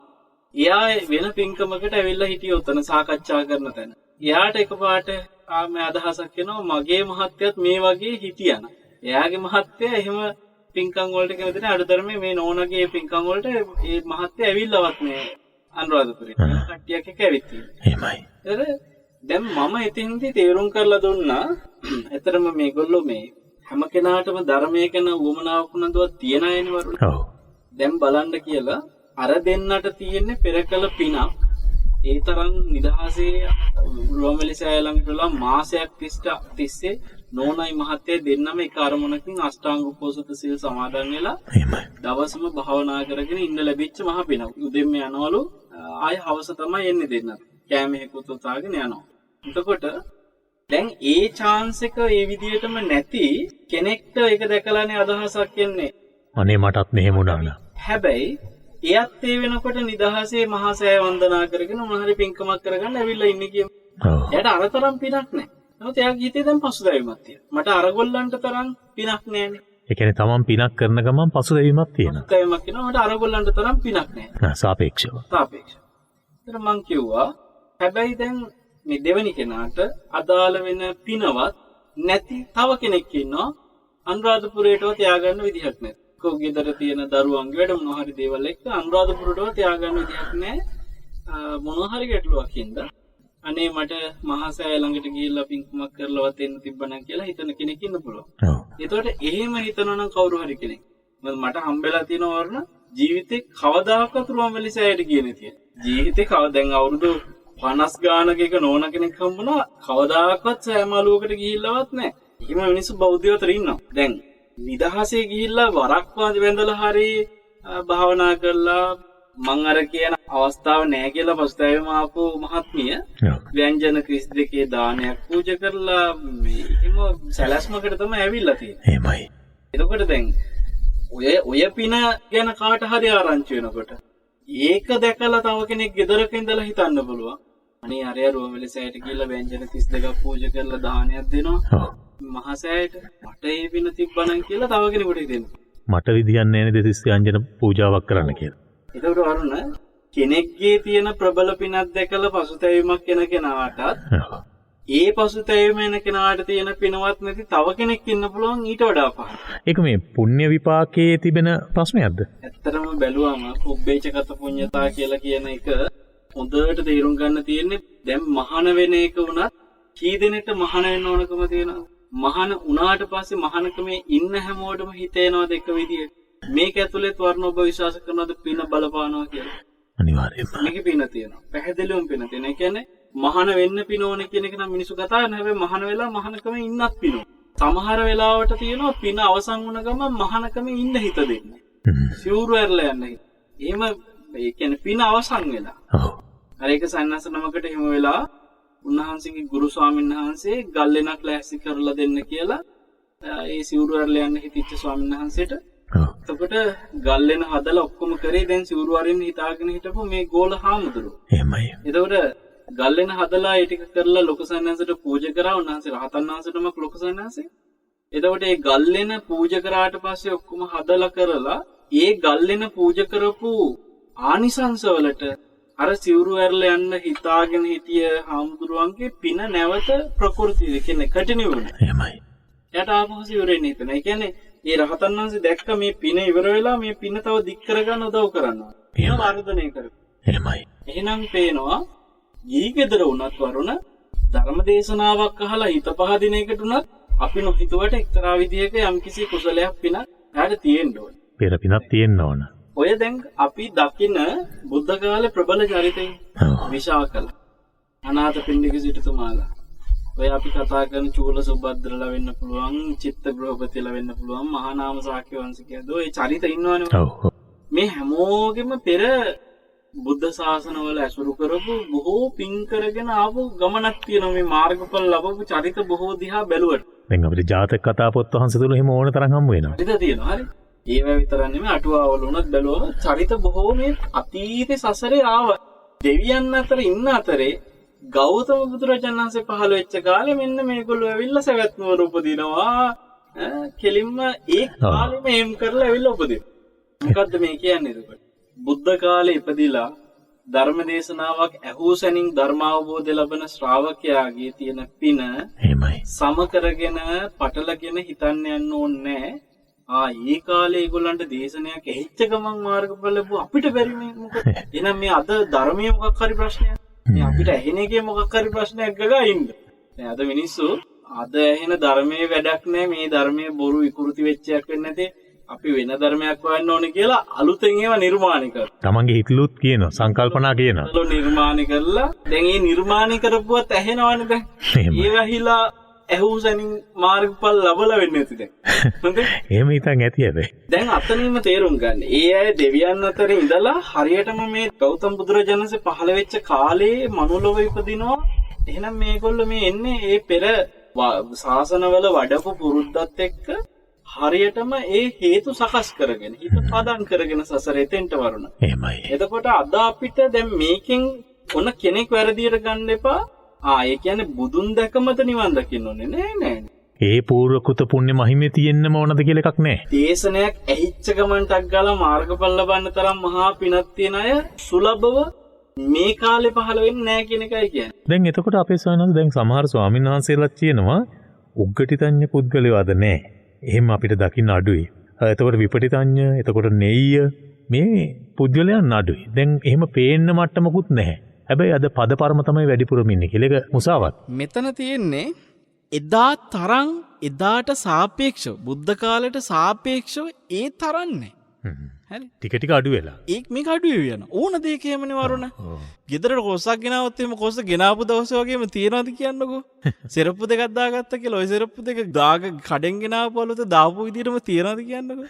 එයා වෙන පින්කමකට ඇවිල්ලා හිටියේ උතන සාකච්ඡා කරන තැන. එයාට එකපාරට ආමේ අදහසක් එනවා මගේ මහත්යත් මේ වගේ හිටියන. එයාගේ මහත්ය එහෙම පින්කම් වලට කැමති නැහැ. අඩුතරමේ මේ නෝනගේ පින්කම් වලට ඒ මහත්ය ඇවිල්ලාවත් මේ අනුරාධපුරේ කට්ටියක් එක්ක ඇවිත් තියෙනවා. එහෙමයි. දැන් මම එතෙන්දී තේරුම් කරලා දුන්නා. ඇත්තටම මේගොල්ලෝ මේ හැම කෙනාටම ධර්මයේ ගැන උවමනාවක් උනන්දුවක් තියන අයනේ වරුණ. ඔව්. දැන් බලන්න කියලා අර දෙන්නට තියෙන්නේ පෙරකල පිනක්. ඒ තරම් නිදහසේ රුවන්වැලිසෑය ළඟට වෙලා මාසයක් තිස්සේ නෝනයි මහත්තයයි දෙන්නම එක අරමුණකින් අෂ්ටාංග උපෝසත සීල් සමාදන් වෙලා දවසම භාවනා කරගෙන ඉන්න ලැබිච්ච මහ පිනක්. උදෙන්ම යනවලු ආය හවස තමයි එන්නේ දෙන්නත්. කෑමෙහෙකුත් උතාගෙන යනවා. එතකොට දැන් ඒ chance එක ඒ විදිහටම නැති කෙනෙක්ට ඒක දැකලානේ අදහසක් එන්නේ. අනේ මටත් මෙහෙම වුණා නා. හැබැයි එයත් ඒ වෙනකොට නිදහසේ මහා සෑය වන්දනා කරගෙන මොන හරි පින්කමක් කරගන්න ඇවිල්ලා ඉන්නේ කියමු. ඔව්. එයාට අර තරම් පිනක් නැහැ. නමුත් එයාගේ හිතේ දැන් පසුතැවීමක් තියෙනවා. මට අරගොල්ලන්ට තරම් පිනක් නැහැනේ. ඒ කියන්නේ තමන් පිනක් කරන ගමන් පසුතැවීමක් තියෙනවා. පසුතැවීමක් කියනවා. මට අරගොල්ලන්ට තරම් පිනක් නැහැ. සාපේක්ෂව. සාපේක්ෂව. ඒතර මං කිව්වා හැබැයි දැන් මේ දෙවෙනි කෙනාට අදාළ වෙන පිනවත් නැති තව කෙනෙක් ඉන්නවා. අනුරාධපුරේටවත් තියාගන්න විදිහක් නැහැ. ගෙදර තියෙන දරුවන්ගේ වැඩ මොනවා හරි දේවල් එක්ක අනුරාධපුරටවත් තියාගන්න විදිහක් නැහැ. මොනවා හරි ගැටලුවක් හින්දා අනේ මට මහා සෑය ළඟට ගිහිල්ලා පින්කමක් කරලවත් එන්න තිබ්බනම් කියලා හිතන කෙනෙක් ඉන්න පුළුවන්. ඔව්. ඒතකොට එහෙම හිතනවා නම් කවුරු හරි කෙනෙක්. මට හම්බෙලා තියෙන වරණ ජීවිතේ කවදාකවත් රුවන්වැලිසෑයට ගියේ නැතිය. ජීවිතේ දැන් අවුරුදු 50 ගානක එක නෝන කෙනෙක් හම්බුණා කවදාකවත් සෑමාලුවකට ගිහිල්ලවත් නැහැ. එහෙම මිනිස්සු බෞද්ධයෝ අතර ඉන්නවා. දැන් නිදහසේ ගිහිල්ලා වරක් වැඳලා හරි භාවනා කරලා මං අර කියන අවස්ථාව නැහැ කියලා පසුතැවීම ආපු මහත්මිය ව්‍යංජන 32 දානයක් පූජා කරලා මේ එහෙම සැලැස්මකට තමයි ඇවිල්ලා තියෙන්නේ. එහෙමයි. එතකොට දැන් ඔය පින ගැන කාට හරි ආරංචි වෙනකොට ඒක දැකලා තව කෙනෙක් ගෙදරක ඉඳලා හිතන්න පුළුවන්. අනේ අරය රුවන්වැලිසෑයට ගිහිල්ලා ව්‍යංජන 32ක් පූජා කරලා දානයක් දෙනවා. ඔව්. මහසෑයට මට ඒ පින තිබ්බනම් කියලා තව කෙනෙකුට හිතෙනවා. මට විදියක් නැහැ නේද තිස් ව්‍යංජන පූජාවක් කරන්න කියලා. ඒකට වරුණ කෙනෙක්ගේ තියෙන ප්‍රබල පිනක් දැකලා පසුතැවීමක් එන කෙනාටත් ඒ පසුතැවීම එන කෙනාට තියෙන පිනවත් නැති තව කෙනෙක් ඉන්න පුළුවන් ඊට වඩා පහළ. ඒක මේ පුණ්‍ය විපාකයේ තිබෙන ප්‍රශ්නයක්ද? ඇත්තටම බැලුවම කුබ්බේචකත පුඤ්ඤතා කියලා කියන එක හොඳට තේරුම් ගන්න තියෙන්නේ දැන් මහාන වෙන එක වුණත් කී දෙනෙක්ට මහාන වෙන්න ඕනකම තියෙනවද? මහාන උනාට පස්සේ මහානකමේ ඉන්න හැමෝටම හිතේනවද එක විදියට? මේක ඇතුළේ වර්ණ ඔබ විශ්වාස කරනවද පින බලපානවා කියලා? අනිවාර්යයෙන්ම. මේකේ පින තියෙනවා. පැහැදිලිවම පින තියෙනවා. ඒ කියන්නේ මහාන වෙන්න පින ඕන කියන එක නම් මිනිස්සු කතා කරන හැබැයි මහාන වෙලා මහානකමේ ඉන්නත් පින. සමහර වෙලාවට තියෙනවා පින අවසන් වුණ ගමන් මහානකමේ ඉන්න හිත දෙන්නේ. සිවුරු ඇරලා යන්න හිත. එහෙම ඒ කියන්නේ පින අවසන් වෙලා. ඔව්. අර ඒක සන්නස නමකට හිම වෙලා උන්වහන්සේගේ ගුරු ස්වාමීන් වහන්සේ ගල්ලෙනක් ලෑස්ති කරලා දෙන්න කියලා ඒ සිවුරු ඇරලා යන්න හිතිච්ච ස්වාමීන් වහන්සේට එතකොට ගල්ලෙන හදලා ඔක්කොම කරේ දැන් සිවුරු අරින්න හිතාගෙන හිටපු මේ ගෝල හාමුදුරුවෝ. එහෙමයි. එතකොට ගල්ලෙන හදලා ඒ ටික කරලා ලොකු සන්නසට පූජා කරා උන්වහන්සේ රහතන් වහන්සේටම ලොකු සන්නසේ. එතකොට ඒ ගල්ලෙන පූජා කරාට පස්සේ ඔක්කොම හදලා කරලා ඒ ගල්ලෙන පූජා කරපු ආනිසංසවලට අර සිවුරු ඇරලා යන්න හිතාගෙන හිටිය හාමුදුරුවන්ගේ පින නැවත ප්‍රකෘතිය කියන්නේ කටිනිය වුණා. එහෙමයි. එයාට ආපහු සිවුරෙන්න හිතන. ඒ කියන්නේ ඒ රහතන් වහන්සේ දැක්ක මේ පින ඉවර වෙලා මේ පින තව දික් කරගන්න උදව් කරනවා. ඒක වර්ධනය කරනවා. එහෙමයි. එහෙනම් පේනවා ඊ ගෙදර වුණත් වරුණ ධර්ම දේශනාවක් අහලා හිත පහදින එකට උනත් අපි නොහිතුවට එක්තරා විදියක යම්කිසි කුසලයක් පිනක් එයාට තියෙන්න ඕන. පෙර පිනක් තියෙන්න ඕන. ඔය දැන් අපි දකින බුද්ධ කාලේ ප්‍රබල චරිතය විශාකල අනාථපිණ්ඩික සිටුතුමාලා. ඔය අපි කතා කරන චූල සුබද්දරලා වෙන්න පුළුවන්, චිත්ත ගෘහපතිලා වෙන්න පුළුවන්, මහා නාම ශාක්‍ය වංශිකයද ඔය චරිත ඉන්නවනේ. ඔව්. මේ හැමෝගෙම පෙර බුද්ධ ශාසනවල ඇසුරු කරපු බොහෝ පින් කරගෙන ආපු ගමනක් තියෙනවා. මේ මාර්ගඵල ලැබපු චරිත බොහෝ දිහා බැලුවට. දැන් අපිට ජාතක කතා පොත් වහන්සේ තුල එහෙම ඕන තරම් හම්බ වෙනවා. චරිත තියෙනවා. හරි. ඒවා විතරක් නෙමෙයි අටුවාවල උනත් බැලුවම චරිත බොහෝ මේ අතීතේ සසරේ ආව දෙවියන් අතර ඉන්න අතරේ ගෞතම බුදුරජාණන් වහන්සේ පහළ වෙච්ච කාලේ මෙන්න මේගොල්ලෝ ඇවිල්ලා සවැත් නුවර උපදිනවා. කෙලින්ම ඒ කාලෙම එම් කරලා ඇවිල්ලා උපදිනවා. මොකද්ද මේ කියන්නේ එතකොට? බුද්ධ කාලේ ඉපදිලා ධර්ම දේශනාවක් ඇහූ සැනින් ධර්ම අවබෝධය ලබන ශ්‍රාවකයාගේ තියෙන පින එහෙමයි. සම කරගෙන පටලගෙන හිතන්න යන්න ඕනේ. ඒ කාලේ ඒගොල්ලන්ට දේශනයක් ඇහිච්ච ගමන් මාර්ගඵල ලැබුවා අපිට බැරි මේ මොකද? එහෙනම් මේ අද ධර්මයේ මොකක් හරි ප්‍රශ්නයක්. මේ අපිට ඇහෙන එකේ මොකක් හරි ප්‍රශ්නයක් ගගා ඉන්න. දැන් අද මිනිස්සු අද ඇහෙන ධර්මයේ වැඩක් නැහැ. මේ ධර්මයේ බොරු විකෘති වෙච්චයක් වෙන්නේ නැති. අපි වෙන ධර්මයක් හොයන්න ඕනේ කියලා අලුතෙන් ඒවා නිර්මාණය කරා. තමන්ගේ හිතලුත් කියනවා සංකල්පනා කියනවා. ඒක නිර්මාණය කරලා දැන් මේ නිර්මාණය කරපුවත් ඇහෙනවනේ දැන්. ඒ වහිලා ඇහුසනින් මාර්ගඵල ලබලා වෙන්නේ නැති දැන්. හොඳේ? එහෙම හිතන් ඇති හැබැයි. දැන් අතනින්ම තේරුම් ගන්න. ඒ අය දෙවියන් අතර ඉඳලා හරියටම මේ ගෞතම බුදුරජාණන්සේ පහළ වෙච්ච කාලේ මනුලොව ඉපදිනවා. එහෙනම් මේගොල්ලෝ මේ එන්නේ ඒ පෙර ශාසනවල වඩපු පුරුද්දත් එක්ක හරියටම ඒ හේතු සකස් කරගෙන හිත පදම් කරගෙන සසරේ තෙන්ට වරුණ. එහෙමයි. එතකොට අද අපිට දැන් මේකෙන් ඔන කෙනෙක් වැරදියට ගන්න එපා. ඒ කියන්නේ බුදුන් දැකමද නිවන් දකින්න ඕනේ නෑ. ඒ පූර්වකృత පුණ්‍ය මහිමේ තියෙන්නම ඕනද කියලා එකක් නෑ. දේශනයක් ඇහිච්ච ගමන්ටක් ගාලා මාර්ගඵල ලබන්න තරම් මහා පිනක් තියෙන අය සුලභව මේ කාලේ පහළ වෙන්නේ නෑ කියන එකයි කියන්නේ. දැන් එතකොට අපේ ස්වාමීන් දැන් සමහර ස්වාමීන් වහන්සේලාත් කියනවා උග්ගටිතඤ්ඤ පුද්ගලයවද නෑ. එහෙම අපිට දකින්න අඩුයි. එතකොට විපටිතඤ්ඤ, එතකොට නෙය්‍ය මේ පුද්ගලයන් අඩුයි. දැන් එහෙම පේන්න මට්ටමකුත් නැහැ. හැබැයි අද පදපරම තමයි වැඩිපුරම ඉන්නේ කියලා ඒක මුසාවත්. මෙතන තියෙන්නේ එදා තරම් එදාට සාපේක්ෂව බුද්ධ කාලයට සාපේක්ෂව ඒ තරන්නේ. හරි. ටික ටික අඩු වෙලා. මේක අඩු වෙන. ඕන දෙයක එහෙමනේ වරුණ. ගෙදරට කොස්සක් ගෙනාවොත් එහෙම කොස්ස ගෙනාපු දවසේ වගේම තියනවාද කියන්නකෝ. සෙරප්පු දෙකක් දාගත්ත කියලා ওই සෙරප්පු දෙක දාග කඩෙන් ගෙනාවුවලුත් දාපු විදිහටම තියනවාද කියන්නකෝ.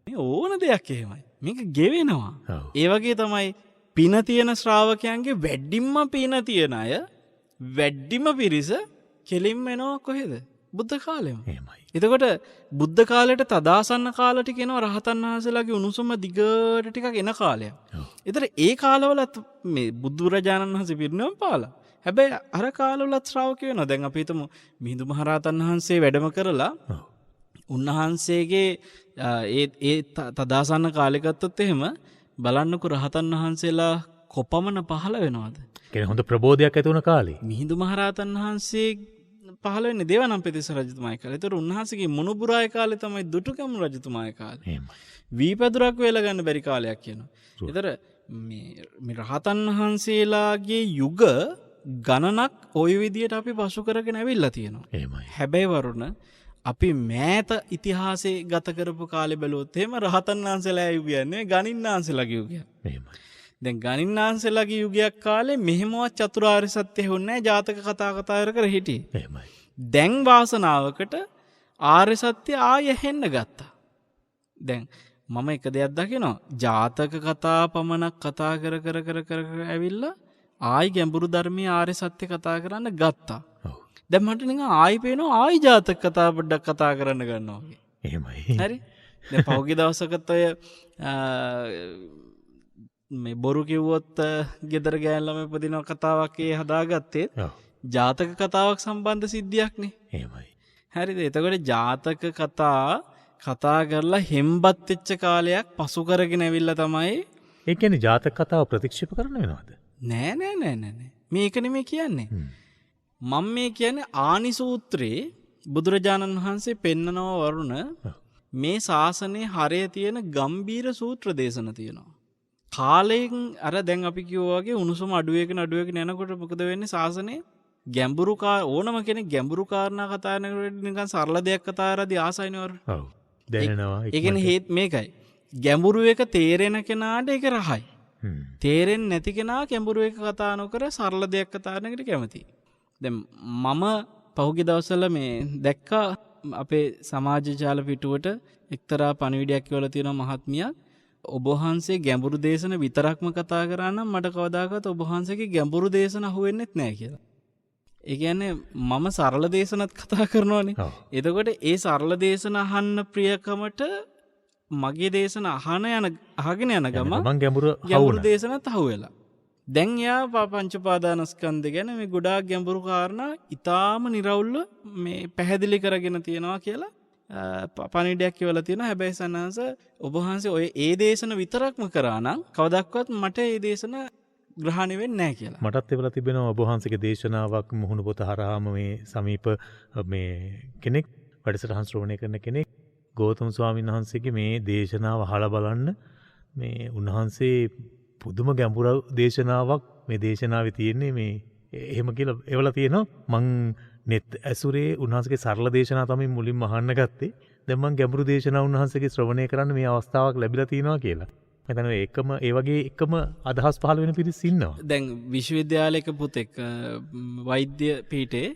මේ ඕන දෙයක් එහෙමයි. මේක ගෙවෙනවා. ඒ වගේ තමයි පින තියෙන ශ්‍රාවකයන්ගේ වැඩිම පින තියෙන අය වැඩිම පිරිස කෙලින්ම එනවා කොහෙද? බුද්ධ කාලෙම. එහෙමයි. එතකොට බුද්ධ කාලයට තදාසන්න කාලට කියනවා රහතන් වහන්සේලාගේ උණුසුම දිගට ටිකක් එන කාලයක්. ඒතර ඒ කාලවලත් මේ බුදුරජාණන් වහන්සේ පිරිනවම් පාලා. හැබැයි අර කාලවලත් ශ්‍රාවකයෝ වෙනවා. දැන් අපි හිතමු මිහිඳු මහරහතන් වහන්සේ වැඩම කරලා උන්වහන්සේගේ ඒ තදාසන්න කාලෙ ගත්තොත් එහෙම බලන්නකො රහතන් වහන්සේලා කොපමණ පහළ වෙනවද? කියන්නේ හොඳ ප්‍රබෝධයක් ඇති වුණ කාලේ. මිහිඳු මහරහතන් වහන්සේ පහළ වෙන්නේ දේවානම්පියතිස්ස රජතුමායි කාලේ. ඒතර උන්වහන්සේගේ මුණුබුරාය කාලේ තමයි දුටුගැමුණු රජතුමායි කාලේ. එහෙමයි. වීපැදුරක් වේලා ගන්න බැරි කාලයක් කියනවා. ඒතර මේ රහතන් වහන්සේලාගේ යුග ගණනක් ওই විදියට අපි පසු කරගෙන ඇවිල්ලා තියෙනවා. එහෙමයි. හැබැයි වරුණ අපි මෑත ඉතිහාසයේ ගත කරපු කාලේ බැලුවොත් එහෙම රහතන් වහන්සේලා යුගයන්නේ ගණින්නාන්සේලාගේ යුගයක්. එහෙමයි. දැන් ගණින්නාන්සේලාගේ යුගයක් කාලේ මෙහෙමවත් චතුරාර්ය සත්‍ය හොන්නේ නැහැ. ජාතක කතා කර හිටියේ. එහෙමයි. දැන් වාසනාවකට ආර්ය සත්‍ය ආයෙ හෙන්න ගත්තා. දැන් මම එක දෙයක් දකිනවා. ජාතක කතා පමණක් කතා කර ඇවිල්ලා ආයි ගැඹුරු ධර්මයේ ආර්ය සත්‍ය කතා කරන්න ගත්තා. දැන් මට නිකන් ආයි පේනවා ආයි ජාතක කතා පොඩ්ඩක් කතා කරන්න ගන්නවා වගේ. එහෙමයි. හරි. දැන් පහුගිය දවසකත් ඔය මේ බොරු කිව්වොත් ගෙදර ගෑන් ළමයි උපදින කතාවක් ඒ හදාගත්තේ ජාතක කතාවක් සම්බන්ධ සිද්ධියක්නේ. එහෙමයි. හරිද? එතකොට ජාතක කතා කරලා හෙම්බත් වෙච්ච කාලයක් පසු කරගෙන ඇවිල්ලා තමයි. ඒ කියන්නේ ජාතක කතාව ප්‍රතික්ෂේප කරන්න වෙනවද? නෑ. මේක නෙමෙයි කියන්නේ. මම මේ කියන්නේ ආනි සූත්‍රයේ බුදුරජාණන් වහන්සේ පෙන්නනවා වරුණ මේ ශාසනයේ හරය තියෙන ගම්බීර සූත්‍ර දේශන තියෙනවා. කාලයෙන් අර දැන් අපි කිව්වා වගේ උණුසුම අඩුවේගෙන යනකොට මොකද වෙන්නේ ශාසනයේ ගැඹුරු ඕනම කෙනෙක් ගැඹුරු කාරණා කතා කරනකොට නිකන් සරල දෙයක් කතා කරද්දී ආසයිනේ වරුණ. ඔව්. දැනෙනවා. ඒ කියන්නේ හේත් මේකයි. ගැඹුරු එක තේරෙන කෙනාට ඒක රහයි. තේරෙන්නේ නැති කෙනා ගැඹුරු එක කතා නොකර සරල දෙයක් කතා කරන එකට කැමතියි. දැන් මම පහුගිය දවස්වල මේ දැක්කා අපේ සමාජ ජාල පිටුවට එක්තරා පණිවිඩයක් කියවලා තියෙනවා මහත්මියක්. ඔබ වහන්සේ ගැඹුරු දේශන විතරක්ම කතා කරා නම් මට කවදාකවත් ඔබ වහන්සේගේ ගැඹුරු දේශන අහුවෙන්නෙත් නැහැ කියලා. ඒ කියන්නේ මම සරල දේශනත් කතා කරනවානේ. එතකොට ඒ සරල දේශන අහන්න ප්‍රියකමට මගේ දේශන අහගෙන යන ගම මම ගැඹුරු දේශනත් අහුවෙලා. දැන් යා පංච උපාදානස්කන්ධය ගැන මේ ගොඩාක් ගැඹුරු කාරණා ඊටාම නිර්වුල්ව මේ පැහැදිලි කරගෙන තියෙනවා කියලා පණිඩයක් කියවලා තියෙනවා. හැබැයි සනහස ඔබ වහන්සේ ඔය ඒ දේශන විතරක්ම කරා නම් කවදාවත් මට ඒ දේශන ග්‍රහණය වෙන්නේ නැහැ කියලා. මටත් එවලා තිබෙනවා ඔබ වහන්සේගේ දේශනාවක් මුහුණු පොත හරහාම මේ සමීප මේ කෙනෙක් වැඩසටහන් ශ්‍රවණය කරන කෙනෙක් ගෞතම ස්වාමීන් වහන්සේගේ මේ දේශනාව අහලා බලන්න මේ උන්වහන්සේ පුදුම ගැඹුරු දේශනාවක් මේ දේශනාවේ තියෙන්නේ මේ එහෙම කියලා එවලා තියෙනවා. මං net ඇසුරේ උන්වහන්සේගේ සරල දේශනාව තමයි මුලින්ම අහන්න ගත්තේ. දැන් මං ගැඹුරු දේශනාව උන්වහන්සේගේ ශ්‍රවණය කරන්න මේ අවස්ථාවක් ලැබිලා තියෙනවා කියලා. මම හිතන්නේ ඒකම ඒ වගේ එකම අදහස් පහළ වෙන පිරිස් ඉන්නවා. දැන් විශ්වවිද්‍යාලයක පුතෙක් වෛද්‍ය පීඨේ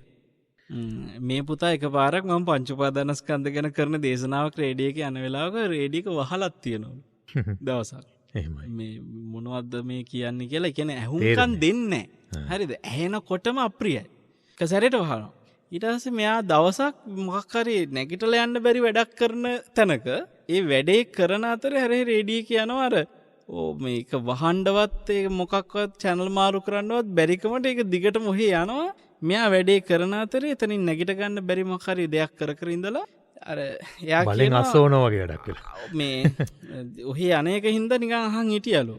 මේ පුතා එකපාරක් මම පංච උපාදානස්කන්ධ ගැන කරන දේශනාවක් රේඩියෝ එකේ යන වෙලාවක රේඩියෝ එක වහලක් තියෙනවා දවසක්. එහෙමයි. මේ මොනවද මේ කියන්නේ කියලා කියන්නේ ඇහුම්කන් දෙන්නේ නැහැ. හරිද? ඇහෙනකොටම අප්‍රියයි. කසරේට වහනවා. ඊට පස්සේ මෙයා දවසක් මොකක් හරි නැගිටලා යන්න බැරි වැඩක් කරන තැනක ඒ වැඩේ කරන අතරේ හැරේ රේඩියෝ කියනවා අර මේක වහන්නවත් ඒක මොකක්වත් channel මාරු කරන්නවත් බැරිකමට ඒක දිගටම ඔහේ යනවා. මෙයා වැඩේ කරන අතරේ එතනින් නැගිට ගන්න බැරි මොකක් හරි දෙයක් කර ඉඳලා අර එයා බලෙන් අස්සවනවා වගේ වැඩක් වෙලා. මේ ඔහේ අනේක හින්දා නිකන් අහන් හිටියලු.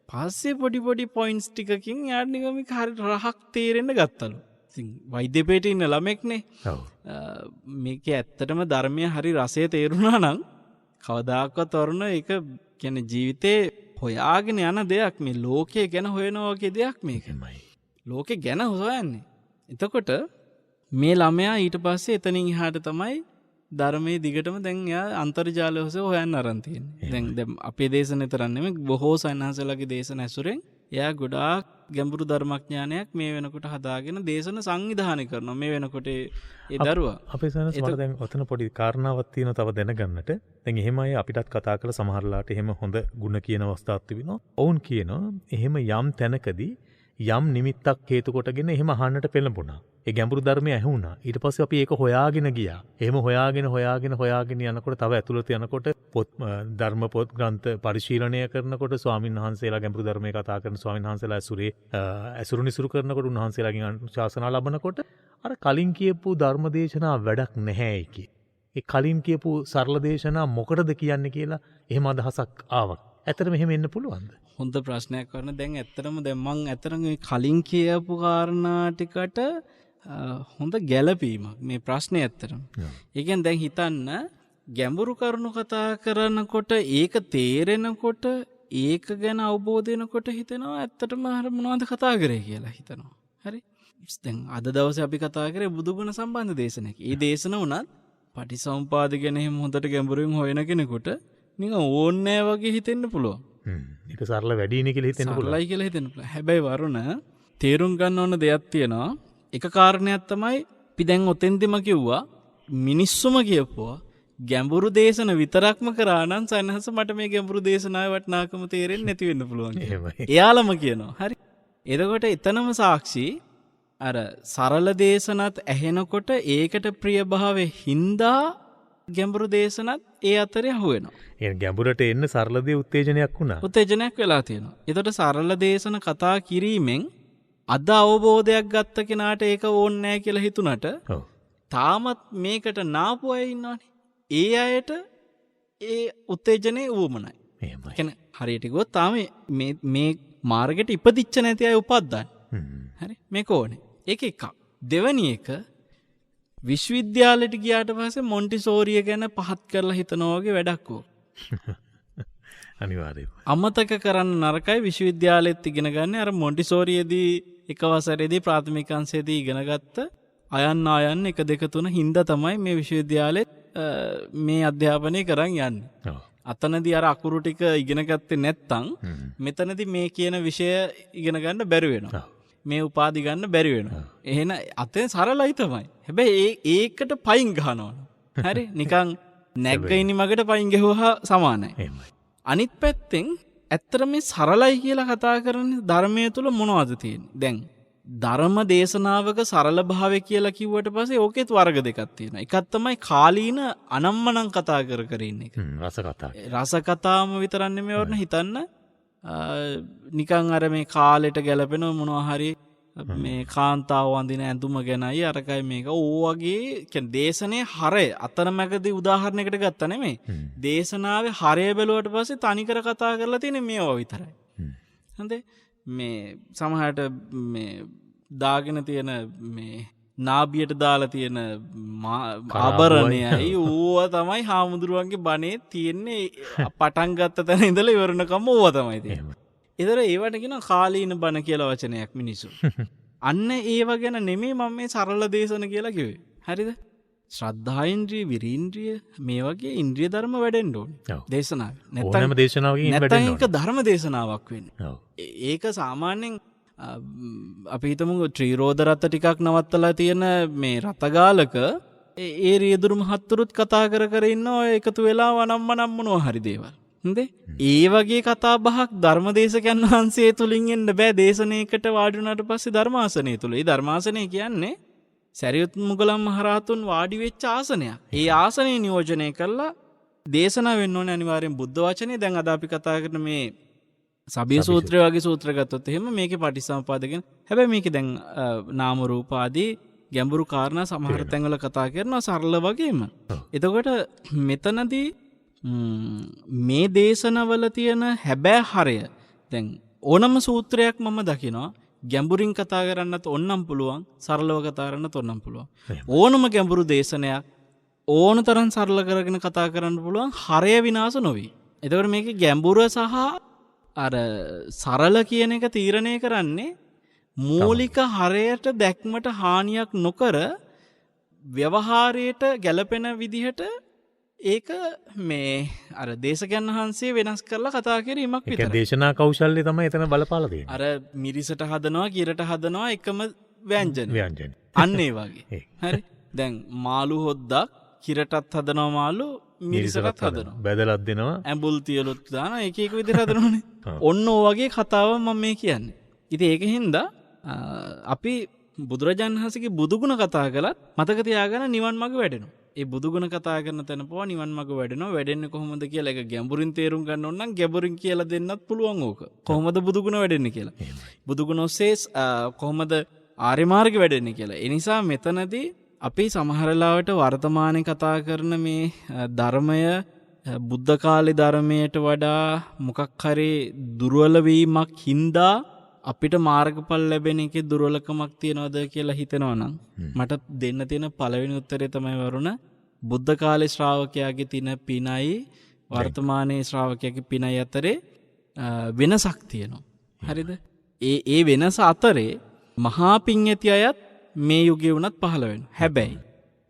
පස්සේ පොඩි පොයින්ට්ස් ටිකකින් යාට නිකන් මේක හරි රහක් තේරෙන්න ගත්තලු. ඉතින් වෛද්‍ය පෙටේ ඉන්න ළමෙක්නේ. ඔව්. මේක ඇත්තටම ධර්මයේ හරි රසය තේරුණා නම් කවදාකවත් වරුණ ඒක කියන්නේ ජීවිතේ හොයාගෙන යන දෙයක්. මේ ලෝකය ගැන හොයනවා වගේ දෙයක් මේක. ලෝකේ ගැන හොයන්නේ. එතකොට මේ ළමයා ඊට පස්සේ එතනින් එහාට තමයි ධර්මයේ දිගටම දැන් එයා අන්තර්ජාලය ඔස්සේ හොයන්න අරන් තියෙන්නේ. දැන් අපේ දේශන විතරක් නෙමෙයි බොහෝ සයන්හන්සලාගේ දේශන ඇසුරෙන් එයා ගොඩාක් ගැඹුරු ධර්මඥානයක් මේ වෙනකොට හදාගෙන දේශන සංවිධානය කරනවා මේ වෙනකොට ඒ දරුවා. අපේ සයන්ස් මට දැන් ඔතන පොඩි කාරණාවක් තියෙනවා තව දැනගන්නට. දැන් එහෙම අය අපිටත් කතා කරලා සමහරලාට එහෙම හොඳ ಗುಣ කියන අවස්ථාවක් තිබෙනවා. ඔවුන් කියනවා එහෙම යම් තැනකදී යම් නිමිත්තක් හේතු කොටගෙන එහෙම අහන්නට පෙළඹුණා. ඒ ගැඹුරු ධර්මය ඇහුණා. ඊට පස්සේ අපි ඒක හොයාගෙන ගියා. එහෙම හොයාගෙන යනකොට තව ඇතුළත යනකොට පොත් ධර්ම පොත් ග්‍රන්ථ පරිශීලනය කරනකොට ස්වාමීන් වහන්සේලා ගැඹුරු ධර්මයේ කතා කරන ස්වාමීන් වහන්සේලා ඇසුරු නිසුරු කරනකොට උන්වහන්සේලාගෙන් අනුශාසනා ලබනකොට අර කලින් කියපු ධර්ම දේශනා වැඩක් නැහැ ඒකේ. ඒ කලින් කියපු සරල දේශනා මොකටද කියන්නේ කියලා එහෙම අදහසක් ආවා. ඇත්තටම එහෙම එන්න පුළුවන්ද? හොඳ ප්‍රශ්නයක් කරන. දැන් ඇත්තටම දැන් මං ඇත්තටම මේ කලින් කියපු කාරණා ටිකට හොඳ ගැළපීමක් මේ ප්‍රශ්නේ ඇත්තටම. ඒ කියන්නේ දැන් හිතන්න ගැඹුරු කරුණු කතා කරනකොට ඒක තේරෙනකොට ඒක ගැන අවබෝධ වෙනකොට හිතෙනවා ඇත්තටම අර මොනවද කතා කරේ කියලා හිතනවා. හරි? දැන් අද දවසේ අපි කතා කරේ බුදුගුණ සම්බන්ධ දේශනයක්. ඒ දේශන උනත් පටිසමුපාද ගැන එහෙම හොඳට ගැඹුරින් හොයන කෙනෙකුට නිකන් ඕන්නේ වගේ හිතෙන්න පුළුවන්. ඒක සරල වැඩිනේ කියලා හිතෙන්න පුළුවන්. සරලයි කියලා හිතෙන්න පුළුවන්. හැබැයි වරුණ තේරුම් ගන්න ඕන දෙයක් තියෙනවා. එක කාරණයක් තමයි අපි දැන් ඔතෙන්දිම කිව්වා මිනිස්සුම කියපුවා ගැඹුරු දේශන විතරක්ම කරා නම් සයන්හස මට මේ ගැඹුරු දේශනාවේ වටිනාකම තේරෙන්නේ නැති වෙන්න පුළුවන්. එයාලම කියනවා. හරි. එතකොට එතනම සාක්ෂි අර සරල දේශනත් ඇහෙනකොට ඒකට ප්‍රියභාවයේ හින්දා ගැඹුරු දේශනත් ඒ අතරේ අහුවෙනවා. ඒ ගැඹුරට එන්න සරල දේ උත්තේජනයක් වුණා. උත්තේජනයක් වෙලා තියෙනවා. එතකොට සරල දේශන කතා කිරීමෙන් අද අවබෝධයක් ගත්ත කෙනාට ඒක ඕනේ නැහැ කියලා හිතුණට තාමත් මේකට නාපු අය ඉන්නවනේ. ඒ අයට ඒ උත්තේජනේ වුමනයි. එහෙමයි. කියන්නේ හරියට කිව්වොත් තාම මේ මාර්ගෙට ඉපදිච්ච නැති අය උපද්දන්නේ. හරි මේක ඕනේ. ඒක එකක්. දෙවෙනි එක විශ්වවිද්‍යාලයට ගියාට පස්සේ මොන්ටිසෝරිය ගැන පහත් කරලා හිතනවා වගේ වැඩක් ඕක. අනිවාර්යයෙන්. අමතක කරන්න නරකයි විශ්වවිද්‍යාලෙත් ඉගෙන ගන්න අර මොන්ටිසෝරියේදී එක වසරේදී ප්‍රාථමික අංශයේදී ඉගෙන ගත්ත අයන්න 1 2 3 හින්දා තමයි මේ විශ්වවිද්‍යාලෙත් මේ අධ්‍යාපනය කරන් යන්නේ. අතනදී අර අකුරු ටික ඉගෙන ගත්තේ නැත්නම් මෙතනදී මේ කියන විෂය ඉගෙන ගන්න බැරි වෙනවා. මේ උපාධි ගන්න බැරි වෙනවා. එහෙනම් අතෙන් සරලයි තමයි. හැබැයි ඒකට පයින් ගහනවා. හරි නිකන් නැග්ගිනි මගට පයින් ගැහුවා සමානයි. අනිත් පැත්තෙන් ඇත්තට මේ සරලයි කියලා කතා කරන්නේ ධර්මයේ තුල මොනවද තියෙන්නේ? දැන් ධර්ම දේශනාවක සරල භාවය කියලා කිව්වට පස්සේ ඕකෙත් වර්ග දෙකක් තියෙනවා. එකක් තමයි කාලීන අනම්මනම් කතා කර ඉන්න එක. රස කතා. රස කතාම විතරක් නෙමෙයි වරණ හිතන්න නිකං අර මේ කාලෙට ගැලපෙන මොනවා හරි මේ කාන්තාව වඳින ඇඳුම ගැනයි අරකයි මේක ඕවගේ දේශනය හරය අතරමැකදී උදාහරණයකට ගත්ත නෙමේ දේශනාවේ හරය බැලුවට පස්සේ තනිකර කතා කරලා තියෙන මේවා විතරයි. හොඳේ මේ සමහරට මේ දාගෙන තියෙන මේ නාභියට දාලා තියෙන ආභරණයයි ඕවා තමයි හාමුදුරුවන්ගේ බණේ තියෙන්නේ පටන් ගත්ත තැන ඉඳලා ඉවරනකම් ඕවා තමයි තියෙන්නේ. ඒතර ඒවට කියන කාලීන බණ කියලා වචනයක් මිනිසු. අන්න ඒව ගැන නෙමෙයි මම මේ සරල දේශන කියලා කිව්වේ. හරිද? ශ්‍රද්ධා ඉන්ද්‍රිය, විරීන්ද්‍රිය මේ වගේ ඉන්ද්‍රිය ධර්ම වැඩෙන්න ඕනේ. දේශනාවේ. ඕනෑම දේශනාවකින් වැඩෙන්න ඕනේ. නැත්නම් ඒක ධර්ම දේශනාවක් වෙන්නේ. ඒක සාමාන්‍යයෙන් අපි හිතමු ත්‍රිරෝද රත ටිකක් නවත්තලා තියෙන මේ රතගාලක ඒ රියදුරු මහත්තුරුත් කතා කර ඉන්න ඔය එකතු වෙලා වනම්මනම් මොනවා හරි දේවල්. හොඳේ ඒ වගේ කතා බහක් ධර්මදේශකයන් වහන්සේ තුලින් එන්න බෑ දේශනාවකට වාඩි වුණාට පස්සේ ධර්මාසනය තුල. ඒ ධර්මාසනය කියන්නේ සරියුත් මුගලන් මහරහතුන් වාඩි වෙච්ච ආසනයක්. ඒ ආසනය නියෝජනය කළා දේශනා වෙන්න ඕනේ අනිවාර්යෙන් බුද්ධ වචනේ. දැන් අද අපි කතා කරන මේ සබ්බේ සූත්‍රය වගේ සූත්‍ර ගත්තොත් එහෙම මේකේ පටිසම්පාදගෙන හැබැයි මේකේ දැන් නාම රූප ආදී ගැඹුරු කාරණා සමහර තැන්වල කතා කරනවා සරල වගේම. එතකොට මෙතනදී මේ දේශනවල තියෙන හැබෑ හරය දැන් ඕනම සූත්‍රයක් මම දකිනවා ගැඹුරින් කතා කරන්නත් ඕනම් පුළුවන් සරලව කතා කරන්නත් ඕනම් පුළුවන්. ඕනම ගැඹුරු දේශනයක් ඕන තරම් සරල කරගෙන කතා කරන්න පුළුවන් හරය විනාශ නොවේ. එතකොට මේකේ ගැඹුර සහ අර සරල කියන එක තීරණය කරන්නේ මූලික හරයට දැක්මට හානියක් නොකර ව්‍යවහාරයට ගැලපෙන විදිහට ඒක මේ අර දේශකයන් වහන්සේ වෙනස් කරලා කතා කිරීමක් විතරයි. ඒක දේශනා කෞශල්‍ය තමයි එතන බලපාලා තියෙන්නේ. අර මිරිසට හදනවා කිරට හදනවා එකම ව්‍යංජන. අන්න ඒ වගේ. හරි. දැන් මාළු හොද්දක් කිරටත් හදනවා මාළු මිරිසටත් හදනවා. බෙදලත් දෙනවා. ඇඹුල් තියලුත් දානවා එක එක විදිහට හදනවනේ. ඔන්න ඔය වගේ කතාව මම මේ කියන්නේ. ඉතින් ඒකෙන්ද අපි බුදුරජාණන් වහන්සේගේ බුදුගුණ කතා කළත් මතක තියාගන්න නිවන් මඟ වැඩෙනවා. ඒ බුදුගුණ කතා කරන තැන පවා නිවන් මඟ වැඩෙනවා. වැඩෙන්නේ කොහොමද කියලා ඒක ගැඹුරින් තේරුම් ගන්න ඕන නම් ගැඹුරින් කියලා දෙන්නත් පුළුවන් ඕක. කොහොමද බුදුගුණ වැඩෙන්නේ කියලා. බුදුගුණ ඔස්සේ කොහොමද ආර්ය මාර්ගය වැඩෙන්නේ කියලා. ඒ නිසා මෙතනදී අපි සමහර ලාවට වර්තමානයේ කතා කරන මේ ධර්මය බුද්ධ කාලේ ධර්මයට වඩා මොකක් හරි දුර්වල වීමක් හින්දා අපිට මාර්ගඵල ලැබෙන එකේ දුර්වලකමක් තියනවද කියලා හිතනවා නම් මට දෙන්න තියෙන පළවෙනි උත්තරේ තමයි වරුණ බුද්ධ කාලේ ශ්‍රාවකයාගේ තින පිනයි වර්තමානයේ ශ්‍රාවකයාගේ පිනයි අතරේ වෙනසක් තියෙනවා. හරිද? ඒ වෙනස අතරේ මහා පිං ඇති අයත් මේ යුගයේ වුණත් පහළ වෙනවා. හැබැයි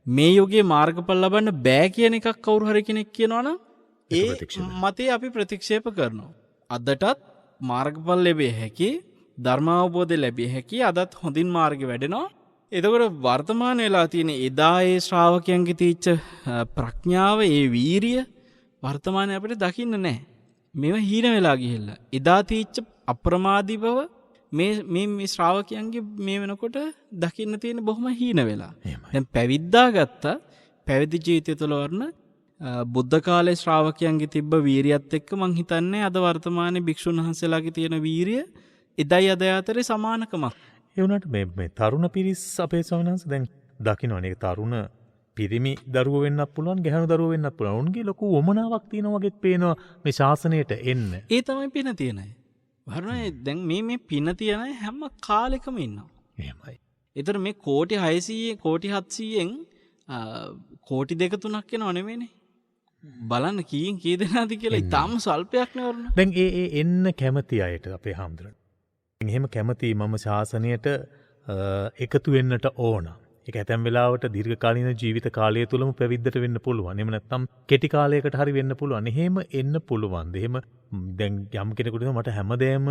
මේ යුගයේ මාර්ගඵල ලබන්න බෑ කියන එකක් කවුරු හරි කෙනෙක් කියනවනම් ඒ මතේ අපි ප්‍රතික්ෂේප කරනවා. අදටත් මාර්ගඵල ලැබෙ හැකි ධර්මාවබෝධය ලැබිය හැකි අදත් හොඳින් මාර්ගය වැඩෙනවා. එතකොට වර්තමාන වෙලා තියෙන එදා ඒ ශ්‍රාවකයන්ගේ තීච්ච ප්‍රඥාව ඒ වීරිය වර්තමානයේ අපිට දකින්න නැහැ. මේවා හීන වෙලා ගිහිල්ලා. එදා තීච්ච අප්‍රමාදී බව මේ ශ්‍රාවකයන්ගේ මේ වෙනකොට දකින්න තියෙන බොහොම හීන වෙලා. දැන් පැවිද්දා ගත්තා. පැවිදි ජීවිතය තුළ වර්ණ බුද්ධ කාලේ ශ්‍රාවකයන්ගේ තිබ්බ වීරියත් එක්ක මං හිතන්නේ අද වර්තමානයේ භික්ෂුන් වහන්සේලාගේ තියෙන වීරිය එදයි අද අතරේ සමානකමක්. ඒ වුණාට මේ තරුණ පිරිස් අපේ ස්වාමීන් වහන්සේ දැන් දකින්නනේ තරුණ පිරිමි දරුවෝ වෙන්නත් පුළුවන් ගැහැණු දරුවෝ වෙන්නත් පුළුවන්. උන්ගේ ලොකු වමනාවක් තියෙනවා වගේත් පේනවා මේ ශාසනයට එන්න. ඒ තමයි පින තියෙන අය. වරුණේ දැන් මේ පින තියෙන අය හැම කාලෙකම ඉන්නවා. එහෙමයි. ඒතර මේ කෝටි 600 කෝටි 700න් කෝටි 2-3ක් එනව නෙමෙයිනේ. බලන්න කීයෙන් කී දෙනාද කියලා ඉතාම සල්පයක් නේ වරුණ. දැන් ඒ එන්න කැමති අයට අපේ හාමුදුරන්. එහෙම කැමති මම ශාසනයට එකතු වෙන්නට ඕන. ඒක ඇතැම් වෙලාවට දීර්ඝකාලීන ජීවිත කාලය තුලම පැවිද්දට වෙන්න පුළුවන්. එහෙම නැත්නම් කෙටි කාලයකට හරි වෙන්න පුළුවන්. එහෙම එන්න පුළුවන්. එහෙම දැන් යම් කෙනෙකුට මට හැමදේම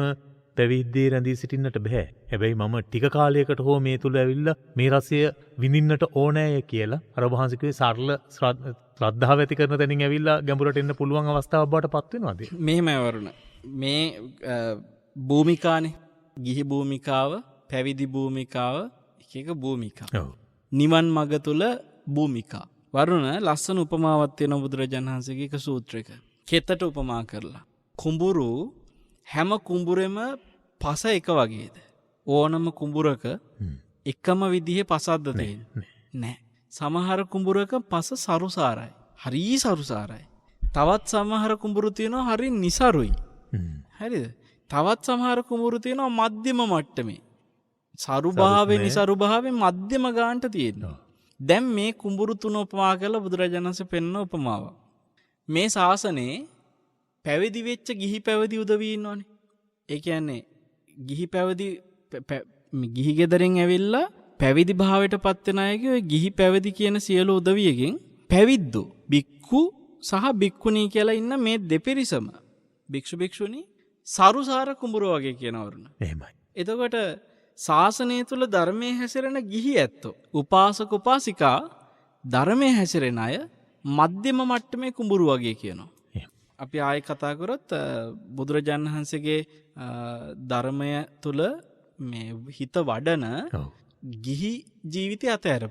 පැවිද්දේ රැඳී සිටින්නට බෑ. හැබැයි මම ටික කාලයකට හෝ මේ තුල ඇවිල්ලා මේ රසය විඳින්නට ඕනෑය කියලා අර වහන්සේගේ සරල ශ්‍රද්ධාව ඇති කරන තැනින් ඇවිල්ලා ගැඹුරට එන්න පුළුවන් අවස්ථාවක් බවට පත් වෙනවාද? මෙහෙමයි වරුණ. මේ භූමිකානේ ගිහි භූමිකාව, පැවිදි භූමිකාව, එක භූමිකා. නිවන් මඟ තුල භූමිකා. වරුණ ලස්සන උපමාවක් තියෙනවා බුදුරජාණන් වහන්සේගේ එක සූත්‍රයක. කෙතට උපමා කරලා. කුඹුරු හැම කුඹුරෙම පස එක වගේද? ඕනම කුඹුරක එකම විදිහේ පසක්ද තියෙන්නේ? නැහැ. සමහර කුඹුරක පස සරුසාරයි. හරි සරුසාරයි. තවත් සමහර කුඹුරු තියෙනවා හරි නිසරුයි. හරිද? තවත් සමහර කුඹුරු තියෙනවා මධ්‍යම මට්ටමේ. සරුභාවයේ නිසරුභාවයේ මධ්‍යම ගානට තියෙනවා. දැන් මේ කුඹුරු තුන උපමා කරලා බුදුරජාණන් වහන්සේ පෙන්වන උපමාවක්. මේ ශාසනයේ පැවිදි වෙච්ච ගිහි පැවිදි උදවි ඉන්නවනේ. ඒ කියන්නේ ගිහි පැවිදි ගිහි ගෙදරින් ඇවිල්ලා පැවිදි භාවයට පත් වෙන අයගේ ඔය ගිහි පැවිදි කියන සියලු උදවියකින් පැවිද්දෝ බික්කු සහ බික්කුණී කියලා ඉන්න මේ දෙපිරිසම භික්ෂු භික්ෂුණී සරුසාර කුඹුර වගේ කියනවරුන. එහෙමයි. එතකොට ශාසනය තුල ධර්මයේ හැසිරෙන ගිහි ඇත්තෝ උපාසක උපාසිකා ධර්මයේ හැසිරෙන අය මධ්‍යම මට්ටමේ කුඹුරු වගේ කියනවා. අපි ආයෙ කතා කරොත් බුදුරජාණන් වහන්සේගේ ධර්මය තුල මේ හිත වඩන ගිහි ජීවිතය අතහැර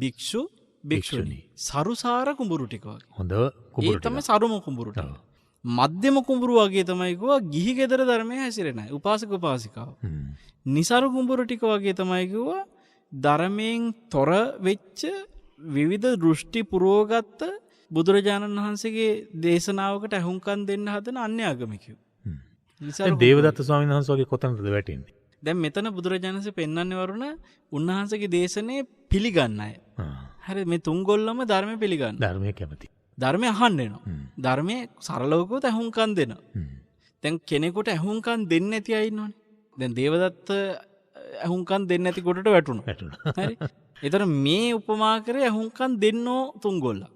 භික්ෂු භික්ෂුණී සරුසාර කුඹුරු ටික වගේ. හොඳ කුඹුරු ටික. ඒ තමයි සරුම කුඹුරු ටික. මධ්‍යම කුඹුරු වගේ තමයි කිව්වා ගිහි ගෙදර ධර්මයේ හැසිරෙන අය උපාසක උපාසිකාව. නිසරු කුඹුරු ටික වගේ තමයි කිව්වා ධර්මයෙන් තොර වෙච්ච විවිධ දෘෂ්ටි පුරෝගත්ත බුදුරජාණන් වහන්සේගේ දේශනාවකට ඇහුම්කන් දෙන්න හදන අන්‍යාගමිකයෝ. දේවදත්ත ස්වාමීන් වහන්සේ වගේ කොතනද වැටෙන්නේ? දැන් මෙතන බුදුරජාණන් වහන්සේ පෙන්වන්නේ වරුණ උන්වහන්සේගේ දේශනේ පිළිගන්න අය. හරි මේ තුන්ගොල්ලම ධර්මය පිළිගන්න. ධර්මයේ කැමති. ධර්මය අහන්න එනවා. ධර්මයේ සරලවකවත් ඇහුම්කන් දෙනවා. දැන් කෙනෙකුට ඇහුම්කන් දෙන්නේ නැති අය ඉන්නවනේ. දැන් දේවදත්ත ඇහුම්කන් දෙන්නේ නැති කොටට වැටුණා. හරි. ඒතර මේ උපමා කරේ ඇහුම්කන් දෙන්නෝ තුන්ගොල්ලා.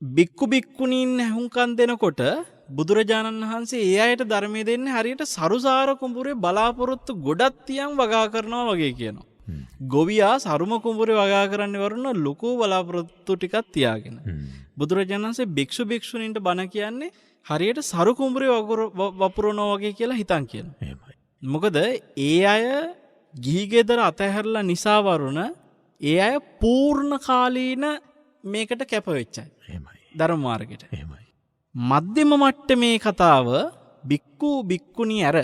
බික්කු බික්කුණීන් ඇහුම්කන් දෙනකොට බුදුරජාණන් වහන්සේ ඒ අයට ධර්මයේ දෙන්නේ හරියට සරුසාර කුඹුරේ බලාපොරොත්තු ගොඩක් තියන් වගා කරනවා වගේ කියනවා. ගොවියා සරුම කුඹුරේ වගා කරන්නේ වරුණ ලොකු බලාපොරොත්තු ටිකක් තියාගෙන. බුදුරජාණන් වහන්සේ භික්ෂු භික්ෂුණීන්ට බණ කියන්නේ හරියට සරු කුඹුරේ වපුරනවා වගේ කියලා හිතන් කියනවා. මොකද ඒ අය ගිහි ගෙදර අතහැරලා නිසා වරුණ ඒ අය පූර්ණ කාලීන මේකට කැප වෙච්චයි. ධර්ම මාර්ගයට. මධ්‍යම මට්ටමේ කතාව බික්කු බික්කුණී ඇර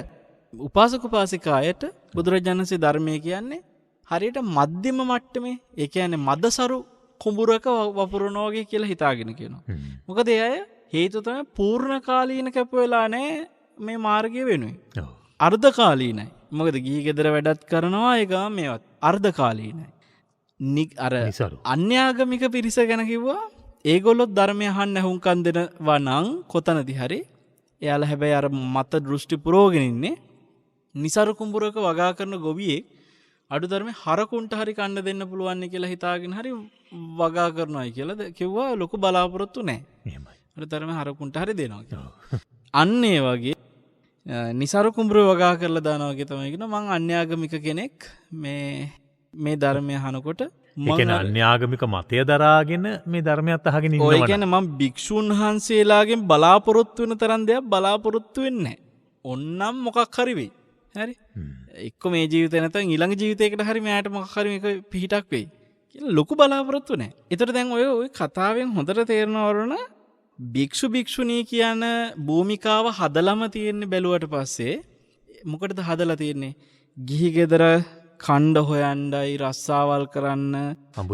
උපාසක උපාසිකායට බුදුරජාණන් වහන්සේ ධර්මයේ කියන්නේ හරියට මධ්‍යම මට්ටමේ ඒ කියන්නේ මදසරු කුඹුරක වපුරනවා වගේ කියලා හිතාගෙන කියනවා. මොකද ඒ අය හේතුව තමයි පූර්ණ කාලීන කැප වෙලා නැහැ මේ මාර්ගය වෙනුවෙන්. අර්ධ කාලීනයි. මොකද ගිහි ගෙදර වැඩත් කරනවා ඒක මේවත් අර්ධ කාලීනයි. අර අන්‍යාගමික පිරිස ගැන කිව්වා ඒගොල්ලොත් ධර්මය අහන්න ඇහුම්කන් දෙනවා නම් කොතනදී හරි එයාලා හැබැයි අර මත දෘෂ්ටි පුරවගෙන ඉන්නේ නිසරු කුඹුරක වගා කරන ගොවියෙක් අඩු ධර්මයේ හරකුන්ට හරි කන්න දෙන්න පුළුවන් නේ කියලා හිතාගෙන හරි වගා කරනවායි කියලා කිව්වා ලොකු බලාපොරොත්තු නැහැ. එහෙමයි. අර ධර්මයේ හරකුන්ට හරි දෙනවා කියලා. අන්න ඒ වගේ නිසරු කුඹුරේ වගා කරලා දානවා වගේ තමයි කියනවා මං අන්‍යාගමික කෙනෙක් මේ ධර්මය අහනකොට ඒ කියන්නේ අන්‍යාගමික මතය දරාගෙන මේ ධර්මයත් අහගෙන ඉන්නවා. ඔය කියන්නේ මම භික්ෂුන් වහන්සේලාගෙන් බලාපොරොත්තු වෙන තරම් දෙයක් බලාපොරොත්තු වෙන්නේ නැහැ. ඔන්නම් මොකක් හරි වෙයි. හරි? එක්ක මේ ජීවිතේ නැත්නම් ඊළඟ ජීවිතයකට හරි මෙයාට මොකක් හරි මේක පිහිටක් වෙයි. කියලා ලොකු බලාපොරොත්තු නැහැ. ඒතර දැන් ඔය කතාවෙන් හොඳට තේරෙනවා වරුණ භික්ෂු භික්ෂුණී කියන භූමිකාව හදලම තියෙන්නේ බැලුවට පස්සේ මොකටද හදලා තියෙන්නේ? ගිහි ගෙදර කණ්ඩ හොයන්ඩයි රස්සාවල් කරන්න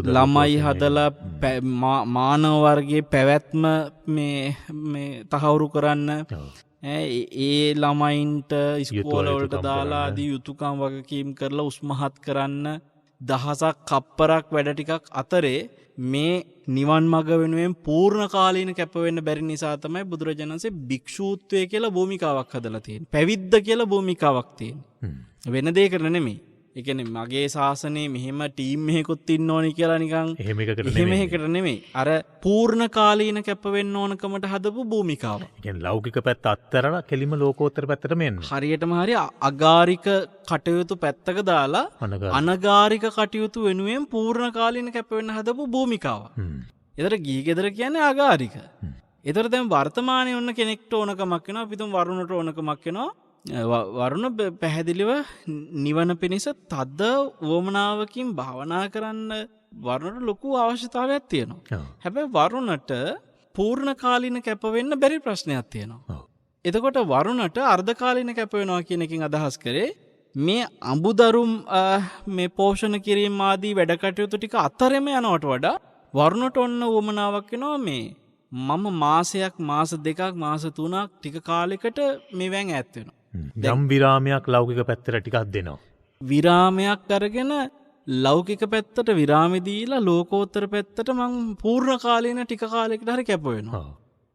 ළමයි හදලා මානව වර්ගයේ පැවැත්ම මේ තහවුරු කරන්න ඒ ළමයින්ට ඉස්කෝලවලට දාලා ආදී යුතුයකම් වගකීම් කරලා උස්මහත් කරන්න දහසක් කප්පරක් වැඩ ටිකක් අතරේ මේ නිවන් මඟ වෙනුවෙන් පූර්ණ කාලීන කැප වෙන්න බැරි නිසා තමයි බුදුරජාණන් වහන්සේ භික්ෂූත්වය කියලා භූමිකාවක් හදලා තියෙන්නේ. පැවිද්ද කියලා භූමිකාවක් තියෙන්නේ. වෙන දෙයකට නෙමෙයි. ඒ කියන්නේ මගේ ශාසනයේ මෙහෙම ටීම් එකකුත් ඉන්න ඕනි කියලා නිකන් එහෙම එකකට නෙමෙයි. අර පූර්ණ කාලීන කැප වෙන්න ඕනකමට හදපු භූමිකාව. ඒ කියන්නේ ලෞකික පැත්ත අත්හැරලා කෙලිම ලෝකෝත්තර පැත්තටම එන්න. හරියටම හරිය අගාරික කටයුතු පැත්තක දාලා අනගාරික කටයුතු වෙනුවෙන් පූර්ණ කාලීන කැප වෙන්න හදපු භූමිකාව. ඒතර ගිහි ගෙදර කියන්නේ අගාරික. ඒතර දැන් වර්තමානයේ ඔන්න කෙනෙක්ට ඕනකමක් වෙනවා. අපි තුන් වරුණට ඕනකමක් වෙනවා. වරුණ පැහැදිලිව නිවන පිණිස තද වමනාවකින් භාවනා කරන්න වරුණට ලොකු අවශ්‍යතාවයක් තියෙනවා. හැබැයි වරුණට පූර්ණ කාලීන කැප වෙන්න බැරි ප්‍රශ්නයක් තියෙනවා. එතකොට වරුණට අර්ධකාලීන කැප වෙනවා කියන එකෙන් අදහස් කරේ මේ අඹුදරුම් මේ පෝෂණ කිරීම ආදී වැඩ කටයුතු ටික අතරෙම යනවට වඩා වරුණට ඔන්න උවමනාවක් වෙනවා මේ මම මාසයක් මාස දෙකක් මාස 3ක් ටික කාලයකට මේවෙන් ඈත් වෙනවා. යම් විරාමයක් ලෞකික පැත්තට ටිකක් දෙනවා. විරාමයක් අරගෙන ලෞකික පැත්තට විරාමෙ දීලා ලෝකෝත්තර පැත්තට මං පූර්ණ කාලීන ටික කාලයකට හරි කැප වෙනවා.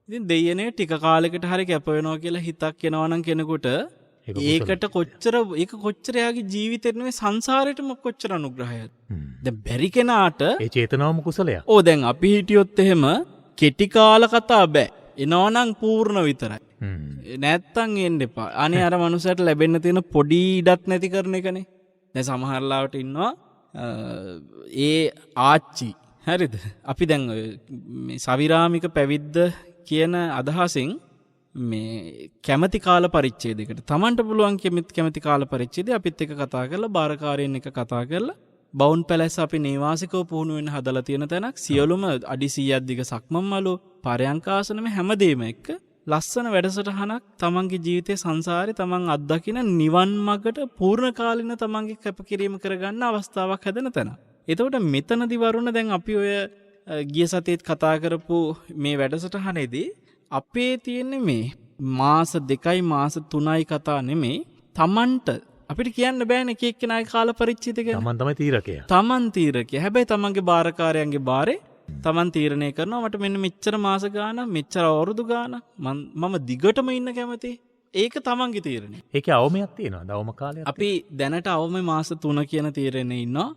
ඉතින් දෙයනේ ටික කාලයකට හරි කැප වෙනවා කියලා හිතක් එනවා නම් කෙනෙකුට ඒක කොච්චර යාගේ ජීවිතේට නෙවෙයි සංසාරෙටම කොච්චර අනුග්‍රහයක්ද. දැන් බැරි කෙනාට ඒ චේතනාවම කුසලයක්. ඕ දැන් අපි හිටියොත් එහෙම කෙටි කාල කතා බෑ. එනවනම් පූර්ණ විතරයි. නැත්තම් එන්න එපා. අනේ අර මනුස්සයට ලැබෙන්න තියෙන පොඩි ඉඩක් නැති කරන එකනේ. දැන් සමහරලාවට ඉන්නවා ඒ ආච්චි හරිද? අපි දැන් මේ සවිරාමික පැවිද්ද කියන අදහසින් මේ කැමැති කාල පරිච්ඡේදයකට Tamanට පුළුවන් කැමැති කාල පරිච්ඡේදය අපිත් එක්ක කතා කරලා බාරකාරයන් එක්ක කතා කරලා බවුන් පැලැස්ස අපි නේවාසිකව පුහුණු වෙන්න හදලා තියෙන තැනක් සියලුම අඩි 100ක් දිග සක්මන් මළු පරයන්කාසනෙම හැමදේම එක්ක ලස්සන වැඩසටහනක් තමන්ගේ ජීවිතයේ සංසාරේ තමන් අත්දකින නිවන් මඟට පූර්ණ කාලින තමන්ගේ කැපකිරීම කරගන්න අවස්ථාවක් හැදෙන තැන. එතකොට මෙතනදි වරුණ දැන් අපි ඔය ගිය සතියේත් කතා කරපු මේ වැඩසටහනේදී අපේ තියෙන්නේ මේ මාස 2යි මාස 3යි කතා නෙමෙයි තමන්ට අපිට කියන්න බෑනේ එක එක්කෙනාගේ කාල පරිච්ඡේදය ගැන. තමන් තමයි තීරකයා. තමන් තීරකයා. හැබැයි තමන්ගේ බාරකාරයන්ගේ බාරේ තමන් තීරණය කරනවා මට මෙන්න මෙච්චර මාස ගානක් මෙච්චර අවුරුදු ගානක් මම දිගටම ඉන්න කැමතියි. ඒක තමන්ගේ තීරණය. ඒකේ අවමයක් තියෙනවා. අවම කාලයක්. අපි දැනට අවම මාස 3 කියන තීරණේ ඉන්නවා.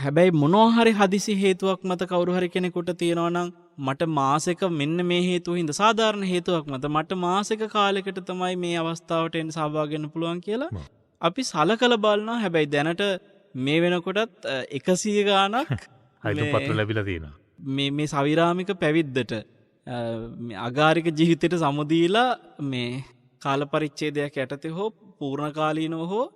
හැබැයි මොනවා හරි හදිසි හේතුවක් මත කවුරු හරි කෙනෙකුට තියෙනවා නම් මට මාසෙක මෙන්න මේ හේතුව හින්දා සාධාරණ හේතුවක් මත මට මාසෙක කාලයකට තමයි මේ අවස්ථාවට එන්න සහභාගී වෙන්න පුළුවන් කියලා අපි සලකලා බලනවා. හැබැයි දැනට මේ වෙනකොටත් 100 ගාණක් අයිති පත්‍ර ලැබිලා තියෙනවා. මේ සවිරාමික පැවිද්දට අගාරික ජීවිතයට සමුදීලා මේ කාල පරිච්ඡේදයක් යටතේ හෝ පූර්ණ කාලීනව හෝ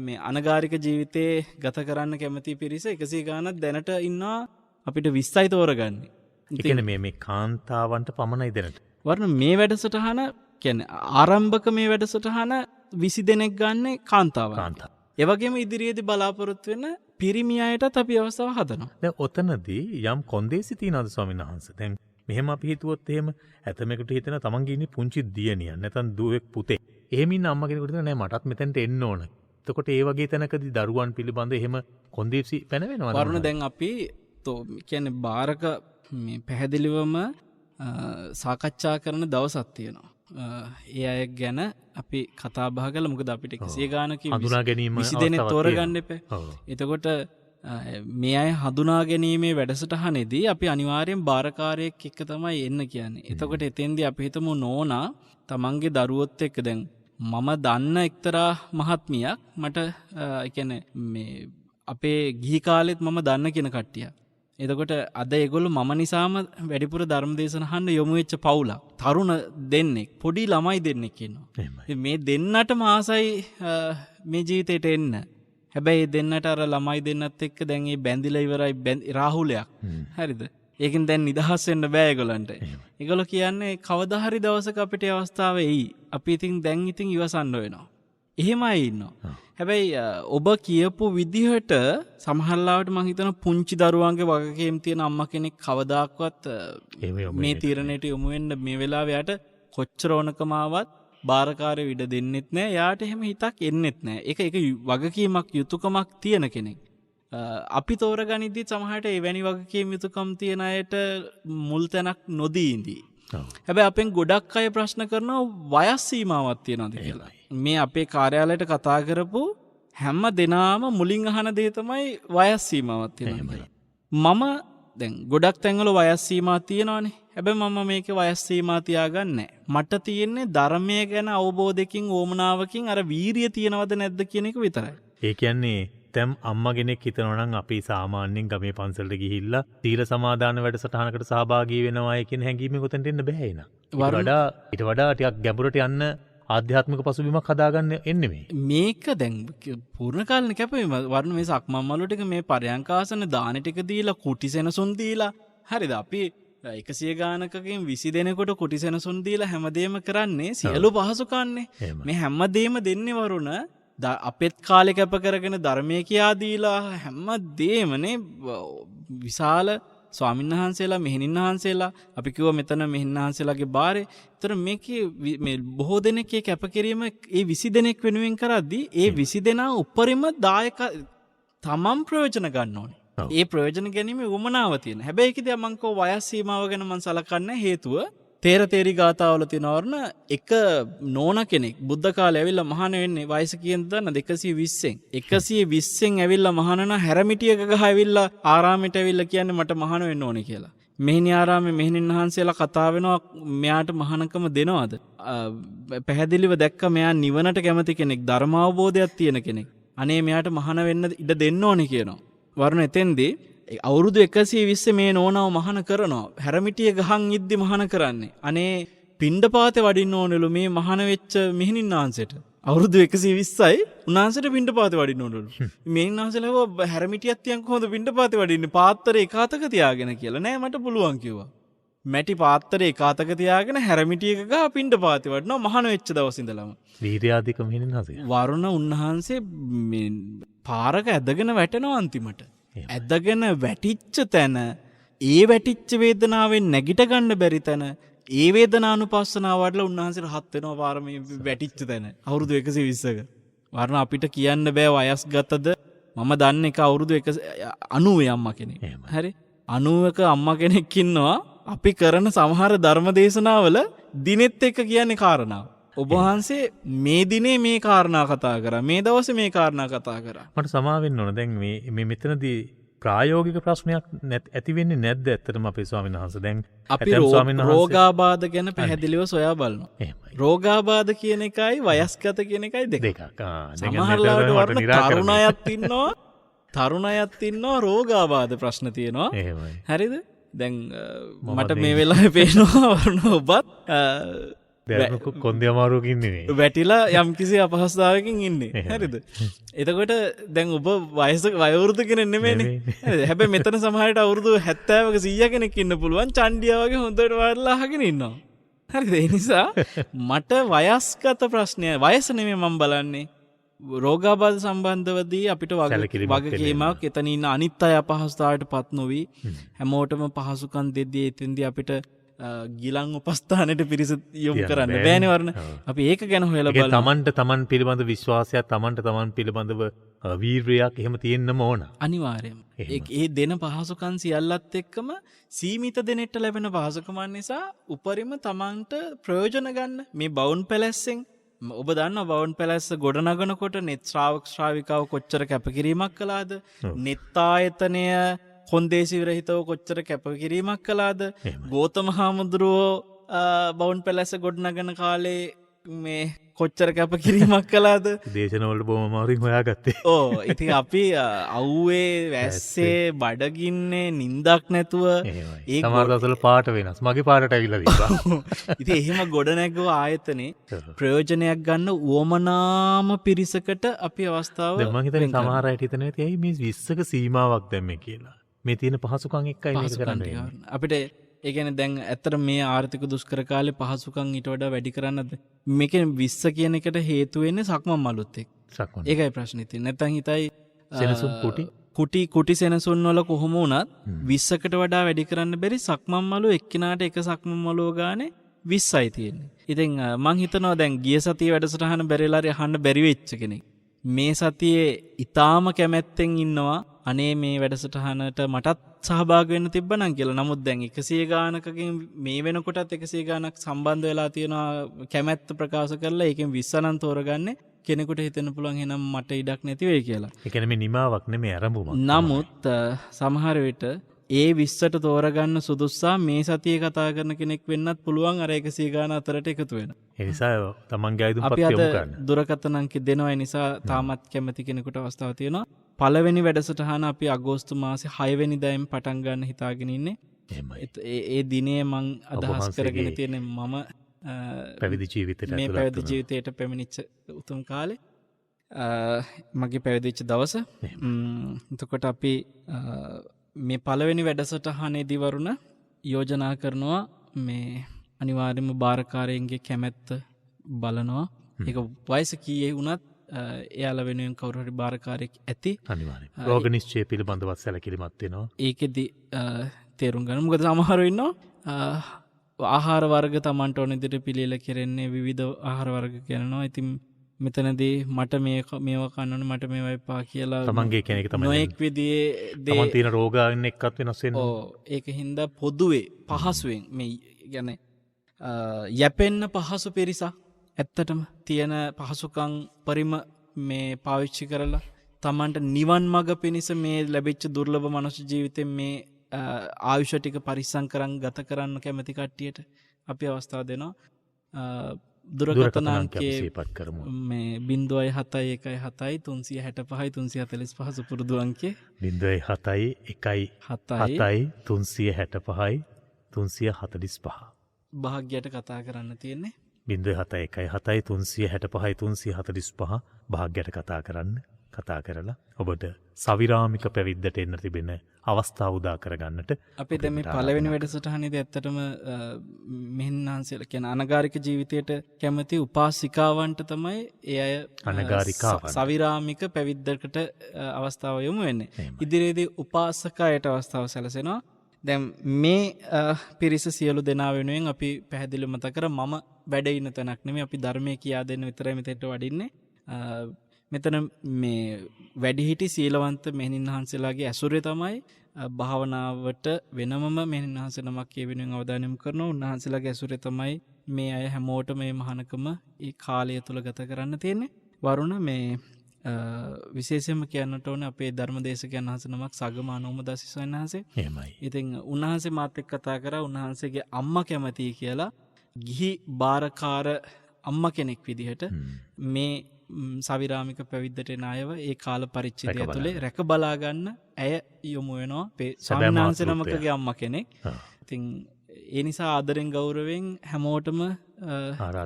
මේ අනගාരിക ජීවිතේ ගත කරන්න කැමති පිරිස 100 ගාණක් දැනට ඉන්නවා. අපිට 20යි තෝරගන්නේ. ඒ කියන්නේ මේ කාන්තාවන්ට පමණයි දැනට. වර්ණ මේ වැඩසටහන කියන්නේ ආරම්භක මේ වැඩසටහන 20 දෙනෙක් ගන්න කාන්තාවන්. ඒ වගේම ඉදිරියේදී බලාපොරොත්තු වෙන පිරිමි අයටත් අපි අවස්ථාව හදනවා. දැන් ඔතනදී යම් කොන්දේසි තියනවාද ස්වාමීන් වහන්සේ? දැන් මෙහෙම අපි හිතුවොත් එහෙම ඇතමෙකුට හිතෙන තමන්ගේ ඉන්නේ පුංචි දියණියක් නැත්නම් දුවෙක් පුතේ. එහෙම ඉන්න අම්මා කෙනෙකුට හිතන නෑ මටත් මෙතෙන්ට එන්න ඕන. එතකොට ඒ වගේ තැනකදී දරුවන් පිළිබඳ එහෙම කොන්දේසි පැනවෙනවද? වරුණ දැන් අපි කියන්නේ බාරක මේ පැහැදිලිවම සාකච්ඡා කරන දවසක් තියෙනවා. ඒ අය ගැන අපි කතා බහ කළා. මොකද අපිට 100 ගානක 20 දෙනෙක් තෝරගන්න එපා. එතකොට මේ අය හඳුනා ගැනීමේ වැඩසටහනේදී අපි අනිවාර්යෙන් බාරකාරයෙක් එක්ක තමයි එන්න කියන්නේ. එතකොට එතෙන්දී අපි හිතමු නෝනා තමන්ගේ දරුවොත් එක්ක දැන් මම දන්න එක්තරා මහත්මියක් මට කියන්නේ මේ අපේ ගිහි කාලෙත් මම දන්න කෙන කට්ටියක්. එතකොට අද ඒගොල්ලෝ මම නිසාම වැඩිපුර ධර්ම දේශන අහන්න යොමු වෙච්ච පවුලක්. තරුණ දෙන්නෙක්, පොඩි ළමයි දෙන්නෙක් ඉන්නවා. මේ දෙන්නටම ආසයි මේ ජීවිතේට එන්න. හැබැයි දෙන්නට අර ළමයි දෙන්නත් එක්ක දැන් මේ බැඳිලා ඉවරයි රාහුලයක්. හරිද? ඒකෙන් දැන් නිදහස් වෙන්න බෑ ඒගොල්ලන්ට. ඒගොල්ලෝ කියන්නේ කවදා හරි දවසක අපිට අවස්ථාව එයි. අපි දැන් ඉවසන්න වෙනවා. එහෙමයි ඉන්නවා. හැබැයි ඔබ කියපු විදිහට සමහරවිට මම හිතනවා පුංචි දරුවන්ගේ වගකීම් තියෙන අම්මා කෙනෙක් කවදාක්වත් මේ තීරණයට යොමු වෙන්න මේ වෙලාවේ යට කොච්චර ඕනකම ආවත් බාරකාරය විඩ දෙන්නෙත් නෑ. යාට එහෙම හිතක් එන්නෙත් නෑ. ඒක වගකීමක් යුතුයකමක් තියෙන කෙනෙක්. අපි තෝරගනිද්දි සමහරට එවැනි වගකීම් යුතුයකම් තියෙන අයට මුල් තැනක් නොදී ඉඳී. හැබැයි අපෙන් ගොඩක් අය ප්‍රශ්න කරනවා වයස් සීමාවක් තියනවාද කියලා. මේ අපේ කාර්යාලයට කතා කරපු හැම දෙනාම මුලින් අහන දේ තමයි වයස් සීමාවක් තියෙනවා. මම දැන් ගොඩක් තැන්වල වයස් සීමා තියෙනවානේ. හැබැයි මම මේකේ වයස් සීමා තියාගන්නේ නැහැ. මට තියෙන්නේ ධර්මය ගැන අවබෝධයකින් ඕමනාවකින් අර වීරිය තියනවද නැද්ද කියන එක විතරයි. ඒ කියන්නේ දැන් අම්මා කෙනෙක් හිතනවා නම් අපි සාමාන්‍යයෙන් ගමේ පන්සලට ගිහිල්ලා සීල සමාදාන වැඩසටහනකට සහභාගී වෙනවා කියන හැඟීමෙන් උතෙන්ට එන්න බෑ එන. ඊට වඩා ටිකක් ගැඹුරට යන්න ආධ්‍යාත්මික පසුබිමක් හදාගන්න එන්නේ මේ. මේක දැන් පූර්ණ කාලින කැපවීම වර්ණ මේ සක්මන් මළු ටික මේ පරයන්කාසන දාන ටික දීලා කුටි සෙනසුන් දීලා හරිද අපි 100 ගානකකින් 20 දෙනෙකුට කුටි සෙනසුන් දීලා හැමදේම කරන්නේ සියලු පහසුකම්නේ. මේ හැමදේම දෙන්නේ වරුණ අපෙත් කාලේ කැප කරගෙන ධර්මයේ කියා දීලා හැමදේමනේ විශාල ස්වාමීන් වහන්සේලා මෙහෙණින් වහන්සේලා අපි කිව්වා මෙතන මෙහෙණින් වහන්සේලාගේ බාරේ. ඒතර මේකේ මේ බොහෝ දෙනෙක්ගේ කැපකිරීම ඒ 20 දෙනෙක් වෙනුවෙන් කරද්දී ඒ 20 දෙනා උපරිම දායක තමන් ප්‍රයෝජන ගන්න ඕනේ. ඒ ප්‍රයෝජන ගැනීම උමනාව තියෙන. හැබැයි ඒකදී මම කෝ වයස් සීමාව ගැන මම සලකන්නේ හේතුව තේරි ගාතාවල තියෙනවරන එක නෝන කෙනෙක් බුද්ධ කාලේ ඇවිල්ලා මහාන වෙන්නේ වයස කීයද දන්නද 120න් 120න් ඇවිල්ලා මහානන හැරමිටියක ගහ ඇවිල්ලා ආරාමෙට ඇවිල්ලා කියන්නේ මට මහාන වෙන්න ඕනේ කියලා. මෙහෙණි ආරාමේ මෙහෙණින් වහන්සේලා කතා වෙනවා මෙයාට මහානකම දෙනවද? පැහැදිලිව දැක්ක මෙයා නිවනට කැමති කෙනෙක් ධර්ම අවබෝධයක් තියෙන කෙනෙක්. අනේ මෙයාට මහාන වෙන්න ඉඩ දෙන්න ඕනේ කියනවා. වරුණ එතෙන්දී අවුරුදු 120 මේ නෝනාව මහාන කරනවා. හැරමිටිය ගහන් ඉද්දි මහාන කරන්නේ. අනේ පිණ්ඩපාතේ වඩින්න ඕනෙලු මේ මහාන වෙච්ච මෙහෙණින් වහන්සේට. අවුරුදු 120යි උන්වහන්සේට පිණ්ඩපාතේ වඩින්න ඕනෙලු. මෙහෙණින් වහන්සේලා හැරමිටියක් තියන් කොහොමද පිණ්ඩපාතේ වඩින්නේ? පාත්තරේ එකාතක තියාගෙන කියලා. නෑ මට පුළුවන් කිව්වා. මැටි පාත්තරේ එකාතක තියාගෙන හැරමිටියක ගහ පිණ්ඩපාතේ වඩනවා මහාන වෙච්ච දවස් ඉඳලම. වීර්යාධික මෙහෙණින් වහන්සේ. වරුණ උන්වහන්සේ මේ පාරක ඇදගෙන වැටෙනවා අන්තිමට. ඇදගෙන වැටිච්ච තැන ඒ වැටිච්ච වේදනාවෙන් නැගිට ගන්න බැරි තැන ඒ වේදනානුපස්සනාව වඩලා උන්වහන්සේ රහත් වෙනවා පාරමී වැටිච්ච තැන අවුරුදු 120ක. වර්ණ අපිට කියන්න බෑ වයස් ගතද මම දන්න එක අවුරුදු 90 අම්මා කෙනෙක්. හරි 90ක අම්මා කෙනෙක් ඉන්නවා අපි කරන සමහර ධර්ම දේශනාවල දිනෙත් එක කියන්නේ කාරණාව. ඔබ වහන්සේ මේ දිනේ මේ කාරණා කතා කරා මේ දවසේ මේ කාරණා කතා කරා. මට සමා වෙන්න ඕන දැන් මේ මෙතනදී ප්‍රායෝගික ප්‍රශ්නයක් ඇති වෙන්නේ නැද්ද ඇත්තටම අපේ ස්වාමීන් වහන්සේ දැන් අපි රෝගාබාධ ගැන පැහැදිලිව සොයා බලනවා. රෝගාබාධ කියන එකයි වයස්ගත කියන එකයි දෙකක්. සමහරවිට වර්ණ තරුණ අයත් ඉන්නවා රෝගාබාධ ප්‍රශ්න තියෙනවා. හරිද? දැන් මට මේ වෙලාවේ පේනවා වර්ණ ඔබත් කොන්දේ අමාරුවකින් නෙමෙයි. වැටිලා යම් කිසි අපහසුතාවයකින් ඉන්නේ. හරිද? එතකොට දැන් ඔබ වයෝවෘද්ධ කෙනෙක් නෙමෙයිනේ. හරිද? හැබැයි මෙතන සමහරට අවුරුදු 70ක 100 කෙනෙක් ඉන්න පුළුවන්. චණ්ඩියා වගේ හොඳට වාඩිලා අහගෙන ඉන්නවා. හරිද? ඒ නිසා මට වයස්ගත ප්‍රශ්නය වයස නෙමෙයි මම බලන්නේ. රෝගාබාධ සම්බන්ධවදී අපිට වගකීමක් එතන ඉන්න අනිත් අය අපහසුතාවයටපත් නොවි හැමෝටම පහසුකම් දෙද්දී එතෙන්දී අපිට ගිලන් උපස්ථානයට පිරිස යොමු කරන්න බෑනේ වර්ණ. අපි ඒක ගැන හොයලා බලමු. තමන් පිළිබඳ විශ්වාසයක් තමන් පිළිබඳව වීර්යයක් එහෙම තියෙන්නම ඕන. අනිවාර්යයෙන්ම. ඒ දෙන පහසුකම් සියල්ලත් එක්කම සීමිත දෙනෙට ලැබෙන පහසුකම් නිසා උපරිම තමන්ට ප්‍රයෝජන ගන්න මේ බවුන් පැලැස්සෙන් ඔබ දන්නවා බවුන් පැලැස්ස ගොඩනගනකොට net ශ්‍රාවක ශ්‍රාවිකාව කොච්චර කැපකිරීමක් කළාද? net ආයතනය කොන්දේසි විරහිතව කොච්චර කැපකිරීමක් කළාද? ගෝතම හාමුදුරුවෝ බවුන් පැලැස්ස ගොඩනගන කාලේ මේ කොච්චර කැපකිරීමක් කළාද? දේශනවල බොහොම අමාරුවෙන් හොයාගත්තේ. ඉතින් අපි අවුවේ වැස්සේ බඩගින්නේ නින්දක් නැතුව ඒ සමහර දවස්වල පාට වෙනස්. මගේ පාටට ඇවිල්ලා තිබ්බා. ඉතින් එහෙම ගොඩනැගුව ආයතනේ ප්‍රයෝජනයක් ගන්න උවමනාම පිරිසකට අපි අවස්ථාව දැන් මම හිතන්නේ සමහර අයට හිතන්නේ ඇයි මේ 20ක සීමාවක් දැම්මේ කියලා. මේ තියෙන පහසුකම් එක්කයි මේක කරන්නේ. අපිට ඒ කියන්නේ දැන් ඇත්තට මේ ආර්ථික දුෂ්කර කාලේ පහසුකම් ඊට වඩා වැඩි කරන්නද මේකෙන් 20 කියන එකට හේතු වෙන්නේ සක්මන් මලුත් එක්ක. ඒකයි ප්‍රශ්නේ තියෙන්නේ. නැත්නම් හිතයි සෙනසුන් කුටි සෙනසුන් වල කොහොම වුණත් 20කට වඩා වැඩි කරන්න බැරි සක්මන් මලුව එක්කිනාට එක සක්මන් මලුව ගානේ 20යි තියෙන්නේ. ඉතින් මං හිතනවා දැන් ගිය සතියේ වැඩසටහන බැරිලා අහන්න බැරි වෙච්ච කෙනෙක් මේ සතියේ ඊටාම කැමැත්තෙන් ඉන්නවා අනේ මේ වැඩසටහනට මටත් සහභාගී වෙන්න තිබ්බනම් කියලා. නමුත් දැන් 100 ගානකකින් මේ වෙනකොටත් 100 ගානක් සම්බන්ධ වෙලා තියෙනවා කැමැත්ත ප්‍රකාශ කරලා ඒකෙන් 20 නම් තෝරගන්නේ කෙනෙකුට හිතෙන්න පුළුවන් එහෙනම් මට ඉඩක් නැති වෙයි කියලා. ඒ කියන්නේ මේ නිමාවක් නෙමෙයි ආරම්භයක්. නමුත් සමහර විට ඒ 20ට තෝරගන්න සුදුස්සා මේ සතියේ කතා කරන කෙනෙක් වෙන්නත් පුළුවන් අර 100 ගාන අතරට එකතු වෙන. ඒ නිසා තමන්ගේ ආයුධපත් යොමු කරන්න. අපි අද දුරකථන අංක දෙනවා. ඒ නිසා තාමත් කැමති කෙනෙකුට අවස්ථාව තියෙනවා. පළවෙනි වැඩසටහන අපි අගෝස්තු මාසේ 6 වෙනිදායෙන් පටන් ගන්න හිතාගෙන ඉන්නේ. ඒ දිනේ මං අදහස් කරගෙන තියෙන්නේ මම පැවිදි ජීවිතයට මේ පැවිදි ජීවිතයට පැමිණිච්ච උතුම් කාලේ මගේ පැවිදිච්ච දවස. එතකොට අපි මේ පළවෙනි වැඩසටහනේදී වරුණ යෝජනා කරනවා මේ අනිවාර්යයෙන්ම බාරකාරයන්ගේ කැමැත්ත බලනවා. ඒක වයස කීයේ වුණත් එයාලා වෙනුවෙන් කවුරු හරි බාරකාරයෙක් ඇති. අනිවාර්යයෙන්. රෝග නිශ්චය පිළිබඳව සැලකිලිමත් වෙනවා. ඒකෙදි තේරුම් ගන්න. මොකද සමහරව ඉන්නවා ආහාර වර්ග Tamanට ඕන විදිහට පිළියෙල කෙරෙන්නේ විවිධ ආහාර වර්ග කරනවා. ඉතින් මෙතනදී මට මේවා කන්න ඕනේ මට මේවා එපා කියලා තමන්ගේ කෙනෙක් තමයි නොඑක් විදිහේ තමන් තියෙන රෝගයන් එක්කත් වෙනස් වෙනවා. ඔව් ඒක හින්දා පොදුවේ පහසුවෙන් මේ කියන්නේ යැපෙන්න පහසු පිරිසක් ඇත්තටම තියෙන පහසුකම් පරිම මේ පාවිච්චි කරලා Tamanට නිවන් මඟ පිණිස මේ ලැබිච්ච දුර්ලභ මනුෂ්‍ය ජීවිතේ මේ ආයුෂ ටික පරිස්සම් කරන් ගත කරන්න කැමති කට්ටියට අපි අවස්ථාව දෙනවා. දුරකථන අංකයේ මේ 0.71 365 345 සුපුරුදු අංකේ 0.71 365 භාග්‍යයට කතා කරන්න තියෙන්නේ 0.71 365 345 භාග්‍යයට කතා කරලා ඔබට සවිරාමික පැවිද්දට එන්න තිබෙන අවස්ථාව උදා කරගන්නට අපි දැන් මේ පළවෙනි වැඩසටහනේදී ඇත්තටම මෙහෙණාන්සලා කියන අනගාരിക ජීවිතයට කැමති උපාසිකාවන්ට තමයි ඒ අය සවිරාමික පැවිද්දකට අවස්ථාව යොමු වෙන්නේ. ඉදිරියේදී උපාසකයට අවස්ථාව සැලසෙනවා. දැන් මේ පිරිස සියලු දෙනා වෙනුවෙන් අපි පැහැදිලිව මතක කර මම වැඩ ඉන්න තැනක් නෙමෙයි අපි ධර්මයේ කියා දෙන්න විතරයි මෙතෙන්ට වඩින්නේ. මෙතන මේ වැඩිහිටි සීලවන්ත මෙහෙණින් වහන්සේලාගේ ඇසුරේ තමයි භාවනාවට වෙනමම මෙහෙණින් වහන්සේ නමක් ඒ වෙනුවෙන් අවධානය යොමු කරනවා. උන්වහන්සේලාගේ ඇසුරේ තමයි මේ අය හැමෝටම මේ මහානකම ඒ කාලය තුල ගත කරන්න තියෙන්නේ. වරුණ මේ විශේෂයෙන්ම කියන්නට ඕනේ අපේ ධර්මදේශකයන් වහන්සේ නමක් සගම අනුමදාසි ස්වාමීන් වහන්සේ. එහෙමයි. ඉතින් උන්වහන්සේ මාත් එක්ක කතා කරා උන්වහන්සේගේ අම්මා කැමතියි කියලා ගිහි බාරකාර අම්මා කෙනෙක් විදිහට මේ සවිරාමික පැවිද්දට එන අයව ඒ කාල පරිච්ඡේදය ඇතුලේ රැක බලා ගන්න ඇය යොමු වෙනවා. අපේ ස්වාමීන් වහන්සේ නමකගේ අම්මා කෙනෙක්. ඉතින් ඒ නිසා ආදරෙන් ගෞරවයෙන් හැමෝටම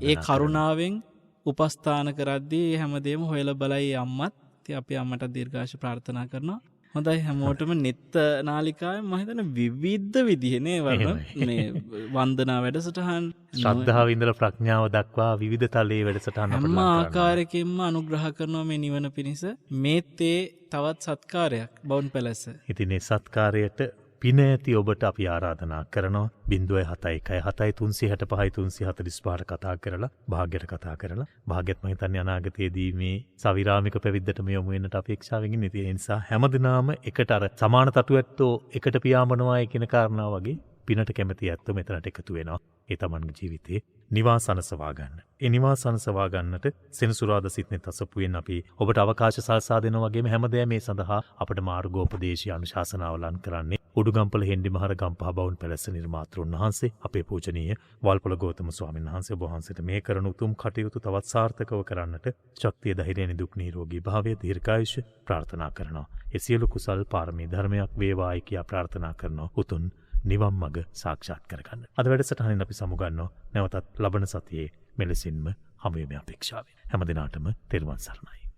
ඒ කරුණාවෙන් උපස්ථාන කරද්දී හැමදේම හොයලා බලයි අම්මත්. ඉතින් අපි අම්මට දීර්ඝාෂ ප්‍රාර්ථනා කරනවා. හොඳයි හැමෝටම නෙත් නාලිකාවේ මම හිතන්නේ විවිධ විදිහේ වර්ණ මේ වන්දනා වැඩසටහන් ශ්‍රද්ධාව ඉඳලා ප්‍රඥාව දක්වා විවිධ තලයේ වැඩසටහන් අපිට හැම ආකාරයකින්ම අනුග්‍රහ කරනවා මේ නිවන පිණිස. මේත් තවත් සත්කාරයක් බවුන් පැලැස්ස. ඉතින් මේ සත්කාරයට පින ඇති ඔබට අපි ආරාධනා කරනවා 0.71 365 කතා කරලා භාග්‍යයට කතා කරලා භාග්‍යත් මම හිතන්නේ අනාගතයේදී මේ සවිරාමික පැවිද්දට මේ යොමු වෙන්නට අපේක්ෂාවෙන් ඉන්නේ. ඒ නිසා හැමදිනම එකට අර සමාන තටුවැත්තෝ එකට පියාඹනවායි කියන කාරණාව වගේ පිනට කැමති ඇත්තෝ මෙතනට එකතු වෙනවා. ඒ තමන්ගේ ජීවිතේ නිවාසනසවා ගන්න. ඒ නිවාසනසවා ගන්නට සෙනසුරාදා සිටනේ තසපුවෙන් අපි ඔබට අවකාශ සලසා දෙනවා වගේම හැමදේම මේ සඳහා අපට මාර්ගෝපදේශී අනුශාසනාවලන් කරන්නේ උඩුගම්පල හෙන්ඩි මහර ගම්පහ බවුන් පැලැස්ස නිර්මාතෘන් වහන්සේ අපේ පූජනීය වල්පොළ ගෞතම ස්වාමීන් වහන්සේ ඔබ වහන්සේට මේ කරන උතුම් කටයුතු තවත් සාර්ථකව කරන්නට ශක්තිය ධෛර්යය නිදුක් නිරෝගී භාවය දීර්ඝායුෂ ප්‍රාර්ථනා කරනවා. ඒ සියලු කුසල් පාරමී ධර්මයක් වේවායි කියා ප්‍රාර්ථනා කරනවා. උතුම් නිවන් මඟ සාක්ෂාත් කරගන්න. අද වැඩසටහනින් අපි සමුගන්නවා. නැවතත් ලබන සතියේ මෙලෙසින්ම හමු වෙමු අපේක්ෂාවෙන්. හැම දිනාටම තෙරුවන් සරණයි.